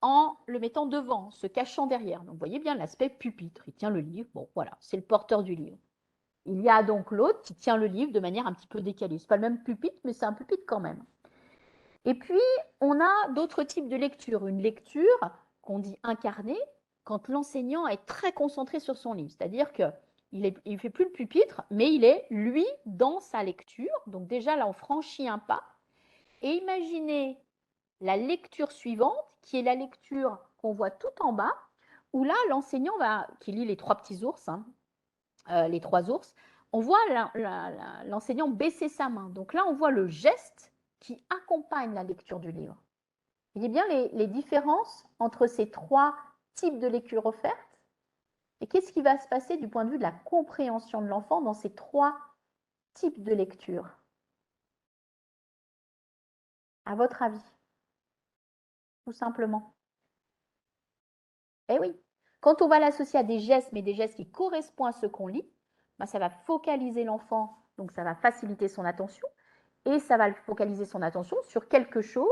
en le mettant devant, se cachant derrière. Donc, vous voyez bien l'aspect pupitre. Il tient le livre. Bon, voilà, c'est le porteur du livre. Il y a donc l'autre qui tient le livre de manière un petit peu décalée. Ce n'est pas le même pupitre, mais c'est un pupitre quand même. Et puis, on a d'autres types de lecture. Une lecture qu'on dit incarnée, quand l'enseignant est très concentré sur son livre. C'est-à-dire qu'il ne fait plus le pupitre, mais il est, lui, dans sa lecture. Donc déjà, là, on franchit un pas. Et imaginez la lecture suivante, qui est la lecture qu'on voit tout en bas, où là, l'enseignant qui lit les trois petits ours, les trois ours, on voit l'enseignant baisser sa main. Donc là, on voit le geste qui accompagne la lecture du livre. Vous voyez bien les différences entre ces trois types de lecture offertes. Et qu'est-ce qui va se passer du point de vue de la compréhension de l'enfant dans ces trois types de lecture? À votre avis? Tout simplement. Eh oui, quand on va l'associer à des gestes, mais des gestes qui correspondent à ce qu'on lit, ça va focaliser l'enfant, donc ça va faciliter son attention, et ça va focaliser son attention sur quelque chose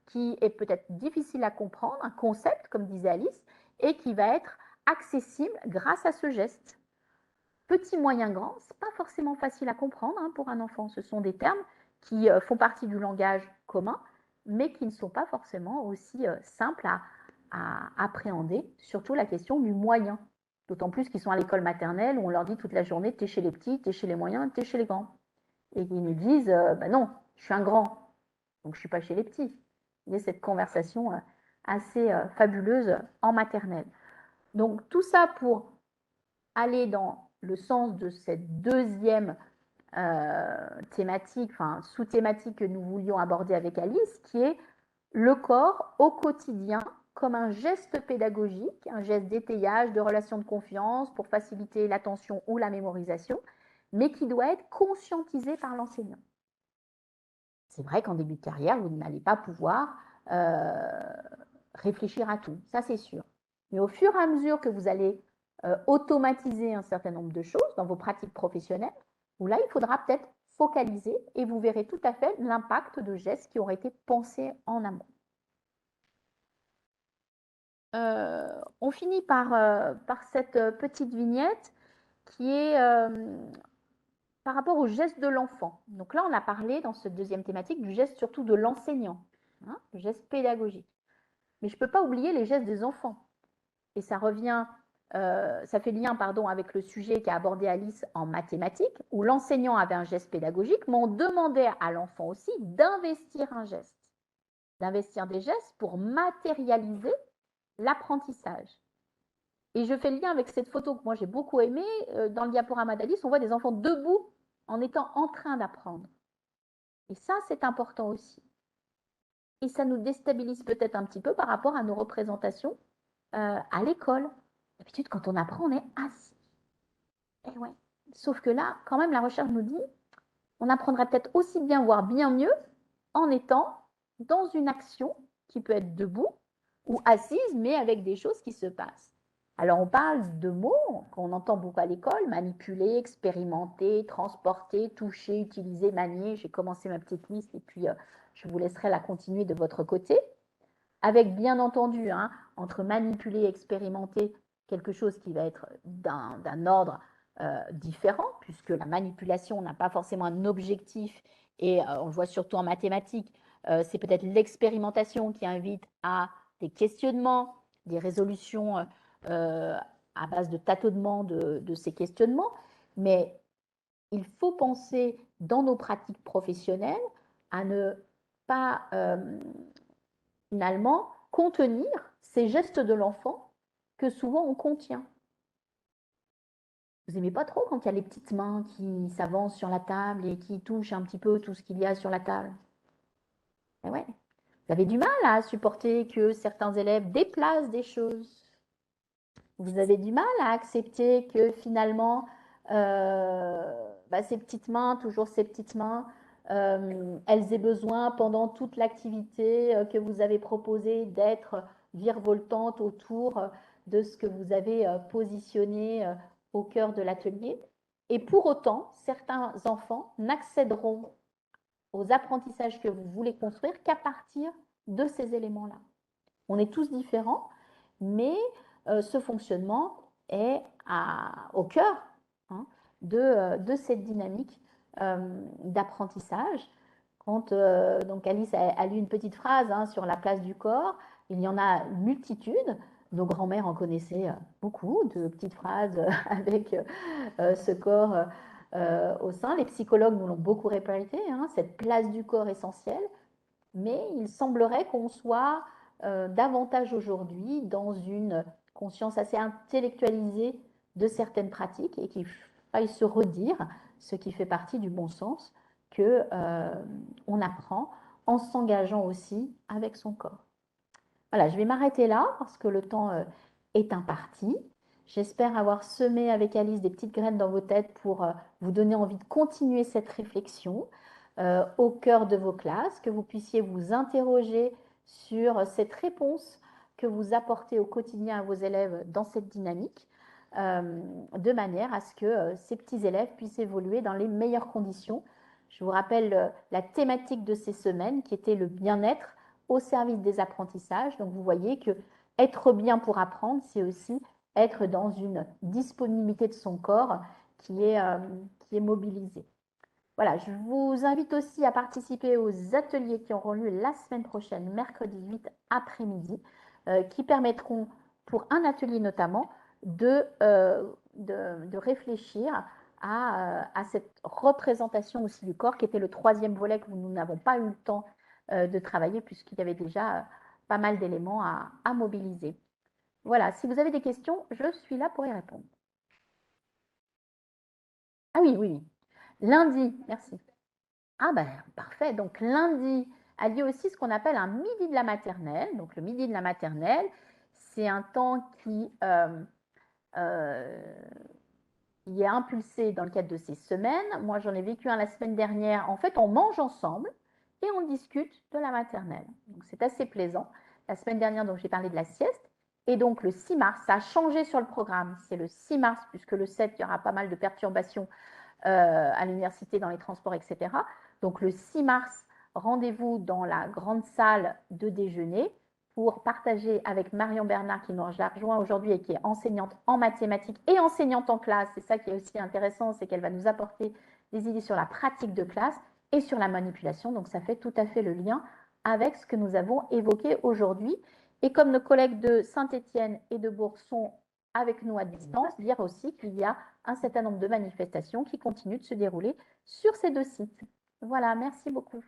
qui est peut-être difficile à comprendre, un concept, comme disait Alice, et qui va être accessible grâce à ce geste. Petit, moyen, grand, ce n'est pas forcément facile à comprendre pour un enfant. Ce sont des termes qui font partie du langage commun, mais qui ne sont pas forcément aussi simples à appréhender, surtout la question du moyen. D'autant plus qu'ils sont à l'école maternelle où on leur dit toute la journée « t'es chez les petits, t'es chez les moyens, t'es chez les grands ». Et ils nous disent « non, je suis un grand, donc je ne suis pas chez les petits ». Il y a cette conversation assez fabuleuse en maternelle. Donc tout ça pour aller dans le sens de cette deuxième thématique, enfin sous-thématique que nous voulions aborder avec Alice, qui est le corps au quotidien comme un geste pédagogique, un geste d'étayage, de relation de confiance pour faciliter l'attention ou la mémorisation, mais qui doit être conscientisé par l'enseignant. C'est vrai qu'en début de carrière, vous n'allez pas pouvoir réfléchir à tout, ça c'est sûr. Mais au fur et à mesure que vous allez automatiser un certain nombre de choses dans vos pratiques professionnelles, où là, il faudra peut-être focaliser et vous verrez tout à fait l'impact de gestes qui auraient été pensés en amont. On finit par cette petite vignette qui est par rapport au geste de l'enfant. Donc là, on a parlé dans cette deuxième thématique du geste surtout de l'enseignant, hein, le geste pédagogique. Mais je ne peux pas oublier les gestes des enfants. Et ça revient, ça fait lien avec le sujet qu'a abordé Alice en mathématiques, où l'enseignant avait un geste pédagogique, mais on demandait à l'enfant aussi d'investir un geste, d'investir des gestes pour matérialiser l'apprentissage. Et je fais le lien avec cette photo que moi j'ai beaucoup aimée. Dans le diaporama d'Alice, on voit des enfants debout en étant en train d'apprendre. Et ça, c'est important aussi. Et ça nous déstabilise peut-être un petit peu par rapport à nos représentations à l'école. D'habitude, quand on apprend, on est assis. Et ouais. Sauf que là, quand même, la recherche nous dit on apprendrait peut-être aussi bien, voire bien mieux, en étant dans une action qui peut être debout ou assise, mais avec des choses qui se passent. Alors, on parle de mots qu'on entend beaucoup à l'école, manipuler, expérimenter, transporter, toucher, utiliser, manier. J'ai commencé ma petite liste et puis je vous laisserai la continuer de votre côté. Avec bien entendu, hein, entre manipuler et expérimenter, quelque chose qui va être d'un ordre différent, puisque la manipulation n'a pas forcément un objectif, et on le voit surtout en mathématiques, c'est peut-être l'expérimentation qui invite à des questionnements, des résolutions à base de tâtonnement de ces questionnements, mais il faut penser dans nos pratiques professionnelles à ne pas finalement contenir ces gestes de l'enfant que souvent on contient. Vous n'aimez pas trop quand il y a les petites mains qui s'avancent sur la table et qui touchent un petit peu tout ce qu'il y a sur la table? Et ouais. Vous avez du mal à supporter que certains élèves déplacent des choses. Vous avez du mal à accepter que finalement, ces petites mains, toujours ces petites mains, elles aient besoin pendant toute l'activité que vous avez proposée d'être virevoltantes autour de ce que vous avez positionné au cœur de l'atelier. Et pour autant, certains enfants n'accéderont aux apprentissages que vous voulez construire qu'à partir de ces éléments-là. On est tous différents, mais ce fonctionnement est au cœur de cette dynamique d'apprentissage. Quand donc Alice a lu une petite phrase sur la place du corps, il y en a une multitude. Nos grands-mères en connaissaient beaucoup de petites phrases avec ce corps au sein. Les psychologues nous l'ont beaucoup répété, cette place du corps essentielle. Mais il semblerait qu'on soit davantage aujourd'hui dans une conscience assez intellectualisée de certaines pratiques et qu'il faille se redire ce qui fait partie du bon sens qu'on apprend en s'engageant aussi avec son corps. Voilà, je vais m'arrêter là parce que le temps est imparti. J'espère avoir semé avec Alice des petites graines dans vos têtes pour vous donner envie de continuer cette réflexion au cœur de vos classes, que vous puissiez vous interroger sur cette réponse que vous apportez au quotidien à vos élèves dans cette dynamique, de manière à ce que ces petits élèves puissent évoluer dans les meilleures conditions. Je vous rappelle la thématique de ces semaines qui était le bien-être au service des apprentissages. Donc vous voyez que être bien pour apprendre, c'est aussi être dans une disponibilité de son corps qui est mobilisée. Voilà, je vous invite aussi à participer aux ateliers qui auront lieu la semaine prochaine, mercredi 8 après-midi, qui permettront, pour un atelier notamment, de réfléchir à cette représentation aussi du corps, qui était le troisième volet que nous n'avons pas eu le temps de travailler, puisqu'il y avait déjà pas mal d'éléments à mobiliser. Voilà, si vous avez des questions, je suis là pour y répondre. Ah oui, oui, oui. Lundi, merci. Ah ben parfait, donc lundi a lieu aussi ce qu'on appelle un midi de la maternelle. Donc le midi de la maternelle, c'est un temps qui est impulsé dans le cadre de ces semaines. Moi j'en ai vécu un la semaine dernière. En fait, on mange ensemble et on discute de la maternelle. Donc c'est assez plaisant. La semaine dernière, donc j'ai parlé de la sieste. Et donc le 6 mars, ça a changé sur le programme. C'est le 6 mars, puisque le 7, il y aura pas mal de perturbations à l'université, dans les transports, etc. Donc le 6 mars, rendez-vous dans la grande salle de déjeuner pour partager avec Marion Bernard, qui nous a rejoint aujourd'hui et qui est enseignante en mathématiques et enseignante en classe. C'est ça qui est aussi intéressant, c'est qu'elle va nous apporter des idées sur la pratique de classe et sur la manipulation. Donc ça fait tout à fait le lien avec ce que nous avons évoqué aujourd'hui. Et comme nos collègues de Saint-Étienne et de Bourg sont avec nous à distance, dire aussi qu'il y a un certain nombre de manifestations qui continuent de se dérouler sur ces deux sites. Voilà, merci beaucoup.